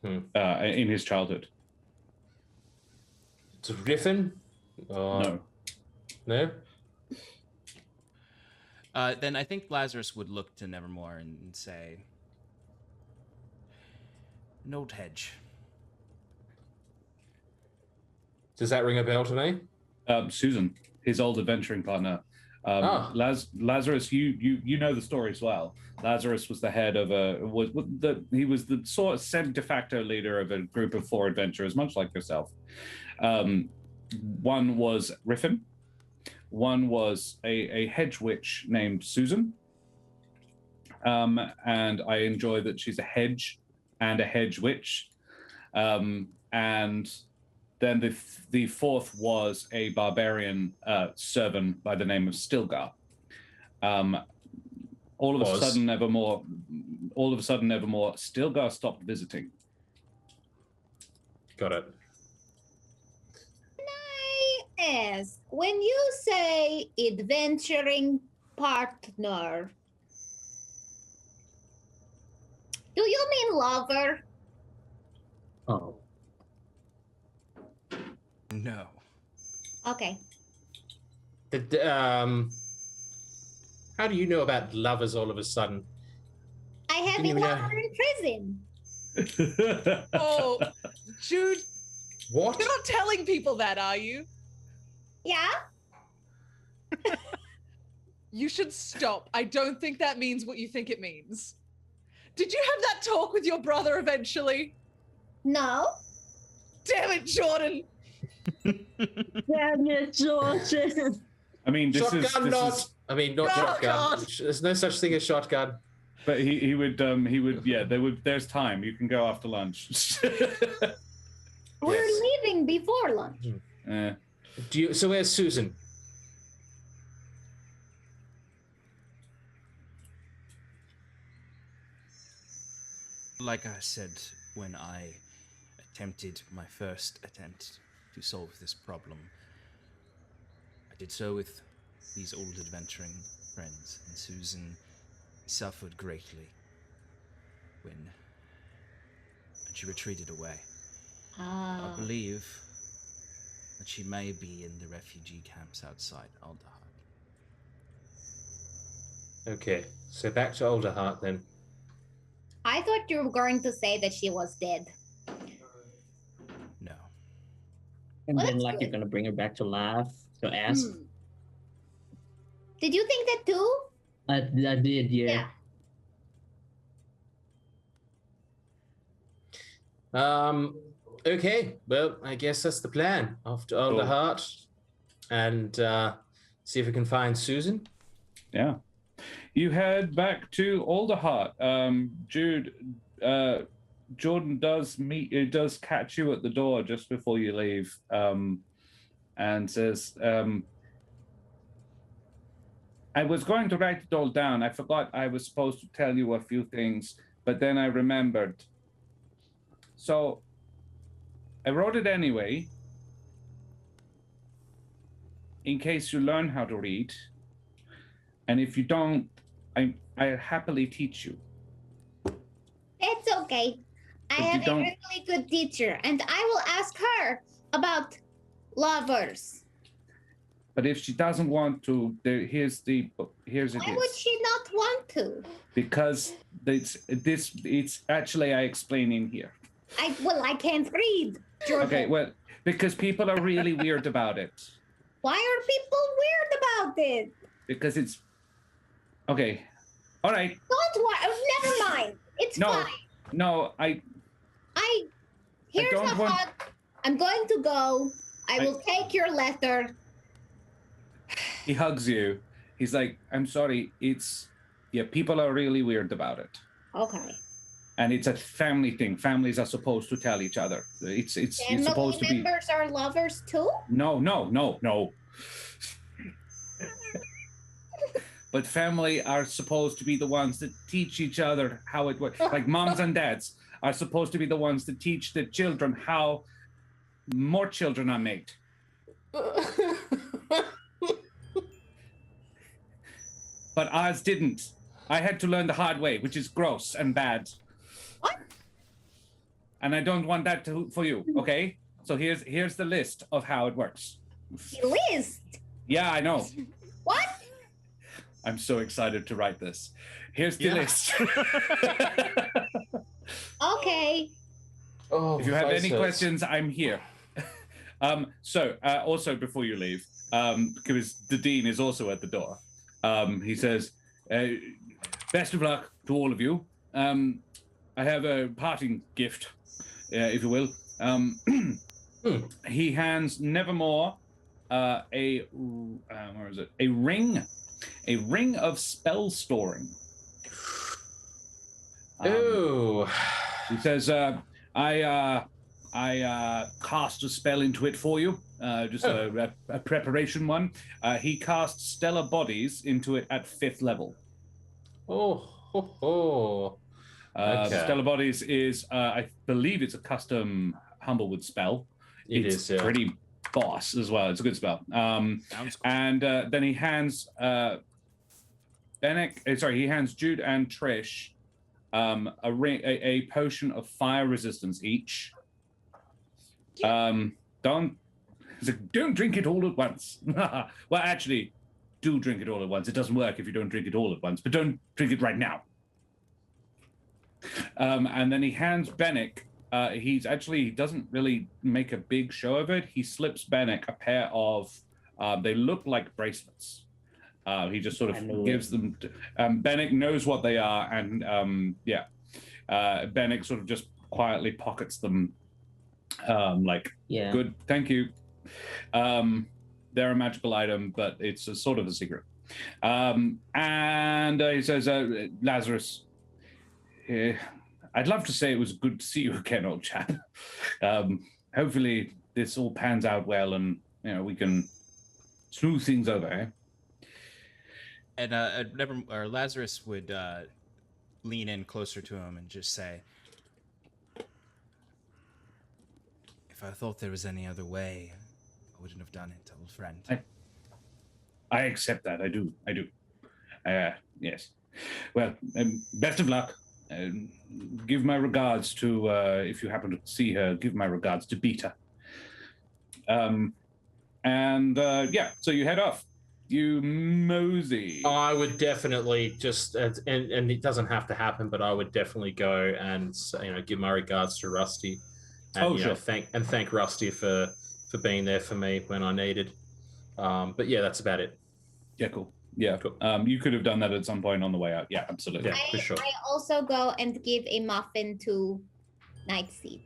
in his childhood. It's Griffin? No. No? Then I think Lazarus would look to Nevermore and say, an old hedge. Does that ring a bell to me? Susan, his old adventuring partner. Lazarus, you know the story as well. Lazarus was the head of he was the sort of de facto leader of a group of 4 adventurers, much like yourself. One was Riffin. One was a hedge witch named Susan. And I enjoy that she's a hedge and a hedge witch. And then the 4th was a barbarian servant by the name of Stilgar. All of a sudden, Nevermore, Stilgar stopped visiting. Got it. ask, when you say adventuring partner, do you mean lover? Oh. No. Okay. How do you know about lovers all of a sudden? I have a Didn't even know. lover in prison. Oh, Jude, What? you're not telling people that, are you? Yeah? You should stop. I don't think that means what you think it means. Did you have that talk with your brother eventually? No? Damn it, Jordan! Damn it, Jordan. I mean, this Shotgun, is not. I mean, not Oh, shotgun. God. There's no such thing as shotgun. but he would yeah, there's time. You can go after lunch. We're Yes. leaving before lunch. So where's Susan? Like I said, when I attempted my first attempt to solve this problem, I did so with these old adventuring friends, and Susan suffered greatly when she retreated away. I believe that she may be in the refugee camps outside Alderheart. Okay, so back to Alderheart then. I thought you were going to say that she was dead. No. And Well, then, that's like, good. you're gonna bring her back to life. To ask. Did you think that too? I did, yeah. Okay, well, I guess that's the plan. Off to Alderheart and see if we can find Susan. Yeah. You head back to Alderheart. Jude, Jordan does catch you at the door just before you leave, and says, I was going to write it all down. I forgot I was supposed to tell you a few things, but then I remembered. So I wrote it anyway, in case you learn how to read. And if you don't, I happily teach you. It's okay. I But you have a don't- really good teacher, and I will ask her about lovers. But if she doesn't want to, here's it Why would is. she not want to? Because it's actually I explain in here. I can't read, Jordan. Okay, well, because people are really weird about it. Why are people weird about it? Because it's okay. All right. Don't worry. Never mind. It's No. fine. No, Here's don't a want- hug. I'm going to go. I I- will take your letter. he hugs you. He's like, I'm sorry. People are really weird about it. Okay. And it's a family thing. Families are supposed to tell each other. It's Family supposed to be. members are lovers too? No. But family are supposed to be the ones that teach each other how it works. Like moms and dads are supposed to be the ones that teach the children how more children are made. But ours didn't. I had to learn the hard way, which is gross and bad. What? And I don't want that for you, okay? So here's the list of how it works. List? Yeah, I know. What? I'm so excited to write this. Here's the list. Okay. Oh, If you have face any hurts. questions, I'm here. Also before you leave, because the dean is also at the door, he says, best of luck to all of you. I have a parting gift, if you will. He hands Nevermore a ring of spell storing. He says, I cast a spell into it for you, just a preparation one. He casts Stellar Bodies into it at 5th level. Okay. Stellar Bodies is, I believe it's a custom Humblewood spell. It It's is, yeah. pretty boss as well. It's a good spell. Sounds cool. And then he hands he hands Jude and Trish a potion of fire resistance each. Don't drink it all at once. Well, actually, do drink it all at once. It doesn't work if you don't drink it all at once, but don't drink it right now. And then he hands Benneck. He doesn't really make a big show of it. He slips Benneck a pair of, they look like bracelets. He just sort of gives them. Benneck knows what they are, and Benneck sort of just quietly pockets them. Good, thank you. They're a magical item, but it's a sort of a secret. And he says, Lazarus, I'd love to say it was good to see you again, old chap. Hopefully this all pans out well, and we can smooth things over. Eh? And Lazarus would lean in closer to him and just say, "If I thought there was any other way, I wouldn't have done it, old friend." I accept that. I do. Yes. Well, best of luck. Give my regards to, if you happen to see her, give my regards to Beta. So you head off. You mosey. I would definitely just, and it doesn't have to happen, but I would definitely go and give my regards to Rusty, and sure. thank Rusty for being there for me when I needed. But yeah, that's about it. Yeah, cool. Yeah, cool. You could have done that at some point on the way out. Yeah, absolutely. Yeah, for sure. I also go and give a muffin to Nightseed.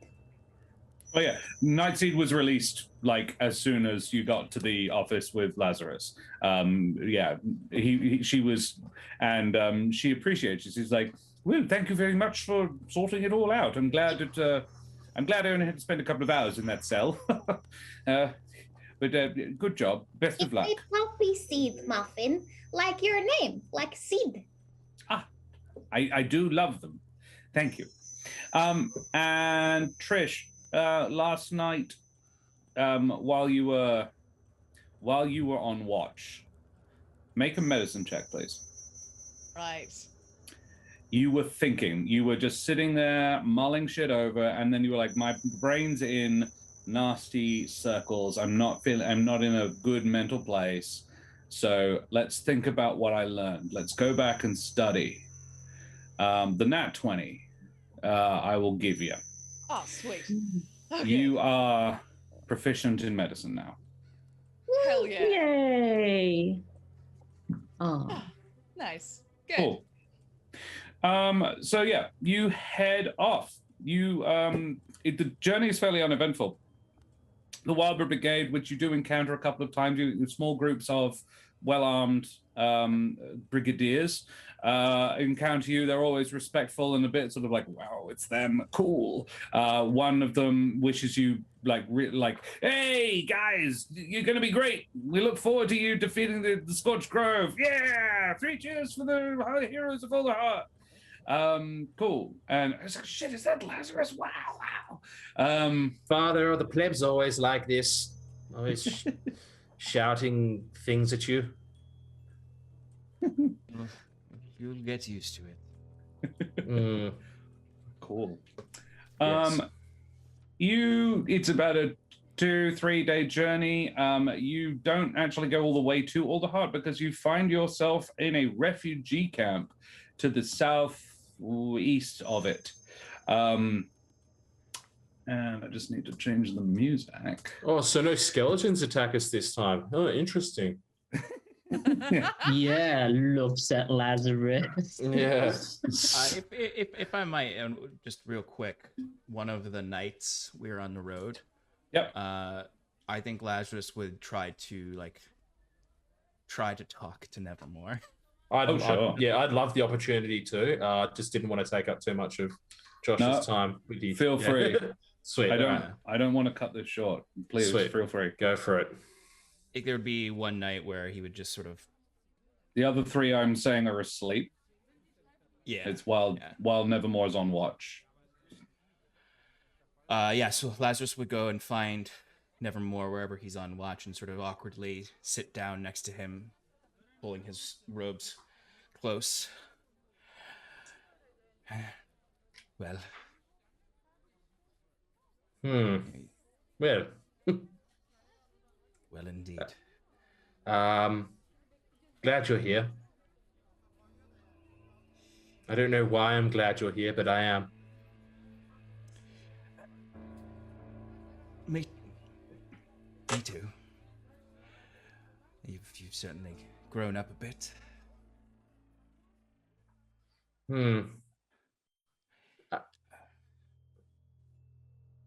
Oh yeah, Nightseed was released as soon as you got to the office with Lazarus. She was, and she appreciates it. She's like, "Well, thank you very much for sorting it all out. I'm glad I only had to spend a couple of hours in that cell." But good job. Best of luck. It's a poppy seed muffin, like your name, like seed. I do love them. Thank you. And Trish, last night, while you were on watch, make a medicine check, please. Right. You were thinking. You were just sitting there mulling shit over, and then you were like, "My brain's in nasty circles. I'm not in a good mental place. So let's think about what I learned. Let's go back and study." The nat 20, I will give you. Oh, sweet. Okay. You are proficient in medicine now. Hell yeah. Yay! Oh, Nice. Good. Cool. So yeah, you head off. The journey is fairly uneventful. The Wildbird Brigade, which you do encounter a couple of times, small groups of well-armed brigadiers encounter you. They're always respectful and a bit sort of like, "Wow, it's them, cool." One of them wishes you "Hey guys, you're going to be great. We look forward to you defeating the Scorched Grove. Yeah, 3 cheers for the heroes of all the heart." Cool. And I was like, "Shit, is that Lazarus? Wow. Father, the plebs always like this, always shouting things at you. You'll get used to it. Cool. Yes. It's about a 2-3 day journey. You don't actually go all the way to Alderheart because you find yourself in a refugee camp to the southeast of it. And I just need to change the music. Oh, so no skeletons attack us this time. Oh, interesting. yeah, looks at Lazarus. Yeah. If I might, just real quick, one of the nights we were on the road. Yep. I think Lazarus would try to talk to Nevermore. I'd love the opportunity to. Just didn't want to take up too much of Josh's time. Feel free. Sweet. I don't want to cut this short. Please, feel free. Go for it. I think there would be one night where he would just sort of. The other 3 I'm saying are asleep. Yeah. It's while Nevermore's on watch. So Lazarus would go and find Nevermore, wherever he's on watch, and sort of awkwardly sit down next to him, pulling his robes close. Well. Well. Well, indeed. Glad you're here. I don't know why I'm glad you're here, but I am. Me too. You've certainly grown up a bit.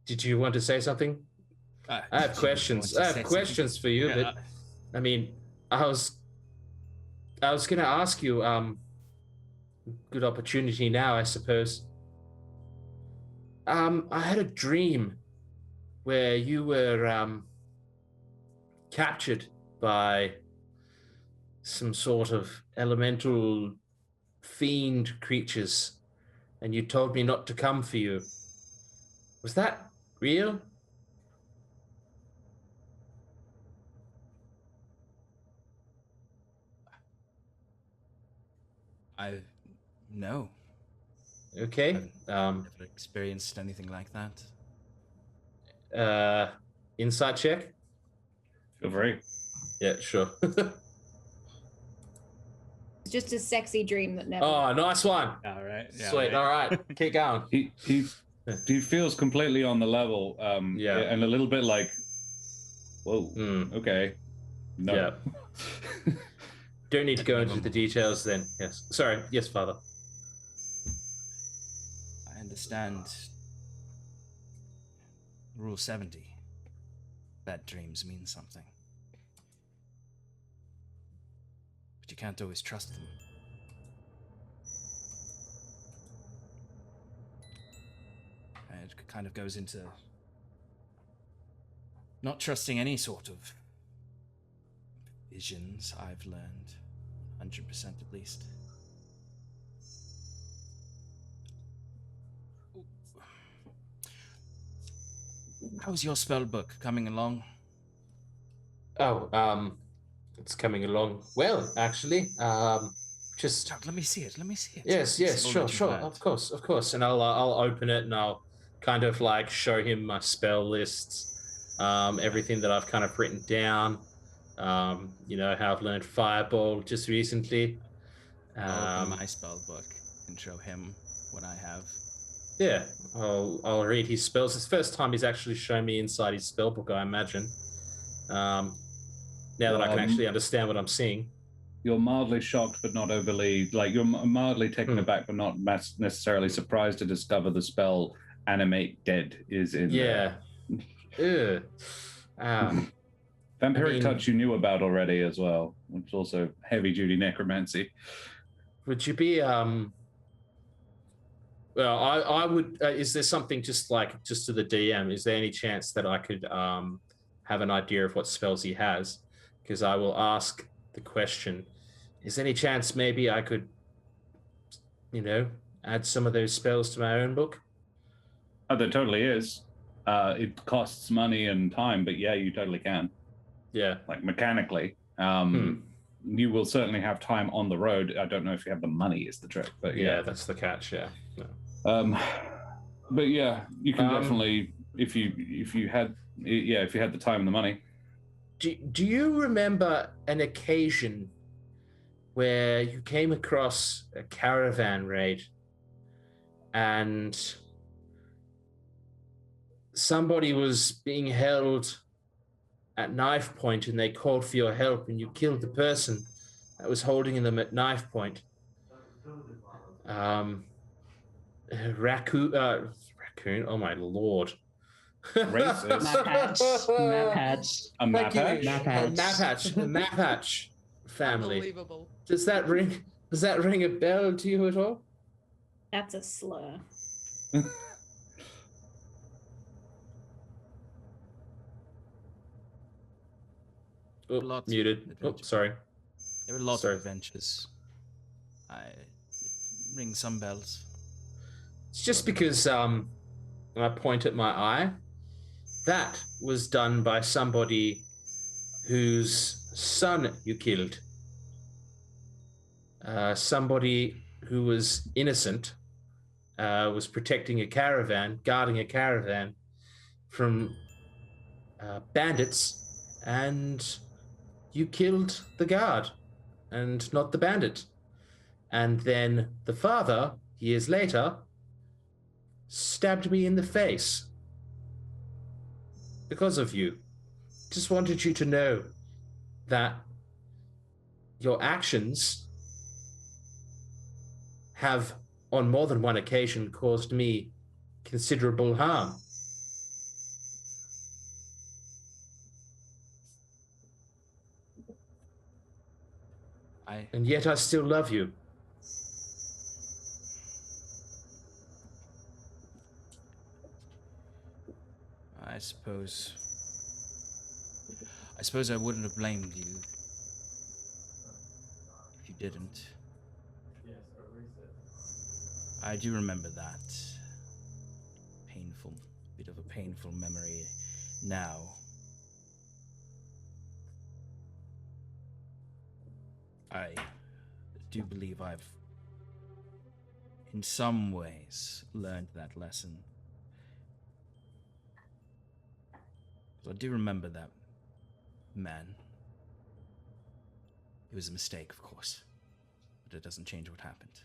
Did you want to say something? I have questions. I have questions for you, but I mean, I was going to ask you. Good opportunity now, I suppose. I had a dream where you were captured by some sort of elemental fiend creatures, and you told me not to come for you. Was that real? No. Okay. I've never experienced anything like that. Insight check? Feel free. Yeah, sure. It's just a sexy dream that never. Oh, nice one. All right. Yeah, Sweet. All right. Keep going. He feels completely on the level. Yeah. And a little bit like, whoa. Okay. No. Yeah. Don't need to go into the details then. Yes. Sorry. Yes, Father. I understand. Rule 70. Bad dreams mean something. But you can't always trust them. And it kind of goes into not trusting any sort of visions, I've learned. 100% at least. How's your spell book coming along? Oh, it's coming along well, actually. Just let me see it. Yes, sure, of course. And I'll open it and I'll kind of like show him my spell lists, everything that I've kind of written down. You know, how I've learned Fireball just recently. I'll open my spell book and show him what I have. Yeah, I'll read his spells. It's the first time he's actually shown me inside his spell book, I imagine. Now that I can actually understand what I'm seeing. You're mildly shocked, but not overly, like you're mildly taken aback, but not necessarily surprised to discover the spell Animate Dead is in there. Yeah. Vampiric Touch you knew about already as well, which is also heavy-duty necromancy. Would you be, well, I would, is there something just to the DM, is there any chance that I could have an idea of what spells he has? Because I will ask the question, is there any chance maybe I could, you know, add some of those spells to my own book? Oh, there totally is. It costs money and time, but yeah, you totally can. Yeah. Like mechanically. You will certainly have time on the road. I don't know if you have the money is the trick, but yeah. Yeah, that's the catch, yeah. But yeah, you can definitely, if you had the time and the money. Do you remember an occasion where you came across a caravan raid and somebody was being held at knife point and they called for your help and you killed the person that was holding them at knife point? Raccoon, oh my lord. Racist. Map hatch. Map hatch family. Unbelievable. Does that ring a bell to you at all? That's a slur. Muted. Oh, sorry. There were lots of adventures. It rings some bells. It's just because when I point at my eye, that was done by somebody whose son you killed. Somebody who was innocent, was protecting a caravan, guarding a caravan from bandits, and you killed the guard and not the bandit. And then the father, years later, stabbed me in the face because of you. Just wanted you to know that your actions have, on more than one occasion, caused me considerable harm. And yet I still love you. I suppose I wouldn't have blamed you if you didn't. I do remember that bit of a painful memory now. I do believe I've, in some ways, learned that lesson. So I do remember that man. It was a mistake, of course, but it doesn't change what happened.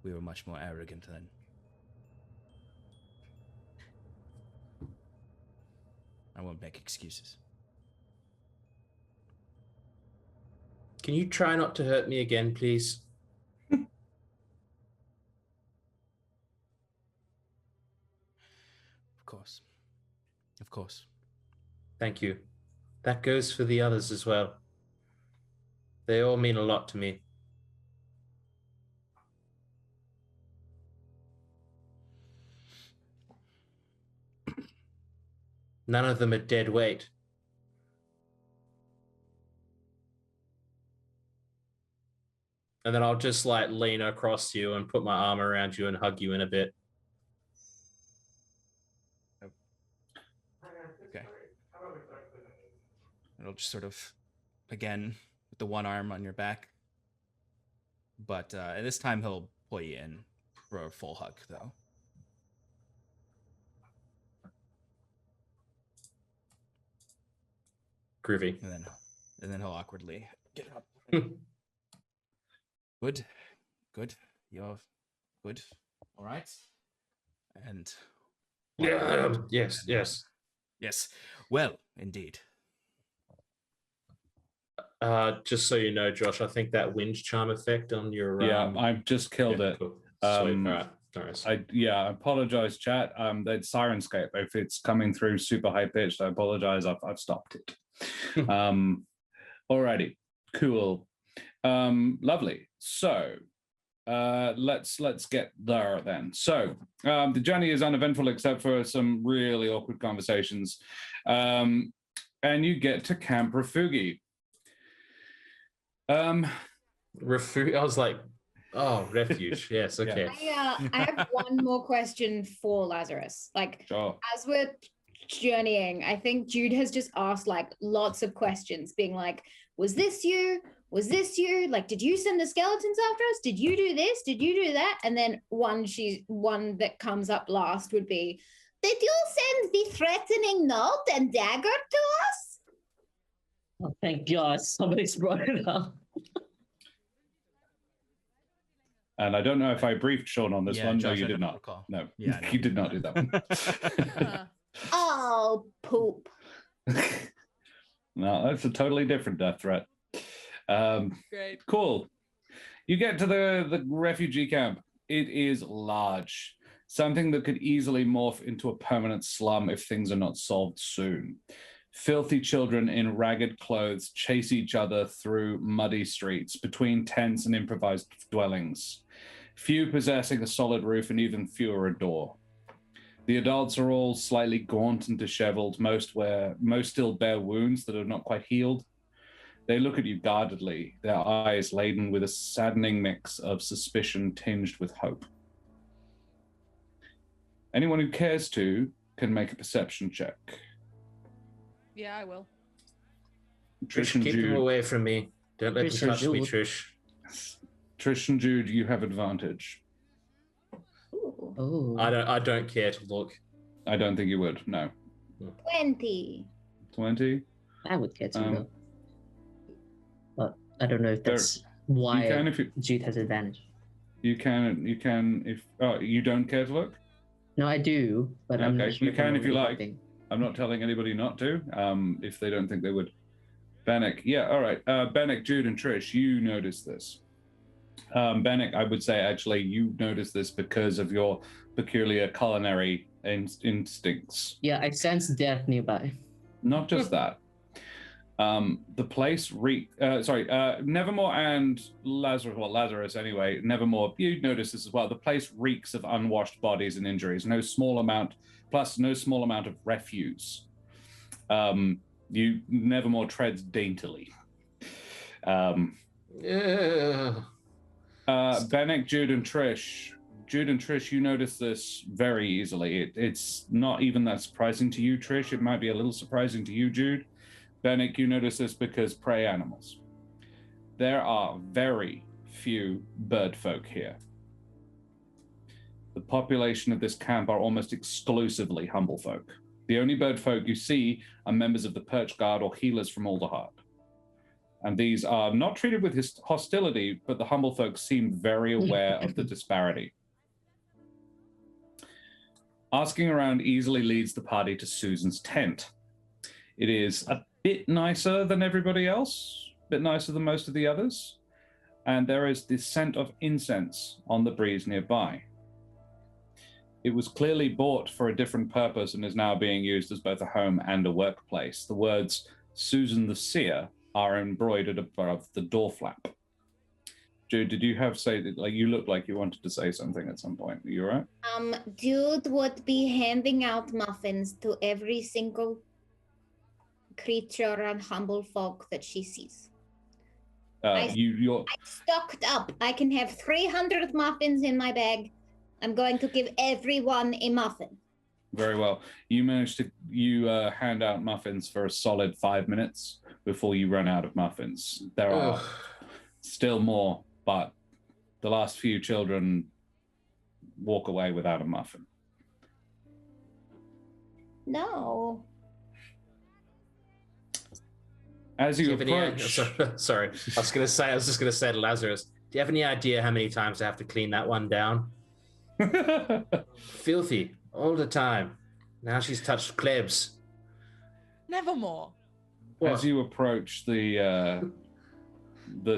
We were much more arrogant then. I won't make excuses. Can you try not to hurt me again, please? Of course. Of course. Thank you. That goes for the others as well. They all mean a lot to me. None of them are dead weight. And then I'll just like lean across you and put my arm around you and hug you in a bit. Okay. And I'll just sort of, again, with the one arm on your back. But this time he'll pull you in for a full hug, though. Groovy. And then he'll awkwardly get up. Good. You're good. All right. And yeah, yes. Yes. Well, indeed. Just so you know, Josh, I think that wind charm effect on your I've just killed it. Cool. Sweet. All right. Nice. I apologize, chat. That Sirenscape, if it's coming through super high pitched, I apologize. I've stopped it. Alrighty, cool, lovely. So let's get there then. So the journey is uneventful except for some really awkward conversations, and you get to Camp Refugi. I was like, oh, refuge. Yes, okay. I have one more question for Lazarus. Like, sure. As we're journeying, I think Jude has just asked like lots of questions, being like, was this you? Was this you? Like, did you send the skeletons after us? Did you do this? Did you do that? And then one that comes up last would be, did you send the threatening note and dagger to us? Oh, thank God somebody's brought it up. And I don't know if I briefed Sean on this one. Josh, No, you I did don't not. recall. No, Yeah, you did not do that one. Oh, poop. No, that's a totally different death threat. Great. Cool. You get to the refugee camp. It is large. Something that could easily morph into a permanent slum if things are not solved soon. Filthy children in ragged clothes chase each other through muddy streets, between tents and improvised dwellings. Few possessing a solid roof and even fewer a door. The adults are all slightly gaunt and disheveled. Most still bear wounds that are not quite healed. They look at you guardedly, their eyes laden with a saddening mix of suspicion tinged with hope. Anyone who cares to can make a perception check. Yeah, I will. Trish and keep them Jude. away from me. Don't let Trish them and touch me, Jude. Trish. Trish and Jude, you have advantage. Ooh, Oh. I don't care to look. I don't think you would. No. 20. 20. I would get to Um, though. But I don't know if there- that's You why can if you Jude has advantage. you can if you don't care to look. No, I do, but I'm not Okay, sure you can if you like. anything. I'm not telling anybody not to. If they don't think they would. Benneck, yeah, all right. Benneck, Jude, and Trish, you notice this. Benneck, I would say actually you notice this because of your peculiar culinary instincts. Yeah, I sense death nearby. Not just that. The place Nevermore and Lazarus anyway, Nevermore, you notice this as well. The place reeks of unwashed bodies and injuries. No small amount of refuse. Nevermore treads daintily. Yeah. Benneck, Jude, and Trish, you notice this very easily. It's not even that surprising to you, Trish. It might be a little surprising to you, Jude. Benneck, you notice this because prey animals. There are very few bird folk here. The population of this camp are almost exclusively humble folk. The only bird folk you see are members of the Perch Guard or healers from Alderheart. And these are not treated with hostility, but the humble folk seem very aware of the disparity. Asking around easily leads the party to Susan's tent. It is a bit nicer than everybody else, a bit nicer than most of the others, and there is the scent of incense on the breeze nearby. It was clearly bought for a different purpose and is now being used as both a home and a workplace. The words Susan the Seer are embroidered above the door flap. Jude, did you you looked like you wanted to say something at some point. Are you all right? Jude would be handing out muffins to every single creature and humble folk that she sees. I'm stocked up. I can have 300 muffins in my bag. I'm going to give everyone a muffin. Very well. You managed to hand out muffins for a solid 5 minutes before you run out of muffins. There are still more, but the last few children walk away without a muffin. No. As you Do you have approach, sorry, I was just gonna say to Lazarus, do you have any idea how many times I have to clean that one down? Filthy all the time. Now she's touched klebs. Nevermore. as you approach the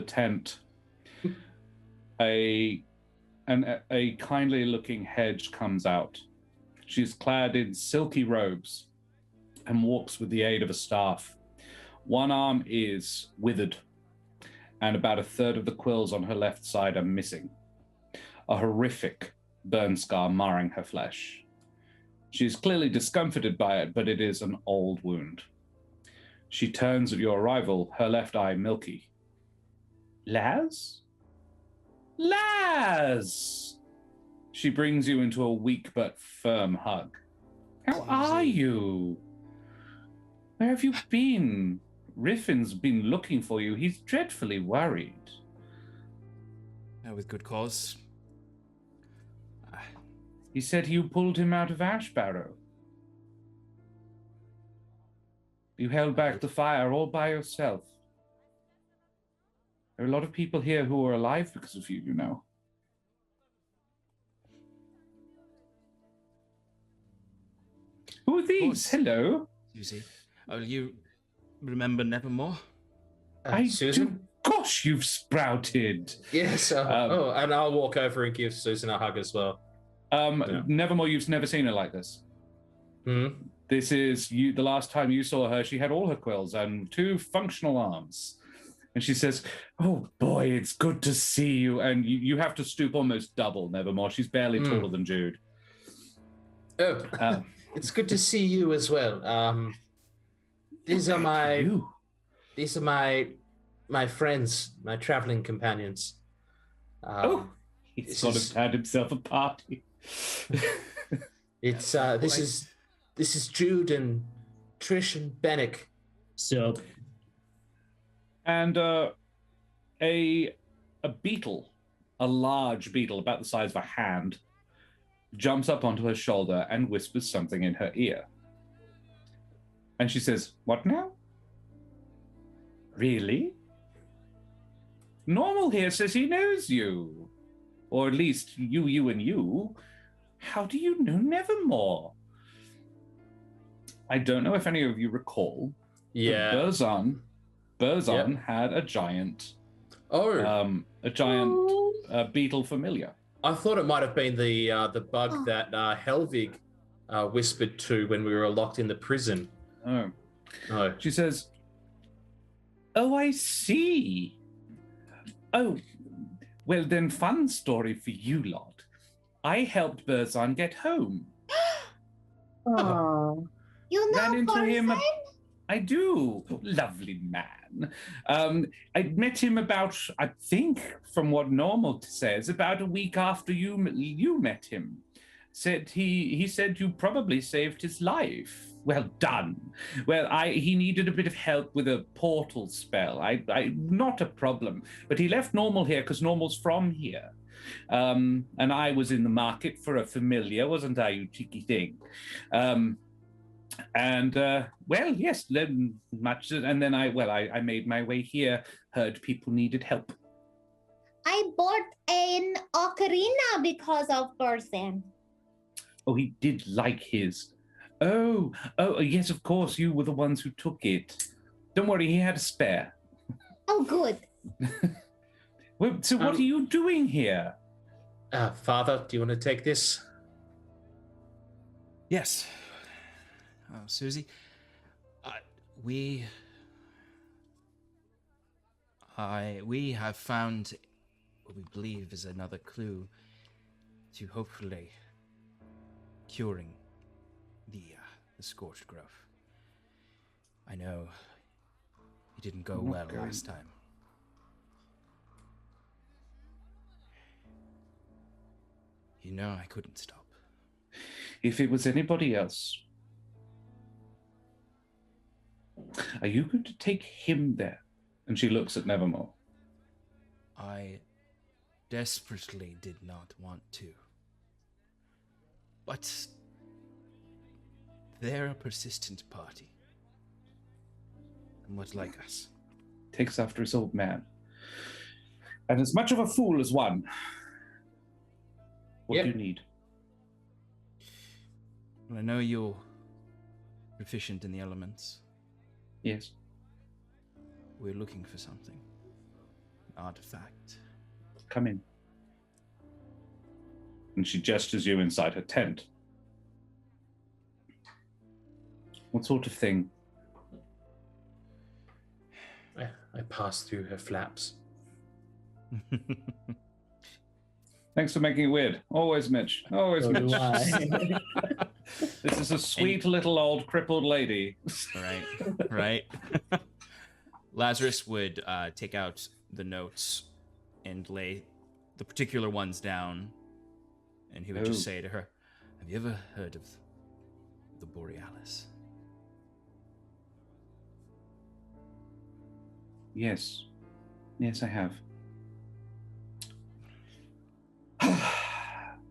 tent, a kindly looking hedge comes out. She's clad in silky robes and walks with the aid of a staff. One arm is withered, and about a third of the quills on her left side are missing. A horrific burn scar marring her flesh. She is clearly discomfited by it, but it is an old wound. She turns at your arrival, her left eye milky. Laz? Laz! She brings you into a weak but firm hug. How are you? Where have you been? Riffin's been looking for you. He's dreadfully worried. With good cause. He said you pulled him out of Ashbarrow. You held back the fire all by yourself. There are a lot of people here who are alive because of you, you know. Who are these? Hello? Susie. Oh, you remember Nevermore? I Susan? do. Gosh, you've sprouted. Yes. And I'll walk over and give Susan a hug as well. Nevermore, you've never seen her like this. Hmm. This is you. The last time you saw her, she had all her quills and 2 functional arms. And she says, "Oh boy, it's good to see you." And you have to stoop almost double, Nevermore. She's barely taller than Jude. Oh, it's good to see you as well. These are my friends, my traveling companions. He's sort of had himself a party. This is This is Jude and Trish and Benneck. So, And a beetle, a large beetle about the size of a hand, jumps up onto her shoulder and whispers something in her ear. And she says, "What now? Really? Normal here says he knows you. Or at least you, and you. How do you know Nevermore?" I don't know if any of you recall. Yeah. Burzon had a giant beetle familiar. I thought it might have been the bug that Helvig whispered to when we were locked in the prison. Oh. Oh. She says, "Oh, I see. Oh, well then, fun story for you lot. I helped Burzon get home. Oh. You know Ran into him. Burzon? I do. Lovely man. I met him about, I think, from what Normal says, about a week after you met him. He said you probably saved his life. Well done. Well, he needed a bit of help with a portal spell. Not a problem. But he left Normal here because Normal's from here. And I was in the market for a familiar, wasn't I, you cheeky thing? Well, yes, much. And then I made my way here, heard people needed help. I bought an ocarina because of Burzon. Oh, he did like his. Oh, yes, of course, you were the ones who took it. Don't worry, he had a spare. Oh, good. Well, so what are you doing here? Father, do you want to take this? Yes. Susie, we have found what we believe is another clue to hopefully curing the scorched growth. I know it didn't go well last time. You know I couldn't stop. If it was anybody else, are you going to take him there? And she looks at Nevermore. I desperately did not want to. But they're a persistent party. And much like us. Takes after his old man. And as much of a fool as one. What do you need? Well, I know you're proficient in the elements. Yes. We're looking for something. An artifact. Come in. And she gestures you inside her tent. What sort of thing? I pass through her flaps. Thanks for making it weird. Always Mitch. Always so Mitch. do I. This is a sweet little old crippled lady. Right. Lazarus would take out the notes and lay the particular ones down, and he would just say to her, "Have you ever heard of the Borealis?" Yes. Yes, I have.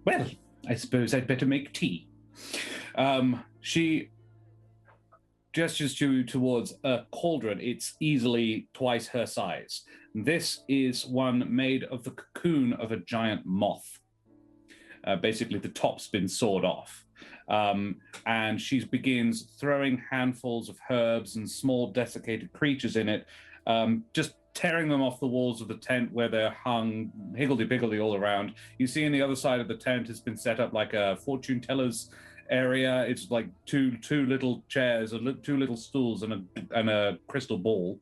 Well, I suppose I'd better make tea. She gestures towards a cauldron. It's easily twice her size. This is one made of the cocoon of a giant moth. Basically, the top's been sawed off. And she begins throwing handfuls of herbs and small desiccated creatures in it, just tearing them off the walls of the tent where they're hung higgledy-piggledy all around. You see on the other side of the tent has been set up like a fortune teller's area. It's like two little chairs, two little stools, and a crystal ball.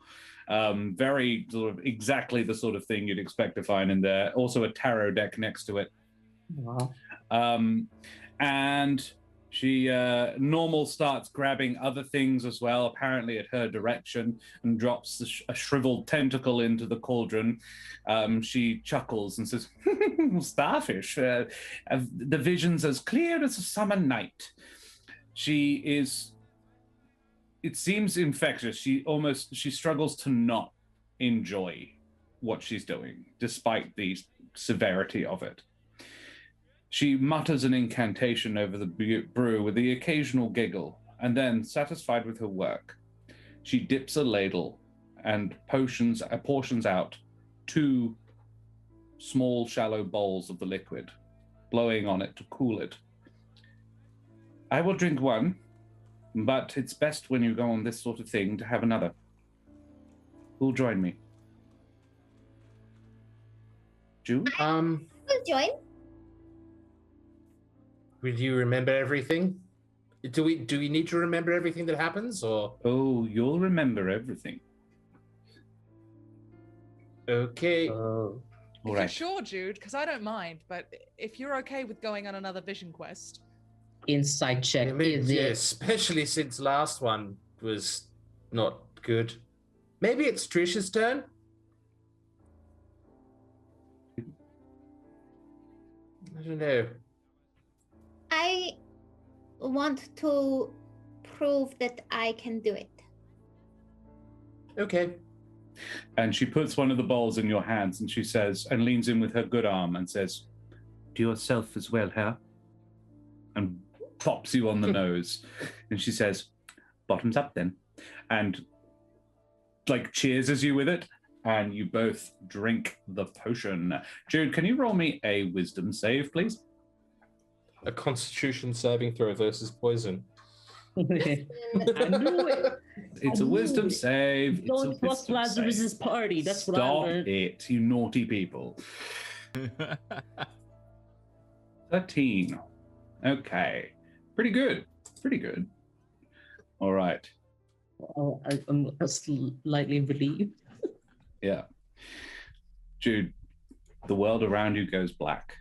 Very sort of exactly the sort of thing you'd expect to find in there. Also a tarot deck next to it. Wow. And she Normal starts grabbing other things as well, apparently at her direction, and drops a shriveled tentacle into the cauldron. She chuckles and says, "Starfish, the vision's as clear as a summer night." She is, it seems infectious. She struggles to not enjoy what she's doing, despite the severity of it. She mutters an incantation over the brew with the occasional giggle, and then, satisfied with her work, she dips a ladle and portions out 2 small, shallow bowls of the liquid, blowing on it to cool it. I will drink one, but it's best when you go on this sort of thing to have another. Who'll join me? Jude? We'll join. Will you remember everything? Do we need to remember everything that happens, or? Oh, you'll remember everything. Okay. All If right. you're sure, Jude, because I don't mind, but if you're okay with going on another vision quest. Insight check. Is Yeah, it? especially since last one was not good. Maybe it's Trish's turn? I don't know. I want to prove that I can do it. Okay. And she puts one of the bowls in your hands, and she says, and leans in with her good arm and says, "Do yourself as well, huh?" And pops you on the nose. And she says, "Bottoms up then." And like cheerses you with it, and you both drink the potion. Jude, can you roll me a wisdom save, please? A Constitution saving throw versus poison. I knew it. It's a wisdom save. Don't it's a trust wisdom Lazarus's save. party. That's what I Stop learned. it, you naughty people. 13. Okay. Pretty good. Pretty good. All right. Oh, I'm slightly relieved. Yeah. Jude, the world around you goes black.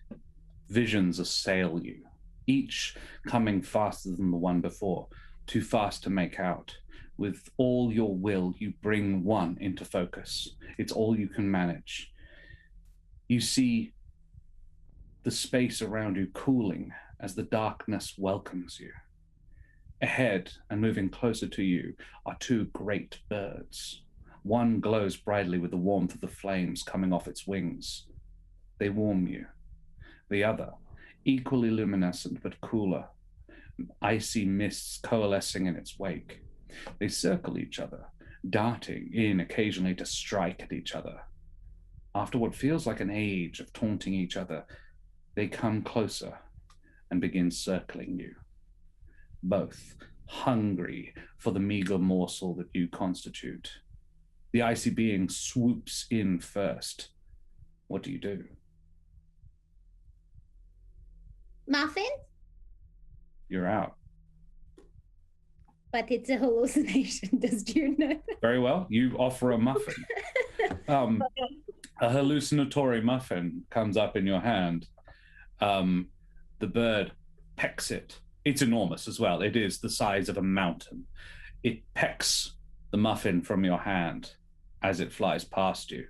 Visions assail you, each coming faster than the one before, too fast to make out. With all your will, you bring one into focus. It's all you can manage. You see the space around you cooling as the darkness welcomes you. Ahead and moving closer to you are 2 great birds. One glows brightly with the warmth of the flames coming off its wings. They warm you. The other, equally luminescent but cooler, icy mists coalescing in its wake. They circle each other, darting in occasionally to strike at each other. After what feels like an age of taunting each other, they come closer and begin circling you. Both hungry for the meager morsel that you constitute. The icy being swoops in first. What do you do? Muffin? You're out. But it's a hallucination, does Jude know? Very well. You offer a muffin. A hallucinatory muffin comes up in your hand. The bird pecks it. It's enormous as well. It is the size of a mountain. It pecks the muffin from your hand as it flies past you.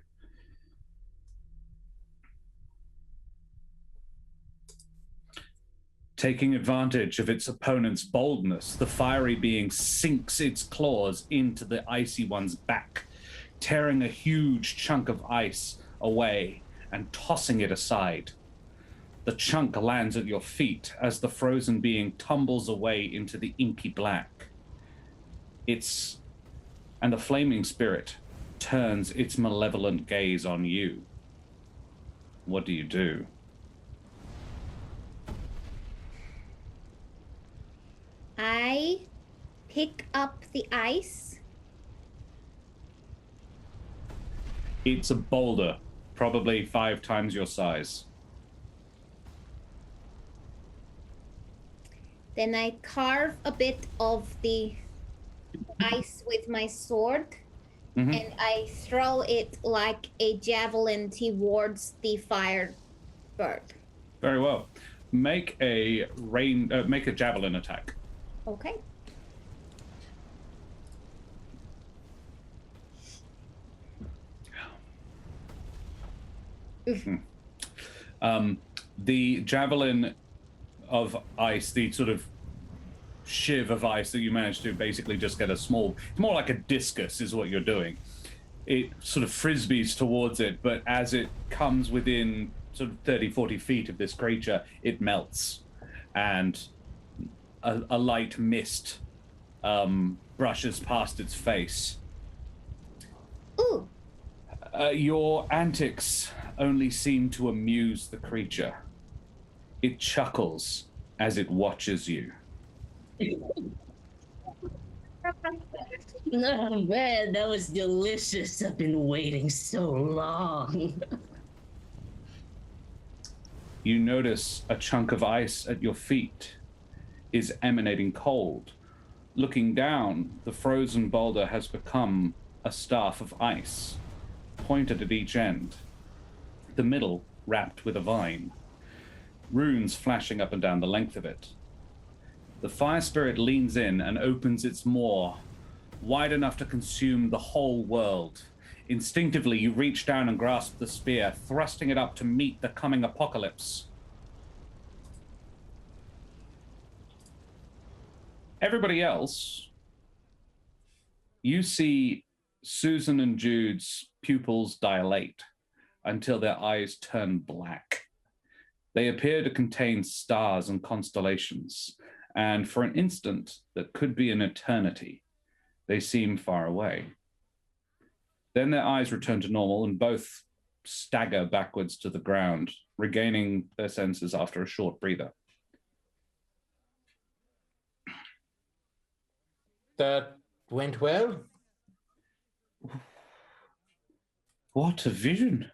Taking advantage of its opponent's boldness, the fiery being sinks its claws into the icy one's back, tearing a huge chunk of ice away and tossing it aside. The chunk lands at your feet as the frozen being tumbles away into the inky black. And the flaming spirit turns its malevolent gaze on you. What do you do? I pick up the ice. It's a boulder, probably 5 times your size. Then I carve a bit of the ice with my sword, and I throw it like a javelin towards the fire bird. Very well. Make a javelin attack. Okay. The javelin of ice, the sort of shiv of ice that you manage to basically just get a small, it's more like a discus is what you're doing. It sort of frisbees towards it, but as it comes within sort of 30, 40 feet of this creature, it melts. And a light mist brushes past its face. Ooh. Your antics only seem to amuse the creature. It chuckles as it watches you. Oh man, that was delicious. I've been waiting so long. You notice a chunk of ice at your feet is emanating cold. Looking down, the frozen boulder has become a staff of ice, pointed at each end, the middle wrapped with a vine, runes flashing up and down the length of it. The fire spirit leans in and opens its maw, wide enough to consume the whole world. Instinctively, you reach down and grasp the spear, thrusting it up to meet the coming apocalypse. Everybody else, you see Susan and Jude's pupils dilate until their eyes turn black. They appear to contain stars and constellations, and for an instant that could be an eternity, they seem far away. Then their eyes return to normal and both stagger backwards to the ground, regaining their senses after a short breather. That went well. What a vision.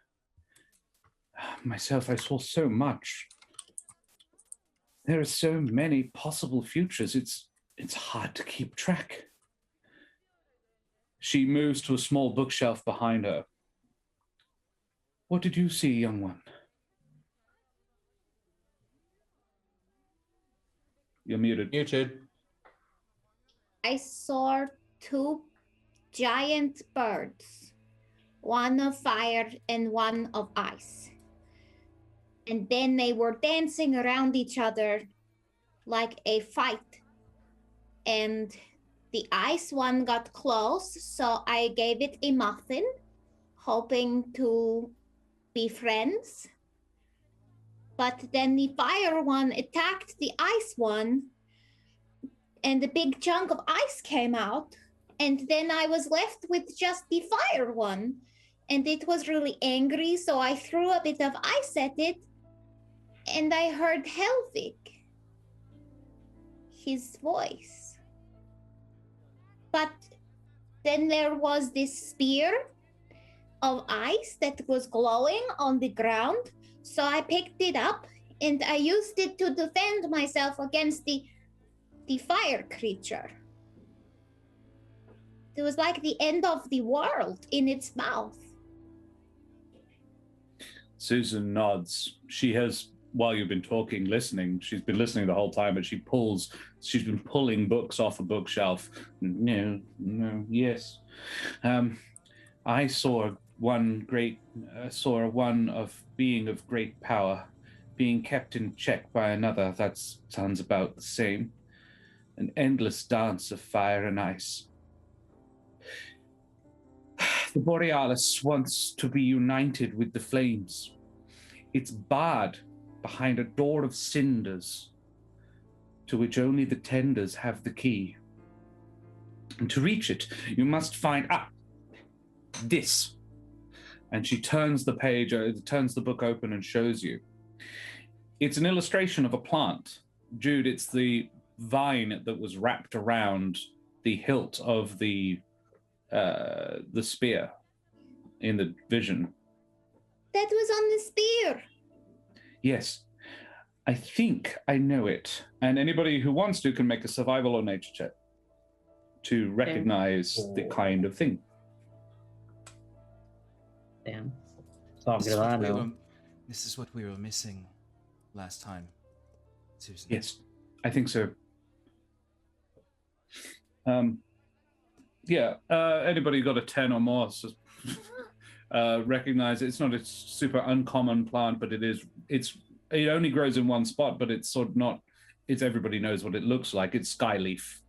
Myself, I saw so much. There are so many possible futures. It's hard to keep track. She moves to a small bookshelf behind her. What did you see, young one? You're muted. Muted. I saw two giant birds, one of fire and one of ice. And then they were dancing around each other like a fight. And the ice one got close, so I gave it a muffin, hoping to be friends. But then the fire one attacked the ice one, and a big chunk of ice came out. And then I was left with just the fire one. And it was really angry, so I threw a bit of ice at it. And I heard Helvig, his voice. But then there was this spear of ice that was glowing on the ground. So I picked it up and I used it to defend myself against the fire creature. It was like the end of the world in its mouth. Susan nods. She has, while you've been talking, listening, she's been listening the whole time, but she's been pulling books off a bookshelf. No, yes. I saw one of being of great power, being kept in check by another. That sounds about the same. An endless dance of fire and ice. The Borealis wants to be united with the flames. It's barred behind a door of cinders, to which only the tenders have the key. And to reach it, you must find this. And she turns the book open and shows you. It's an illustration of a plant. Jude, it's the vine that was wrapped around the hilt of the spear in the vision. That was on the spear. Yes. I think I know it. And anybody who wants to can make a survival or nature check to recognize the kind of thing. Damn. This is what we were missing last time, Susan. Yes, I think so. Anybody got a 10 or more, so recognize it's not a super uncommon plant, but it only grows in one spot, but it's sort of not everybody knows what it looks like. It's skyleaf,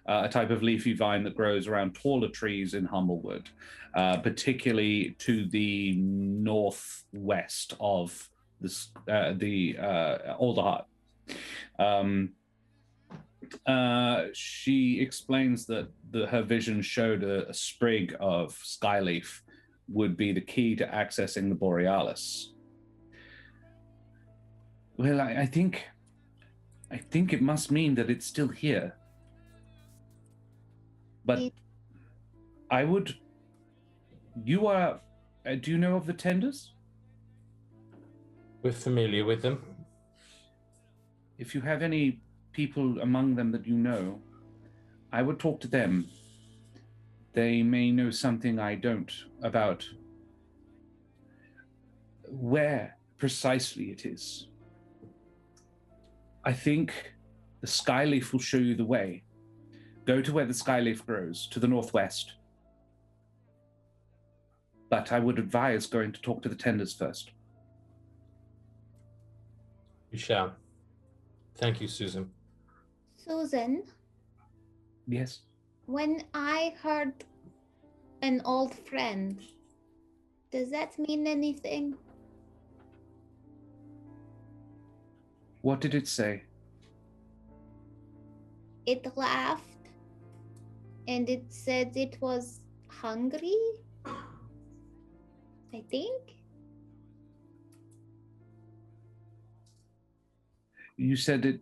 a type of leafy vine that grows around taller trees in Humblewood, particularly to the northwest of the Alder Hut. She explains that her vision showed a sprig of skyleaf would be the key to accessing the Borealis. Well, I think it must mean that it's still here. But you are, do you know of the Tenders? We're familiar with them. If you have any people among them that you know, I would talk to them. They may know something I don't about where precisely it is. I think the skyleaf will show you the way. Go to where the skyleaf grows, to the northwest. But I would advise going to talk to the Tenders first. You shall. Thank you, Susan. Susan, Yes? when I heard an old friend, does that mean anything? What did it say? It laughed and it said it was hungry, I think. You said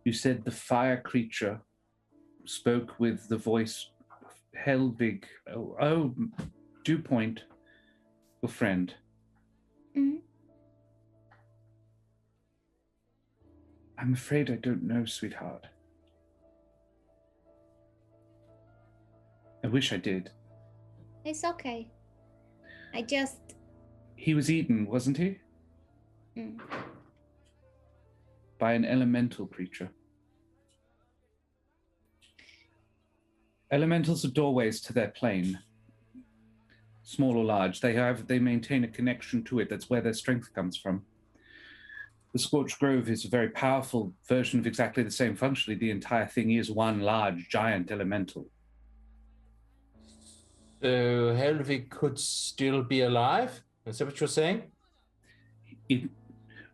the fire creature spoke with the voice of Helvig. Oh, Dew Point, your friend. Mhm. I'm afraid I don't know, sweetheart. I wish I did. It's okay. He was eaten, wasn't he? Mm. By an elemental creature. Elementals are doorways to their plane. Small or large, they maintain a connection to it. That's where their strength comes from. The Scorched Grove is a very powerful version of exactly the same. Functionally, the entire thing is one large, giant elemental. So Helvig could still be alive? Is that what you're saying?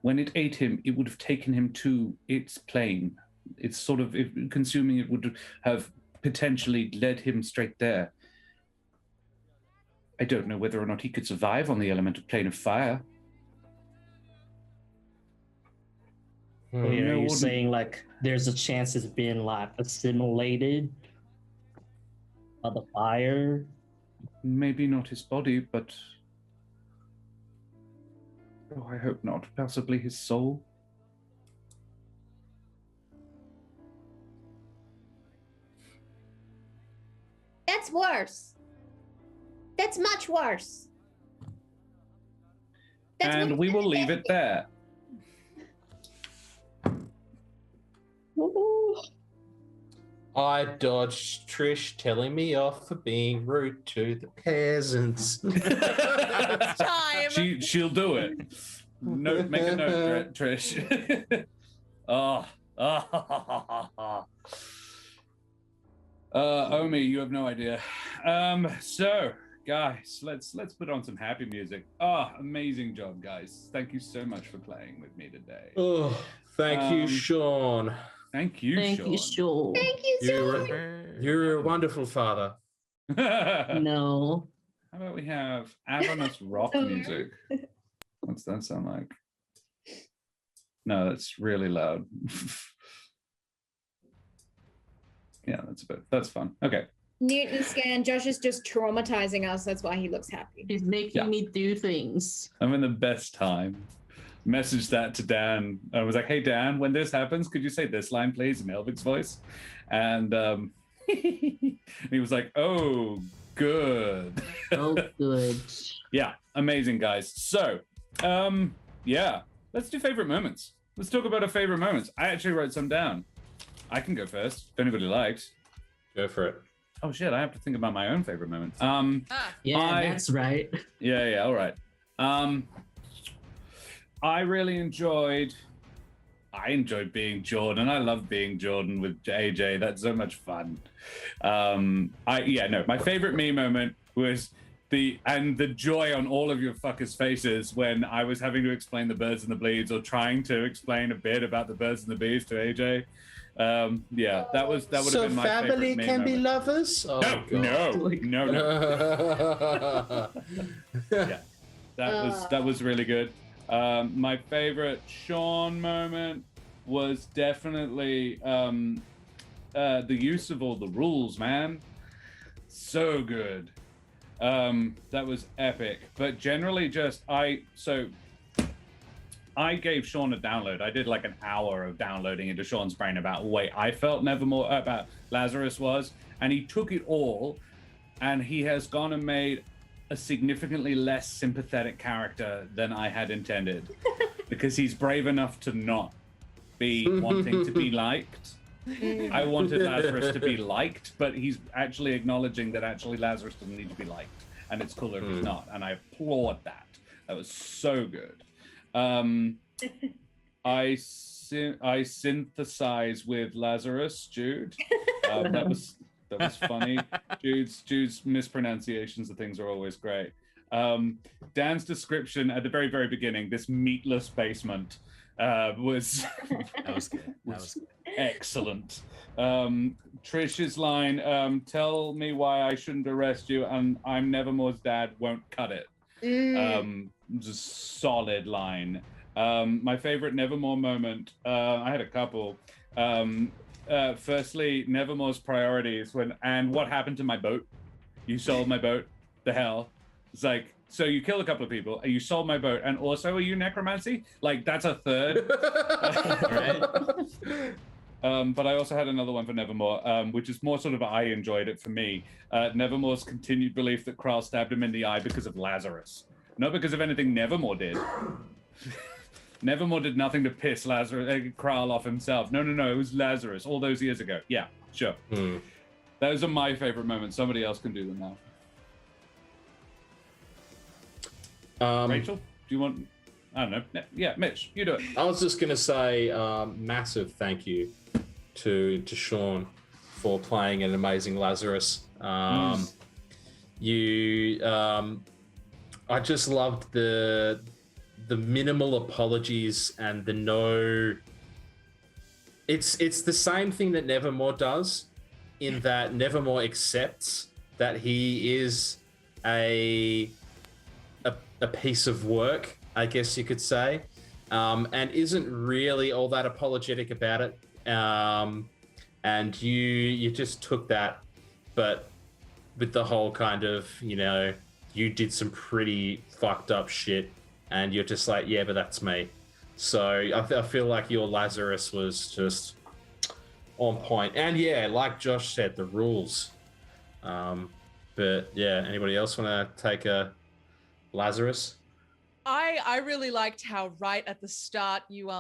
When it ate him, it would have taken him to its plane. It's sort of, consuming it would have potentially led him straight there. I don't know whether or not he could survive on the elemental plane of fire. Are you saying like there's a chance it's been like assimilated by the fire? Maybe not his body, but oh, I hope not. Possibly his soul. That's worse. That's much worse. That's And worse we than will the leave it there. I dodged Trish telling me off for being rude to the peasants. Time. She'll do it. Note, make a note, Trish. Omi, you have no idea. So, guys, let's put on some happy music. Amazing job, guys. Thank you so much for playing with me today. Oh, thank you, Sean. Thank you, Thank Sean. you, Sean. Thank you so much. You're a wonderful father. No. How about we have Avernus rock music? What's that sound like? No, that's really loud. Yeah, that's fun. Okay. Newton scan. Josh is just traumatizing us. That's why he looks happy. He's making me do things. I'm in the best time. Messaged that to Dan. I was like, hey, Dan, when this happens, could you say this line, please, in Elvig's voice? And he was like, oh, good. Oh, good. Yeah, amazing, guys. So, yeah, let's do favorite moments. Let's talk about our favorite moments. I actually wrote some down. I can go first, if anybody likes. Go for it. Oh, shit, I have to think about my own favorite moments. Yeah, that's right. Yeah, all right. I really enjoyed I enjoyed being Jordan. I love being Jordan with AJ. That's so much fun. My favorite me moment was the joy on all of your fuckers' faces when I was having to explain the birds and the bleeds or trying to explain a bit about the birds and the bees to AJ. That would have been my favorite. So family can be lovers? Oh, no. Yeah, that was really good. My favorite Sean moment was definitely the use of all the rules, man. So good. That was epic. But generally I gave Sean a download. I did like an hour of downloading into Sean's brain about the way I felt Nevermore about Lazarus was, and he took it all and he has gone and made a significantly less sympathetic character than I had intended because he's brave enough to not be wanting to be liked. I wanted Lazarus to be liked, but he's actually acknowledging that actually Lazarus doesn't need to be liked, and it's cooler if he's not, and I applaud that. That was so good. I synthesize with Lazarus, Jude. That was funny. Jude's mispronunciations of things are always great. Dan's description at the very, very beginning, this meatless basement, was That was good. That was good. Excellent. Trish's line, tell me why I shouldn't arrest you, and I'm Nevermore's dad, won't cut it. Just solid line. My favorite Nevermore moment, I had a couple. Firstly, Nevermore's priorities and what happened to my boat? You sold my boat. The hell? It's like, so you killed a couple of people, you sold my boat, and also are you necromancy? Like, that's a third. Right? But I also had another one for Nevermore, which is more sort of, I enjoyed it for me. Nevermore's continued belief that Kral stabbed him in the eye because of Lazarus. Not because of anything Nevermore did. Nevermore did nothing to piss Kral off himself. No, it was Lazarus all those years ago. Yeah, sure. Those are my favorite moments. Somebody else can do them now. Rachel, do you want... I don't know. Yeah, Mitch, you do it. I was just going to say massive thank you to Sean for playing an amazing Lazarus. I just loved the minimal apologies and the no... It's the same thing that Nevermore does, in that Nevermore accepts that he is a piece of work, I guess you could say, and isn't really all that apologetic about it. And you just took that, but with the whole kind of, you did some pretty fucked up shit, and you're just like, yeah, but that's me. So I feel like your Lazarus was just on point. And yeah, like Josh said, the rules. But yeah, anybody else want to take a Lazarus? I really liked how right at the start you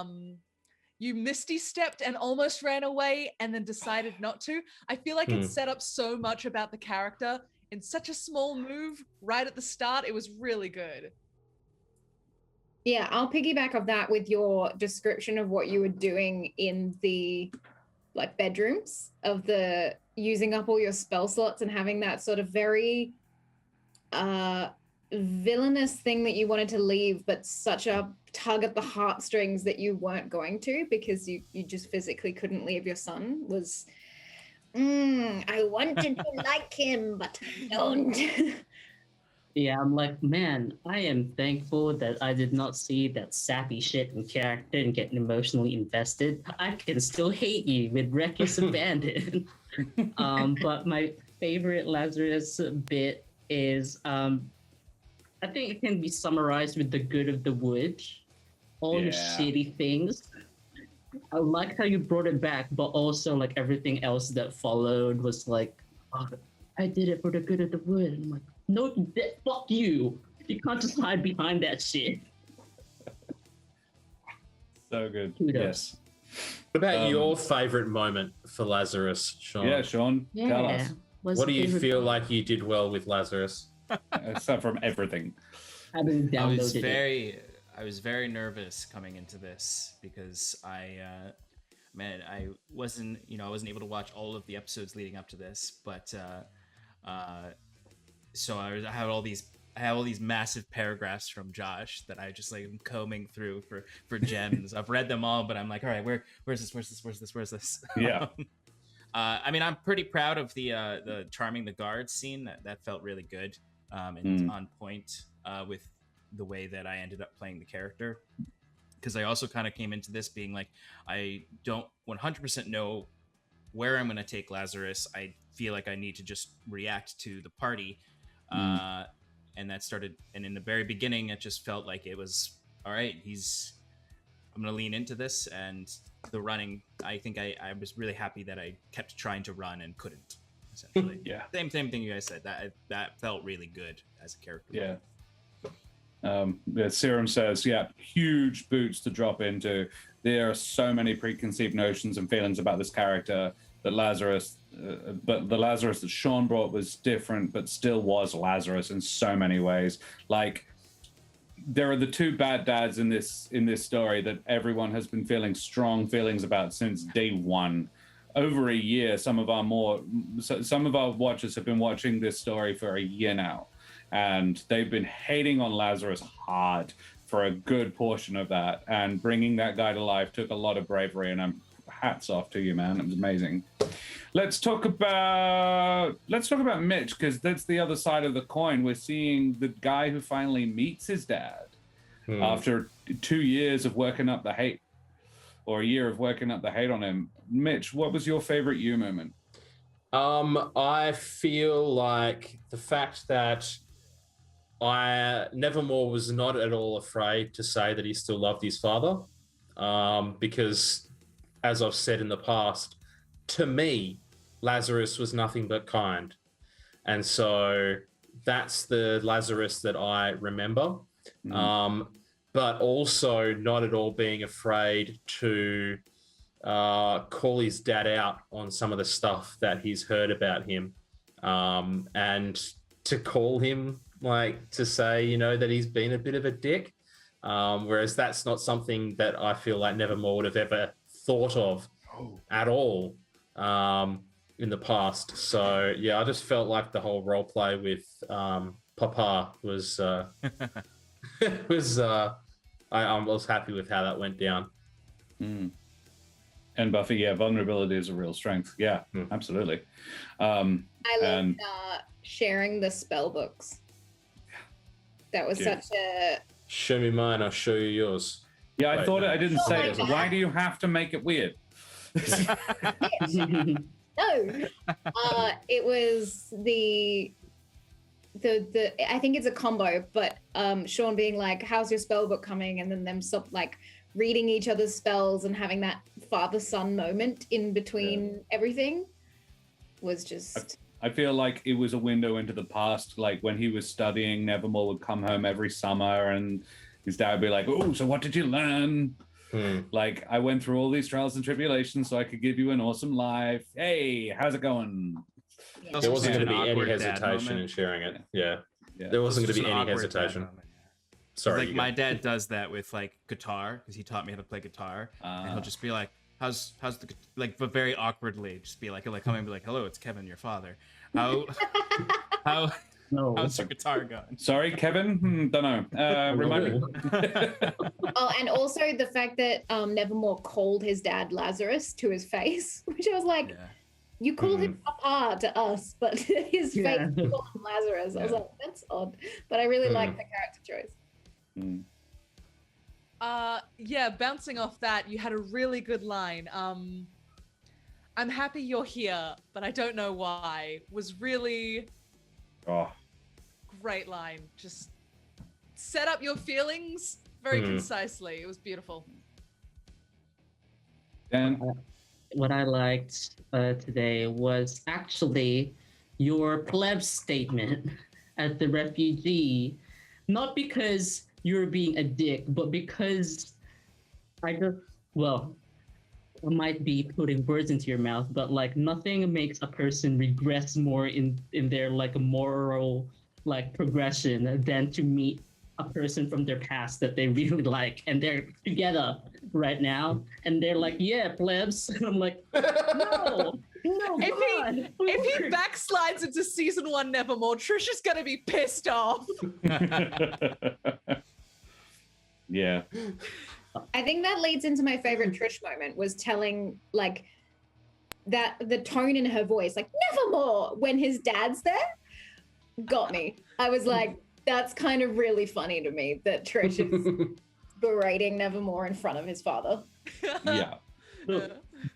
misty stepped and almost ran away and then decided not to. I feel like it set up so much about the character in such a small move right at the start. It was really good. Yeah, I'll piggyback off that with your description of what you were doing in the bedrooms of the using up all your spell slots and having that sort of very villainous thing that you wanted to leave, but such a tug at the heartstrings that you weren't going to because you just physically couldn't leave your son was I wanted to like him, but I don't. Yeah, I'm like, man, I am thankful that I did not see that sappy shit in character and get emotionally invested. I can still hate you with Reckless Abandon. But my favorite Lazarus bit is, I think it can be summarized with the good of the wood. All the shitty things. I like how you brought it back, but also like everything else that followed was like, oh, I did it for the good of the wood. And I'm like, no, fuck you. You can't just hide behind that shit. So good. Kudos. Yes. What about your favorite moment for Lazarus, Sean? Yeah, Sean, tell us. What do you feel like you did well with Lazarus? Aside from everything. I was very nervous coming into this because I wasn't able to watch all of the episodes leading up to this, but so I had all these massive paragraphs from Josh that I just like am combing through for gems. I've read them all, but I'm like, all right, where's this? Yeah. I mean, I'm pretty proud of the charming the guards scene. That felt really good and on point with the way that I ended up playing the character. Because I also kind of came into this being like, I don't 100% know where I'm going to take Lazarus. I feel like I need to just react to the party. And that started, and in the very beginning, it just felt like it was, all right, I'm going to lean into this. And the running, I think I was really happy that I kept trying to run and couldn't, essentially. Yeah. Same thing you guys said. That felt really good as a character. Yeah. Serum says, yeah, huge boots to drop into. There are so many preconceived notions and feelings about this character that Lazarus, but the Lazarus that Sean brought was different, but still was Lazarus in so many ways. Like, there are the two bad dads in this story that everyone has been feeling strong feelings about since day one. Over a year, some of our watchers have been watching this story for a year now. And they've been hating on Lazarus hard for a good portion of that. And bringing that guy to life took a lot of bravery. And I'm hats off to you, man. It was amazing. Let's talk about Mitch, because that's the other side of the coin. We're seeing the guy who finally meets his dad after 2 years of working up the hate, or a year of working up the hate on him. Mitch, what was your favorite you moment? I feel like the fact that Nevermore was not at all afraid to say that he still loved his father, because, as I've said in the past, to me, Lazarus was nothing but kind. And so that's the Lazarus that I remember. But also not at all being afraid to call his dad out on some of the stuff that he's heard about him, and to call him, like, to say, that he's been a bit of a dick, whereas that's not something that I feel like Nevermore would have ever thought of at all in the past. So yeah, I just felt like the whole role play with Papa was I was happy with how that went down. And Buffy, yeah, vulnerability is a real strength. Yeah, absolutely. I loved sharing the spell books. That was such a... Show me mine, I'll show you yours. Yeah, I thought I didn't say it. like Why do you have to make it weird? No. It was the I think it's a combo, but Sean being like, how's your spell book coming? And then them like reading each other's spells and having that father-son moment in between everything was just... I feel like it was a window into the past. Like when he was studying, Nevermore would come home every summer and his dad would be like, oh, so what did you learn? Like, I went through all these trials and tribulations so I could give you an awesome life. Hey, how's it going? Yeah. There wasn't going to be any hesitation in sharing it. Yeah. There wasn't going to be any hesitation. Sorry. Like my dad does that with like guitar, because he taught me how to play guitar, and he'll just be like, how's the, like, but very awkwardly just be like he'll come in and be like, hello, it's Kevin, your father. How's your guitar going? Sorry, Kevin? Don't know. Remind me. Oh, and also the fact that Nevermore called his dad Lazarus to his face, which I was like, you called him Papa to us, but his face called him Lazarus. I was like, that's odd. But I really liked the character choice. Bouncing off that, you had a really good line. I'm happy you're here, but I don't know why. Was really great line. Just set up your feelings very concisely. It was beautiful. Dan? What I liked today was actually your pleb statement at the refugee, not because you're being a dick, but because I might be putting words into your mouth, but like nothing makes a person regress more in their like moral like progression than to meet a person from their past that they really like, and they're together right now, and they're like, yeah, plebs. And I'm like, no, If he backslides into season 1 Nevermore, Trish is gonna be pissed off. Yeah. I think that leads into my favorite Trish moment, was telling like that the tone in her voice, like Nevermore, when his dad's there, got me. I was like, that's kind of really funny to me that Trish is berating Nevermore in front of his father. Yeah.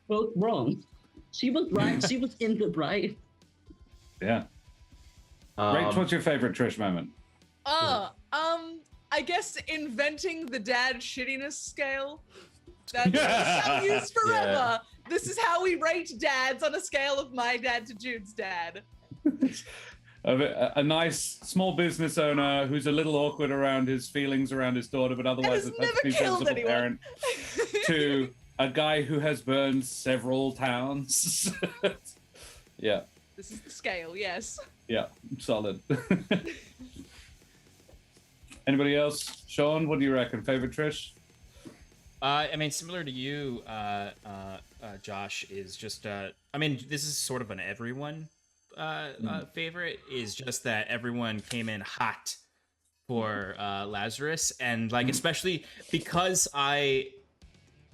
Both wrong. She was right. She was in the right. Yeah. Rach, what's your favorite Trish moment? I guess inventing the dad shittiness scale. That's I'll use forever. Yeah. This is how we rate dads on a scale of my dad to Jude's dad. A nice small business owner who's a little awkward around his feelings around his daughter, but otherwise And a has never killed sensible anyone. parent, to a guy who has burned several towns. Yeah. This is the scale, yes. Yeah, solid. Anybody else? Sean, what do you reckon? Favorite Trish? I mean, similar to you, Josh, is just, I mean, this is sort of an everyone favorite, is just that everyone came in hot for Lazarus. And, like, especially because I'm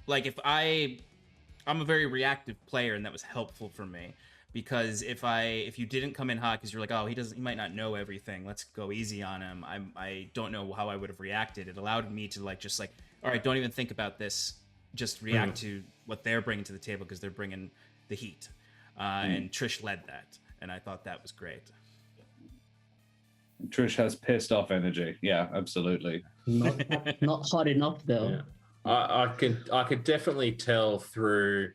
a very reactive player, and that was helpful for me. Because if you didn't come in hot because you're like, oh, he might not know everything, let's go easy on him, I don't know how I would have reacted. It allowed me to just all right, don't even think about this, just react to what they're bringing to the table, because they're bringing the heat. And Trish led that, and I thought that was great. Trish has pissed off energy. Yeah, absolutely. Not hot enough though. Yeah. I could definitely tell through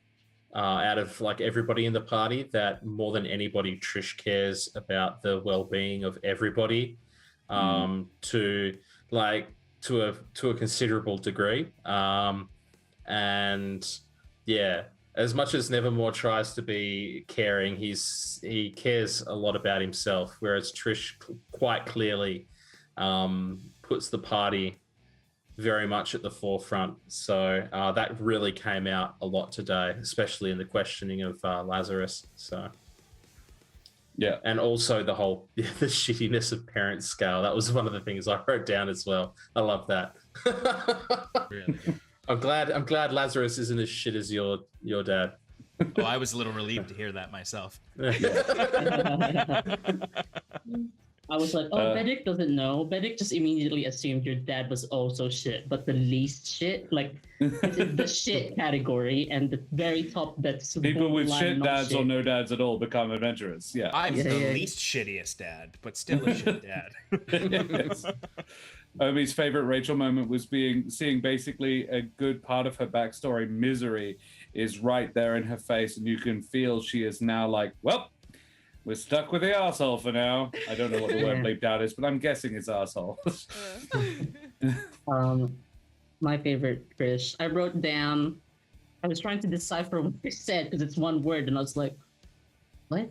out of like everybody in the party that more than anybody, Trish cares about the well-being of everybody, to a considerable degree. And yeah, as much as Nevermore tries to be caring, he cares a lot about himself, whereas Trish quite clearly puts the party very much at the forefront. So that really came out a lot today, especially in the questioning of Lazarus. So yeah, and also the whole the shittiness of parent scale. That was one of the things I wrote down as well. I love that. Really? I'm glad Lazarus isn't as shit as your dad. Oh, I was a little relieved to hear that myself. I was like, oh, Benneck doesn't know. Benneck just immediately assumed your dad was also shit, but the least shit, like it's in the shit category, and the very top that's people with borderline shit not dads shit. or no dads at all become adventurers. Yeah. I'm the least shittiest dad, but still a shit dad. Yes. Omi's favorite Rachel moment was seeing basically a good part of her backstory, misery, is right there in her face, and you can feel she is now like, well, we're stuck with the arsehole for now. I don't know what the word bleeped out is, but I'm guessing it's arsehole. My favorite Trish. I wrote down, I was trying to decipher what you said because it's one word, and I was like, what?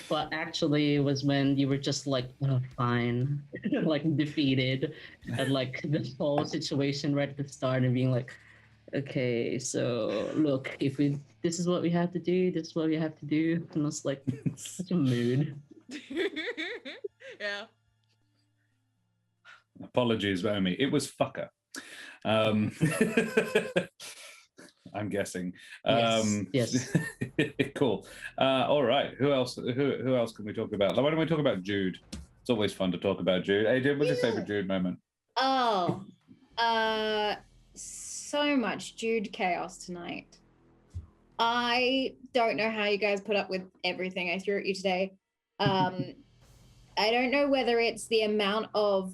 But actually it was when you were just like, oh, fine, like defeated at like the whole situation right at the start, and being like, okay, so look, this is what we have to do, this is what we have to do. And I was like, such a mood. Yeah. Apologies, Omi. It was Foucar. I'm guessing. Yes. Cool. All right. Who else can we talk about? Why don't we talk about Jude? It's always fun to talk about Jude. Hey, what's your favorite Jude moment? Oh, so much Jude chaos tonight. I don't know how you guys put up with everything I threw at you today. I don't know whether it's the amount of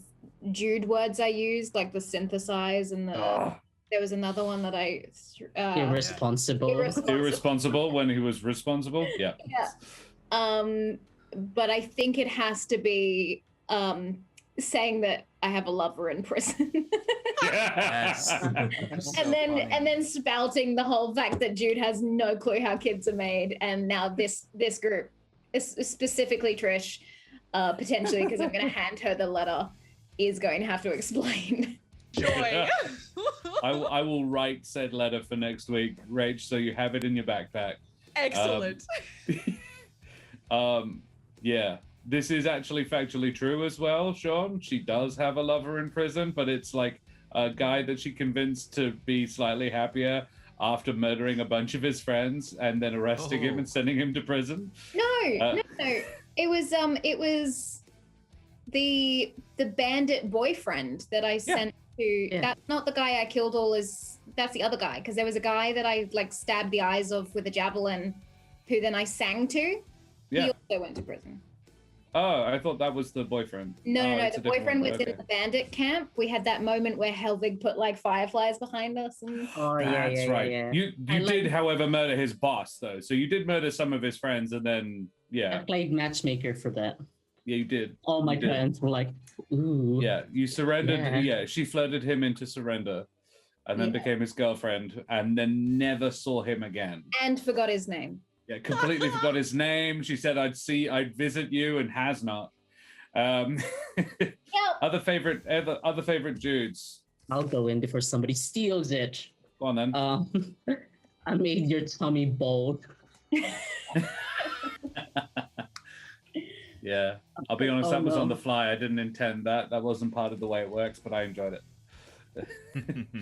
Jude words I used, like the synthesize and the... There was another one that I... Irresponsible. Irresponsible when he was responsible? Yeah. Yeah. But I think it has to be saying that I have a lover in prison. Yes. and then spouting the whole fact that Jude has no clue how kids are made, and now this group, specifically Trish, potentially, because I'm going to hand her the letter, is going to have to explain. Joy. I will write said letter for next week, Rach, so you have it in your backpack. Excellent. Yeah, this is actually factually true as well, Sean. She does have a lover in prison, but it's like a guy that she convinced to be slightly happier after murdering a bunch of his friends and then arresting him and sending him to prison. No. It was the bandit boyfriend that I sent to. Yeah. That's not the guy I killed that's the other guy, because there was a guy that I like stabbed the eyes of with a javelin, who then I sang to. Yeah. He also went to prison. Oh, I thought that was the boyfriend. No, it's the a different boyfriend one. was in the bandit camp. We had that moment where Helvig put like fireflies behind us. And... Oh, That's right. Yeah. You did, however, murder his boss, though. So you did murder some of his friends, and then, I played matchmaker for that. Yeah, you did. All my friends were like, ooh. Yeah, you surrendered. Yeah. Yeah, she flirted him into surrender, and then became his girlfriend, and then never saw him again. And forgot his name. Yeah, completely forgot his name. She said, I'd visit you, and has not. Other favorite Judes. I'll go in before somebody steals it. Go on then. I made your tummy bold. Yeah, I'll be honest, that was no. on the fly. I didn't intend that. That wasn't part of the way it works, but I enjoyed it.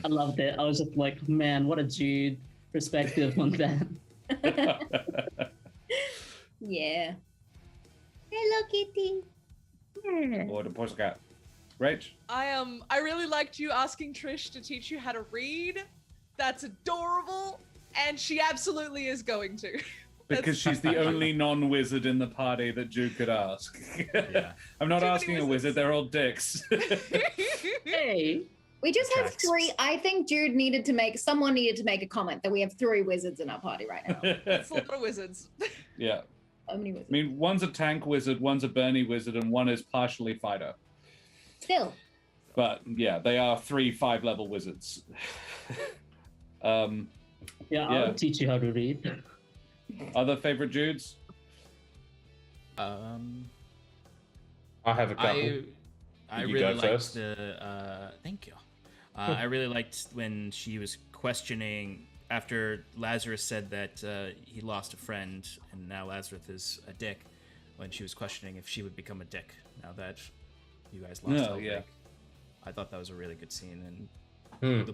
I loved it. I was just like, man, what a Jude perspective on that. Yeah. Hello, Kitty. Or the pussycat. Rach? I really liked you asking Trish to teach you how to read. That's adorable. And she absolutely is going to. Because she's the only non-wizard in the party that Jude could ask. Yeah. I'm not Too many asking a wizards. wizard, they're all dicks. Hey. We just have Tracks. 3. I think someone needed to make a comment that we have 3 wizards in our party right now. That's a lot of wizards. Yeah. So many wizards. I mean, one's a tank wizard, one's a Bernie wizard, and one is partially fighter. Still. But yeah, they are 3 5-level wizards. I'll teach you how to read. Other favorite Judes? I have a couple. I You really go liked first. thank you. I really liked when she was questioning after Lazarus said that he lost a friend and now Lazarus is a dick. When she was questioning if she would become a dick now that you guys lost. I thought that was a really good scene, and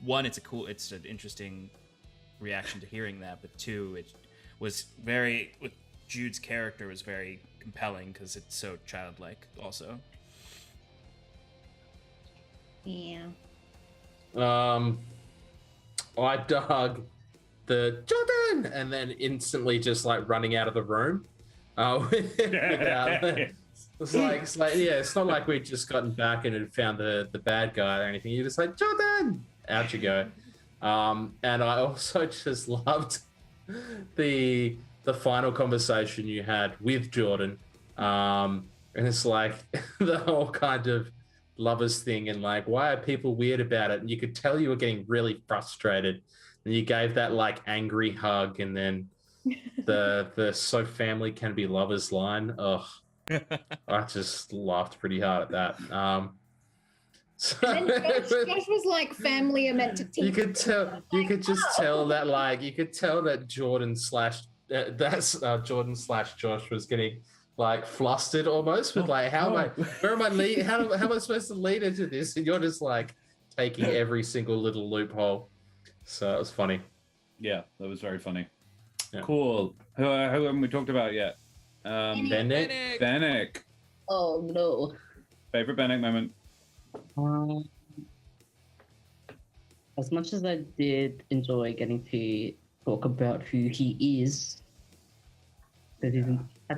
one, it's an interesting reaction to hearing that, but 2, it was with Jude's character was very compelling because it's so childlike also. Yeah. I dug the Jordan and then instantly just like running out of the room. It's not like we'd just gotten back and had found the bad guy or anything. You're just like, Jordan! Out you go. And I also just loved the final conversation you had with Jordan. And it's like the whole kind of lovers thing and like, why are people weird about it? And you could tell you were getting really frustrated. And you gave that like angry hug, and then the so family can be lovers line. Ugh. I just laughed pretty hard at that. So And then Josh was like, family are meant to teach. you could just tell that Jordan slash Josh was getting like flustered almost with like, how am I supposed to lead into this? And you're just like taking every single little loophole. So it was funny. Yeah, that was very funny. Yeah. Cool. Who haven't we talked about yet? Benneck. Benneck. Oh no. Favorite Benneck moment? As much as I did enjoy getting to talk about who he is, I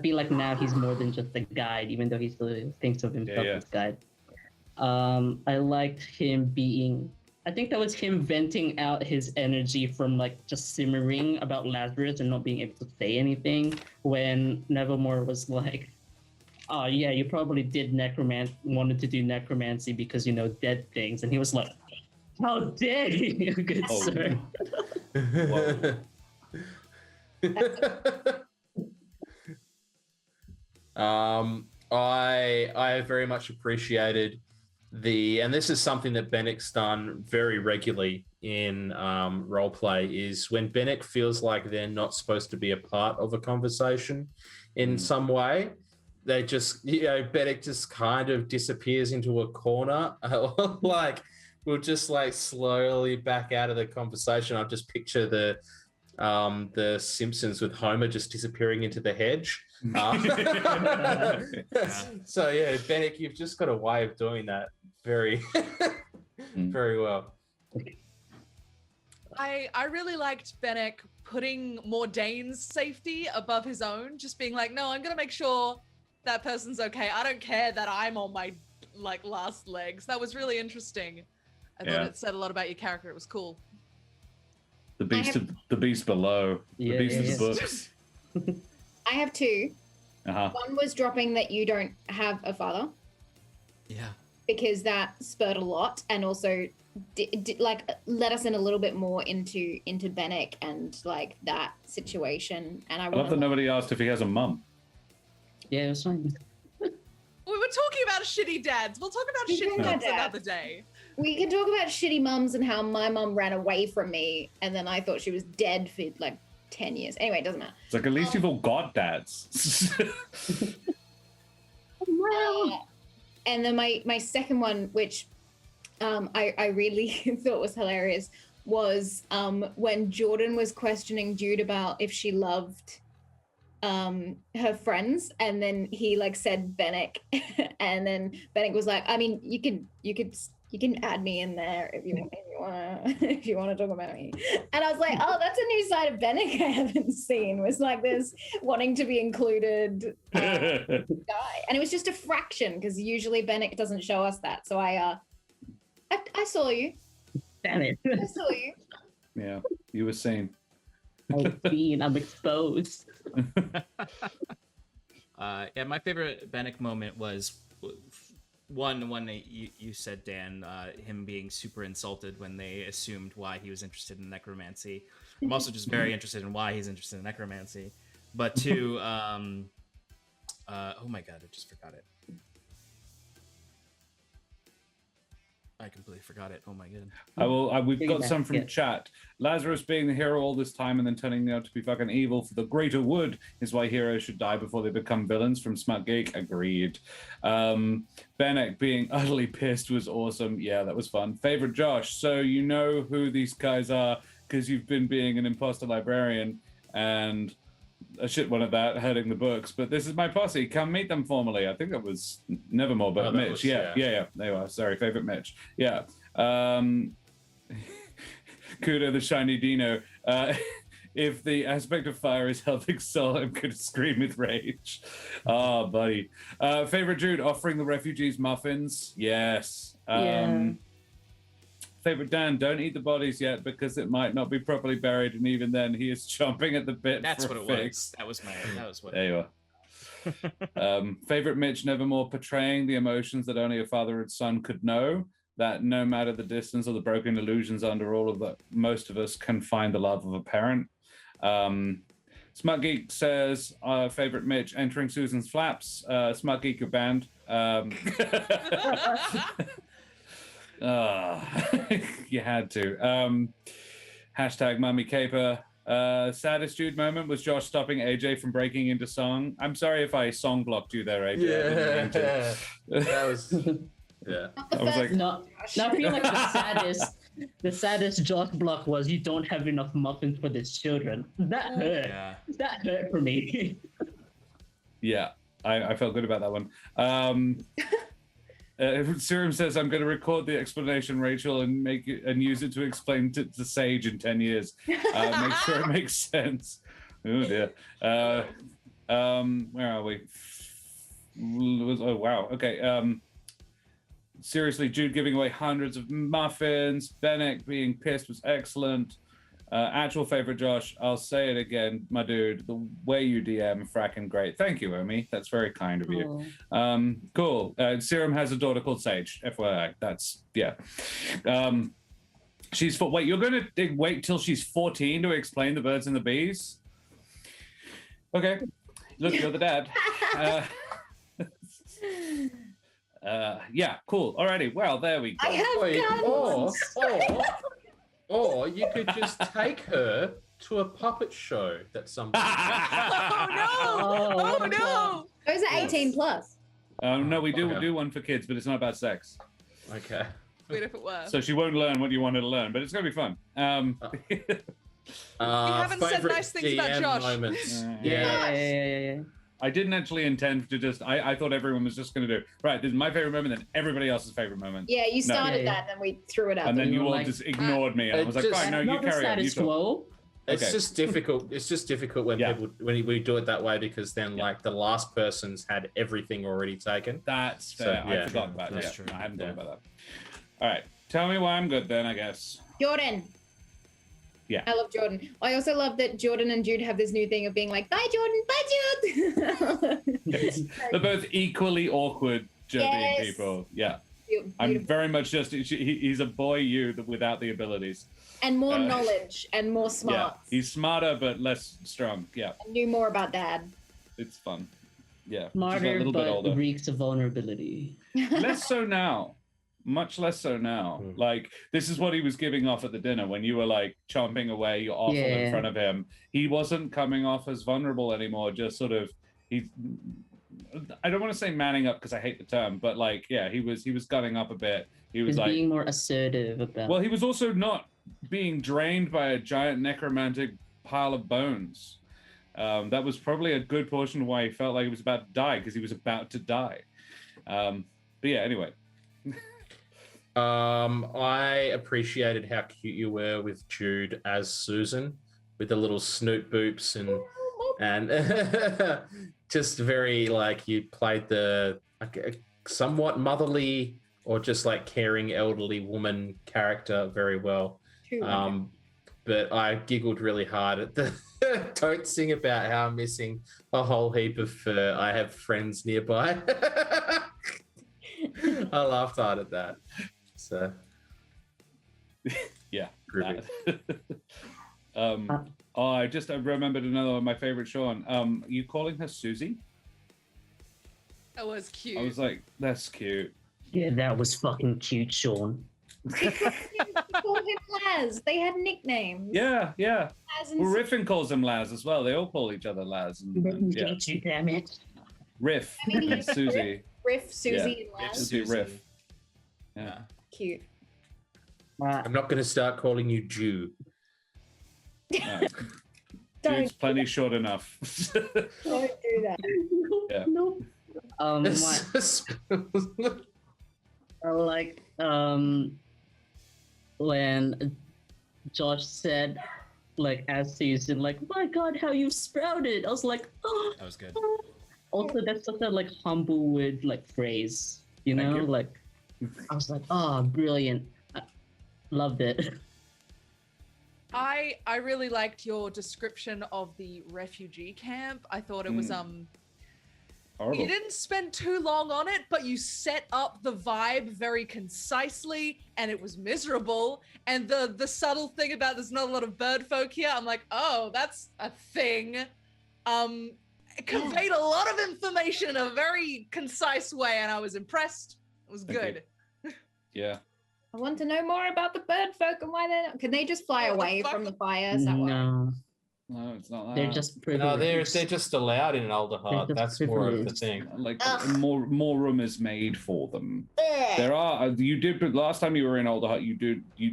feel like now he's more than just a guide, even though he still thinks of himself as guide. I liked him being. I think that was him venting out his energy from like just simmering about Lazarus and not being able to say anything when Nevermore was like, oh yeah, you probably wanted to do necromancy because you know dead things. And he was like, how dare you, good sir. I very much appreciated and this is something that Benneck's done very regularly in roleplay, is when Benneck feels like they're not supposed to be a part of a conversation in some way, they just, Benneck just kind of disappears into a corner, like we'll just like slowly back out of the conversation. I'll just picture the Simpsons with Homer just disappearing into the hedge. So yeah, Benneck, you've just got a way of doing that very, very well. I really liked Benneck putting Mordane's safety above his own, just being like, no, I'm gonna make sure that person's okay. I don't care that I'm on my like last legs. That was really interesting. I thought it said a lot about your character. It was cool. The beast below. The beast of the books. I have two. Uh-huh. One was dropping that you don't have a father. Yeah. Because that spurred a lot, and also let us in a little bit more into Benneck and like that situation. And I love that nobody asked if he has a mum. Yeah, it was fine. We were talking about shitty dads. We'll talk about shitty dads another day. We can talk about shitty mums and how my mum ran away from me, and then I thought she was dead for like 10 years. Anyway, it doesn't matter. It's like, at least you've all got dads. And then my second one, which I really thought was hilarious, was when Jordan was questioning Jude about if she loved her friends, and then he like said Benneck, and then Benneck was like, I mean, you can add me in there if you want to talk about me. And I was like, oh, that's a new side of Benneck I haven't seen. Was like this wanting to be included guy, and it was just a fraction because usually Benneck doesn't show us that. So I saw you. Damn it. I saw you. Yeah, you were seen. I'm exposed. Yeah, my favorite Benneck moment was one that you said, Dan, him being super insulted when they assumed why he was interested in necromancy. I'm also just very interested in why he's interested in necromancy. But two, oh my god, I just forgot it. I completely forgot it. Oh my god. We've got some from chat. Lazarus being the hero all this time and then turning out to be fucking evil for the greater good is why heroes should die before they become villains. From Smart Geek, agreed. Benneck being utterly pissed was awesome. Yeah, that was fun. Favorite Josh. So you know who these guys are because you've been being an imposter librarian and a shit one at that, heading the books. But this is my posse. Come meet them formally. I think that was Nevermore, but Mitch. Yeah. There you are. Sorry, favorite Mitch. Yeah. Kudo the shiny Dino. If the aspect of fire is helping soul, I'm going to scream with rage. Oh, buddy. Favorite Jude, offering the refugees muffins. Yes. Favorite Dan, don't eat the bodies yet because it might not be properly buried, and even then he is chomping at the bit. That's for what a it fix. was. That was what. There you are. Favorite Mitch, Nevermore portraying the emotions that only a father and son could know. That no matter the distance or the broken illusions under all of that, most of us can find the love of a parent. Smart Geek says, favorite Mitch, entering Susan's flaps. Smart Geek, your band. You had to. Hashtag Mummy Caper. Saddest Jude moment was Josh stopping AJ from breaking into song. I'm sorry if I song blocked you there, AJ. Yeah, that was. Yeah, I was like, No, I feel like the saddest Josh block was you don't have enough muffins for the children. That hurt. Yeah. That hurt for me. Yeah, I felt good about that one. Serum says, I'm going to record the explanation, Rachel, and make it and use it to explain to Sage in 10 years. Make sure it makes sense. Oh, dear. Where are we? Oh, wow. Okay. Seriously, Jude giving away hundreds of muffins. Benneck being pissed was excellent. Actual favorite, Josh, I'll say it again, my dude. The way you DM, fracking great. Thank you, Omi. That's very kind of you. Cool. Serum has a daughter called Sage. FYI. That's, yeah. She's wait, you're going to wait till she's 14 to explain the birds and the bees? Okay. Look, you're the dad. Yeah, cool. Alrighty. Well, there we go. I have Wait, guns. or you could just take her to a puppet show that somebody. Oh no! Oh no! Those are 18 plus. No, we do Okay. do one for kids, but it's not about sex. Okay. Wait, if it were. So she won't learn what you wanted to learn, but it's gonna be fun. haven't said favorite nice things about DM Josh. Moments. Yeah. Yeah. I didn't actually intend to just. I thought everyone was just gonna do right. This is my favorite moment, then everybody else's favorite moment. Yeah, you No. started Yeah. that, then we threw it out. And then there. you all Like- just ignored me, and I was like, Just- "Fine, no, you Not the carry on. You status talk." quo. It's Okay. just difficult. It's just difficult when Yeah. people when we do it that way because then like the last person's had everything already taken. That's So, fair. I yeah. forgot about That's that. true. I hadn't Yeah. thought about that. All right, tell me why I'm good then. I guess. Jordan. Yeah. I love Jordan. I also love that Jordan and Jude have this new thing of being like, bye, Jordan, bye, Jude. They're both equally awkward, dirty Yes. people. Yeah, Beautiful. I'm very much just. He's a boy you without the abilities. And more Uh, knowledge and more Yeah, smarts. he's smarter but less strong. Yeah, I knew more about Dad. it's fun. Yeah, just a Smarter, little bit but older. reeks of vulnerability. Less so now. Much less so now. Hmm. Like this is what he was giving off at the dinner when you were like chomping away your awful in Yeah. front of him. He wasn't coming off as vulnerable anymore. Just sort of he's. I don't want to say manning up because I hate the term, but like yeah, he was gunning up a bit. He was He's like, being more assertive about. well, he was also not being drained by a giant necromantic pile of bones. That was probably a good portion of why he felt like he was about to die because he was about to die. But yeah, anyway. I appreciated how cute you were with Jude as Susan, with the little snoot boops and just very like you played the like, a somewhat motherly or just like caring elderly woman character very well. But I giggled really hard at the don't sing about how I'm missing a whole heap of fur. I have friends nearby. I laughed hard at that. So Yeah. groovy. I remembered another one of my favorite, Sean. You calling her Susie? That was cute. I was like, that's cute. Yeah, that was fucking cute, Sean. He called him Laz. They had nicknames. Yeah, yeah. Laz and Well, Riffin calls him Laz as well. They all call each other Laz. And yeah. Get you, damn it. Riff I mean, and Susie. Riff, Susie, Yeah. and Laz. Susie Riff. Yeah. Cute. I'm not going to start calling you Jew. No. Don't, Dude's plenty short enough. don't do that. Yeah. Nope. Like when Josh said, like as Susan, like, my God, how you sprouted. I was like, oh. That was good. Also, that's such a like Humblewood like phrase, you know? Thank you. Like, I was like, oh, brilliant. I loved it. I really liked your description of the refugee camp. I thought it was Horrible. you didn't spend too long on it, but you set up the vibe very concisely, and it was miserable. And the subtle thing about there's not a lot of bird folk here, I'm like, oh, that's a thing. It conveyed a lot of information in a very concise way, and I was impressed. It was Thank good. Yeah. I want to know more about the bird folk and why they're not. Can they just fly What the away fuck? from the fire? Is that why? No, No, it's not that. they're just No, privileged. they're just allowed in Alder Heart. They're That's just more of the privileged. thing. like Ugh. more room is made for them. Ugh. There are you did but last time you were in Alder Hut,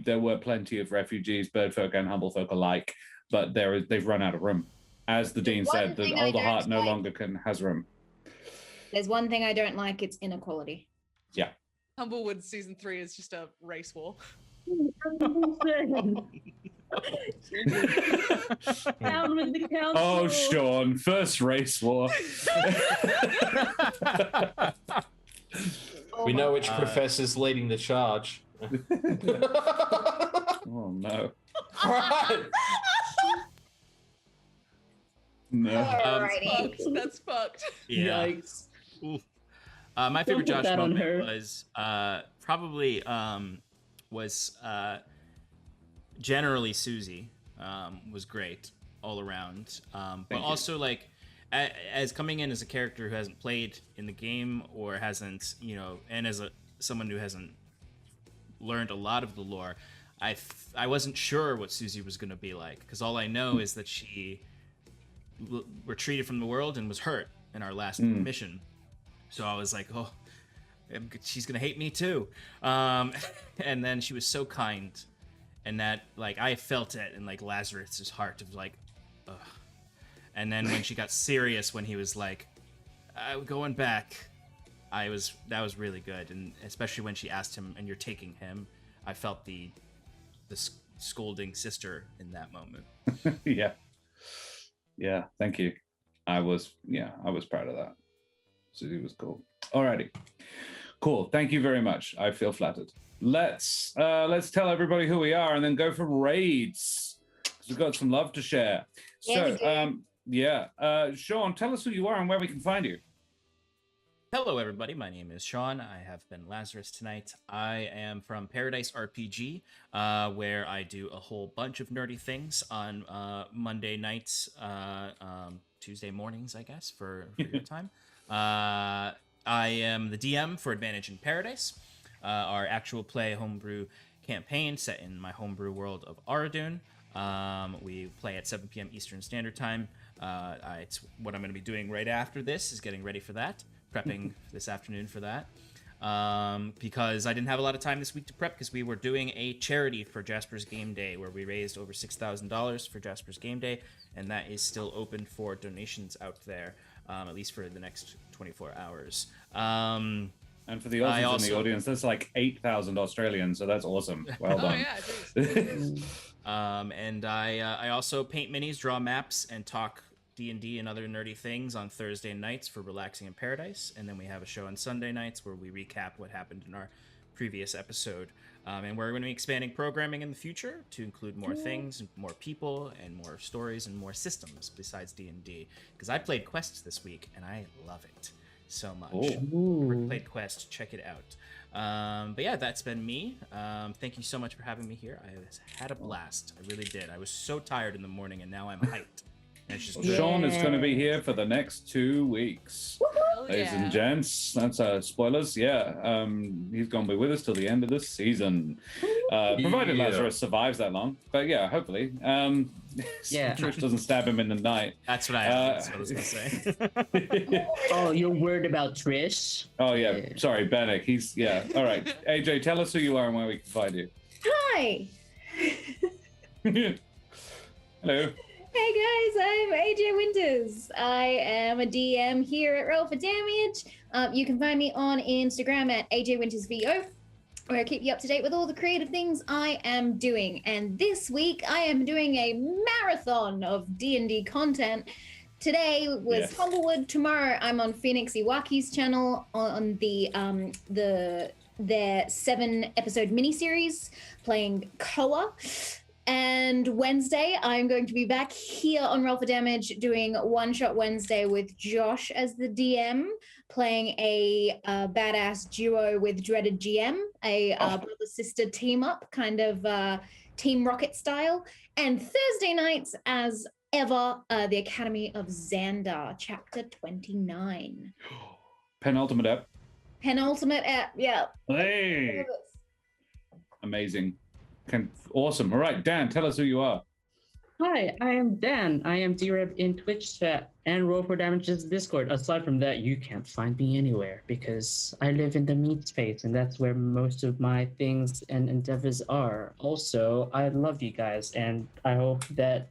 there were plenty of refugees, birdfolk and humblefolk alike, but they've run out of room. As the dean One said, the thing I Alder don't Hut no like- longer has room. There's one thing I don't like. It's inequality. Humblewood season 3 is just a race war. Down with the council. Oh, Sean, first race war. Oh We my know which Uh, professor's leading the charge. Oh no. Right. No. Alrighty. Fucked. That's fucked. Yeah. Yikes. Oof. My favorite Don't put Josh that on moment her. was probably generally Susie was great all around, but Thank you. also like as coming in as a character who hasn't played in the game or hasn't, and as someone who hasn't learned a lot of the lore, I wasn't sure what Susie was going to be like, because all I know is that she retreated from the world and was hurt in our last mission. So I was like, oh, she's going to hate me too. And then she was so kind, and that, like, I felt it in, like, Lazarus's heart of, like, ugh. And then when she got serious, when he was like, I'm going back, that was really good. And especially when she asked him, and you're taking him, I felt the scolding sister in that moment. Yeah, thank you. I was proud of that. Susie was cool. Alrighty, cool. Thank you very much. I feel flattered. Let's tell everybody who we are and then go for raids, because we've got some love to share. Sean, tell us who you are and where we can find you. Hello, everybody. My name is Sean. I have been Lazarus tonight. I am from Paradise RPG, where I do a whole bunch of nerdy things on Monday nights, Tuesday mornings, I guess, for your time. I am the DM for Advantage in Paradise, our actual play homebrew campaign set in my homebrew world of Aradun. We play at 7 p.m. Eastern Standard Time. It's what I'm going to be doing right after this, is getting ready for that. Prepping this afternoon for that, because I didn't have a lot of time this week to prep, because we were doing a charity for Jasper's Game Day where we raised over $6,000 for Jasper's Game Day, and that is still open for donations out there, at least for the next 24 hours. And for the Aussies in the audience, that's like 8,000 Australian, so that's awesome. Well done. And I also paint minis, draw maps, and talk D&D and other nerdy things on Thursday nights for Relaxing in Paradise, and then we have a show on Sunday nights where we recap what happened in our previous episode. And we're going to be expanding programming in the future to include more things, more people, and more stories and more systems besides D&D, because I played Quest this week and I love it so much. Never played Quest, check it out. But yeah, that's been me. Thank you so much for having me here. I had a blast. I really did. I was so tired in the morning, and now I'm hyped. Sean is going to be here for the next 2 weeks. Ladies and gents, that's spoilers. Yeah, he's going to be with us till the end of the season, provided Lazarus survives that long. But yeah, hopefully. Trish doesn't stab him in the night. That's what I was going to say. Oh, you're worried about Trish? Oh yeah, sorry, Benneck. All right. AJ, tell us who you are and where we can find you. Hi. Hello. Hey guys, I'm AJ Winters. I am a DM here at Roll for Damage. You can find me on Instagram at AJWintersVO, where I keep you up to date with all the creative things I am doing. And this week I am doing a marathon of D&D content. Today was Humblewood. Tomorrow I'm on Phoenix Iwaki's channel on their 7-episode miniseries playing Koa. And Wednesday, I'm going to be back here on Roll for Damage doing One Shot Wednesday with Josh as the DM, playing a badass duo with Dreaded GM, a brother-sister team-up, kind of Team Rocket style. And Thursday nights, as ever, the Academy of Xandar, Chapter 29. Penultimate ep. Yeah. Hey! Amazing. Awesome. All right, Dan, tell us who you are. Hi, I am Dan. I am D-Rep in Twitch chat and Roll for Damage's Discord. Aside from that, you can't find me anywhere because I live in the meat space, and that's where most of my things and endeavors are. Also, I love you guys, and I hope that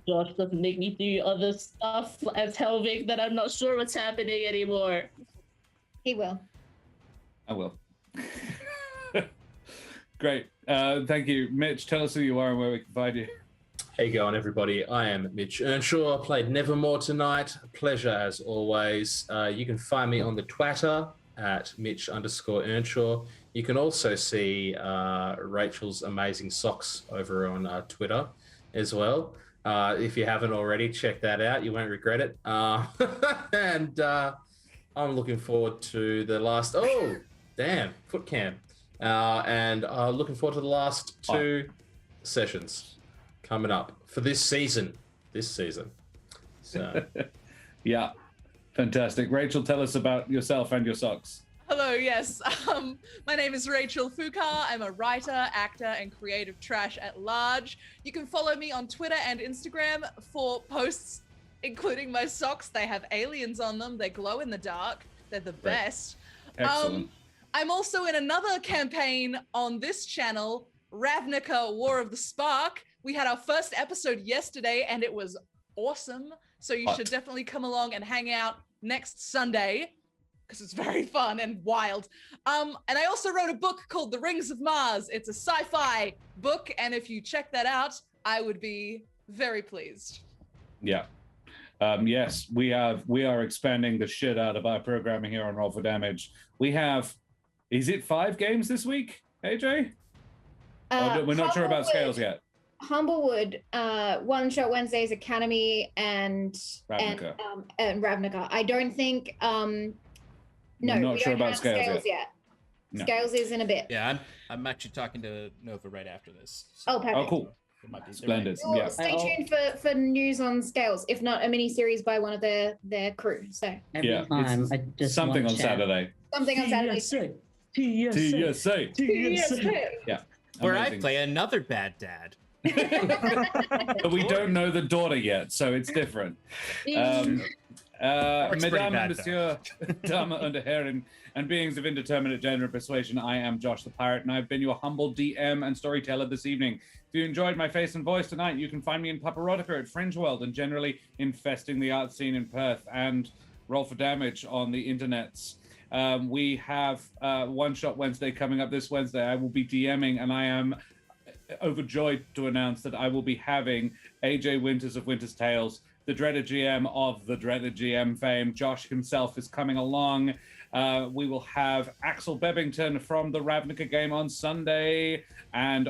Josh doesn't make me do other stuff as Helvig that I'm not sure what's happening anymore. He will. I will. Great. Thank you. Mitch, tell us who you are and where we can find you. How you going, everybody? I am Mitch Earnshaw. I played Nevermore tonight. A pleasure, as always. You can find me on the Twitter at Mitch_Earnshaw. You can also see Rachel's amazing socks over on Twitter as well. If you haven't already, check that out. You won't regret it. And I'm looking forward to the last... Oh, damn, foot cam. And looking forward to the last 2 sessions coming up for this season. So Yeah, fantastic. Rachel, tell us about yourself and your socks. Hello, yes. My name is Rachel Foucar. I'm a writer, actor, and creative trash at large. You can follow me on Twitter and Instagram for posts, including my socks. They have aliens on them. They glow in the dark. They're the best. Excellent. I'm also in another campaign on this channel, Ravnica War of the Spark. We had our first episode yesterday, and it was awesome. So you should definitely come along and hang out next Sunday, because it's very fun and wild. And I also wrote a book called The Rings of Mars. It's a sci-fi book, and if you check that out, I would be very pleased. Yeah. Yes, we are expanding the shit out of our programming here on Roll for Damage. We have, is it 5 games this week, AJ? We're not sure about scales yet. Humblewood, One Shot Wednesdays Academy, and Ravnica. And Ravnica. I don't think. No, I'm not we sure don't about have scales yet. No. Scales is in a bit. Yeah, I'm actually talking to Nova right after this. Oh, perfect. Oh, cool. It might be Splendid. Well, Yeah. stay tuned for news on Scales, if not a mini series by one of their crew. So Every Yeah, time it's I just something want on to chat. Saturday. something on Saturday. TSA. TSA. Yeah. Where I Amazing. play another bad dad. But we don't know the daughter yet, so it's different. Works pretty Mesdames bad, and Monsieur, Damen und Herren, and beings of indeterminate gender and persuasion, I am Josh the Pirate, and I've been your humble DM and storyteller this evening. If you enjoyed my face and voice tonight, you can find me in Paparotica at Fringe World and generally infesting the art scene in Perth and Roll for Damage on the internets. We have One Shot Wednesday coming up this Wednesday. I will be DMing, and I am overjoyed to announce that I will be having AJ Winters of Winter's Tales, the dreaded GM of the dreaded GM fame. Josh himself is coming along. We will have Axel Bebbington from the Ravnica game on Sunday, and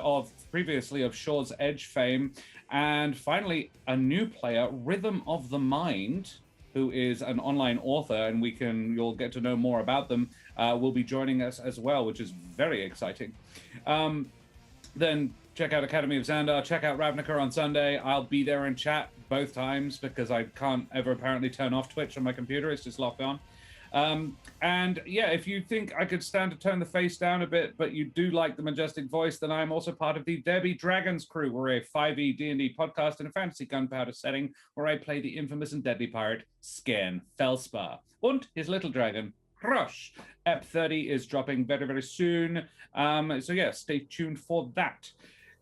previously of Shaw's Edge fame. And finally, a new player, Rhythm of the Mind, who is an online author, and you'll get to know more about them, will be joining us as well, which is very exciting. Then check out Academy of Xandar, check out Ravnica on Sunday. I'll be there in chat both times because I can't ever apparently turn off Twitch on my computer. It's just locked on. And yeah, if you think I could stand to turn the face down a bit, but you do like the majestic voice, then I'm also part of the Debbie Dragons crew. We're a 5e D&D podcast in a fantasy gunpowder setting where I play the infamous and deadly pirate Skern Felspar and his little dragon, Rush. Ep 30 is dropping very, very soon. So yeah, stay tuned for that.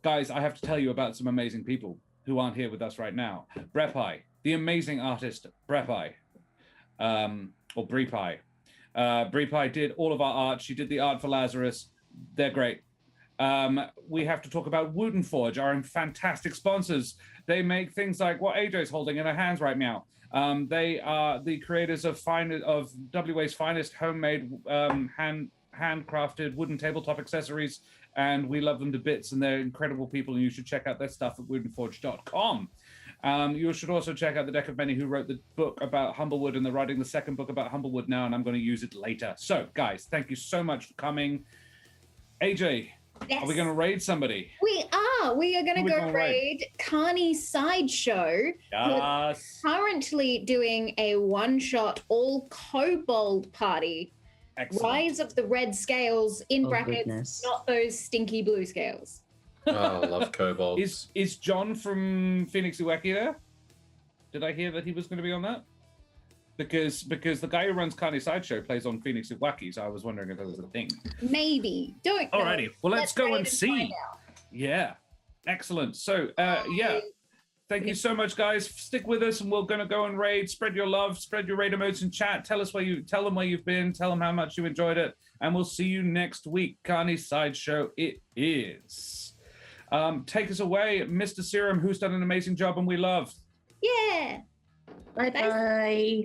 Guys, I have to tell you about some amazing people who aren't here with us right now. Brepai, the amazing artist Brepai, or Brepai. Brepai did all of our art. She did the art for Lazarus. They're great. We have to talk about Woodenforge, our fantastic sponsors. They make things like what AJ's holding in her hands right now. They are the creators of WA's finest homemade handcrafted wooden tabletop accessories, and we love them to bits, and they're incredible people, and you should check out their stuff at woodenforge.com. You should also check out the Deck of Many, who wrote the book about Humblewood, and they're writing the second book about Humblewood now, and I'm going to use it later. So, guys, thank you so much for coming. AJ, Yes. are we going to raid somebody? We are. We are going Who to we go gonna raid Carney Sideshow. Yes. Currently doing a one-shot all kobold party. Excellent. Rise of the Red Scales, in Oh, brackets, goodness. not those stinky blue scales. Oh, I love kobolds. Is John from Phoenix Iwaki there? Did I hear that he was going to be on that? Because the guy who runs Carney Sideshow plays on Phoenix Iwaki, so I was wondering if that was a thing. Maybe. Don't know. Alrighty, well let's go raid and see. find out. Yeah, excellent. So yeah, thank you so much, guys. Stick with us, and we're going to go and raid. Spread your love, spread your raid emotes in chat. Tell them where you've been. Tell them how much you enjoyed it, and we'll see you next week. Carney Sideshow it is. Take us away, Mr. Serum, who's done an amazing job and we love. Yeah. Bye bye.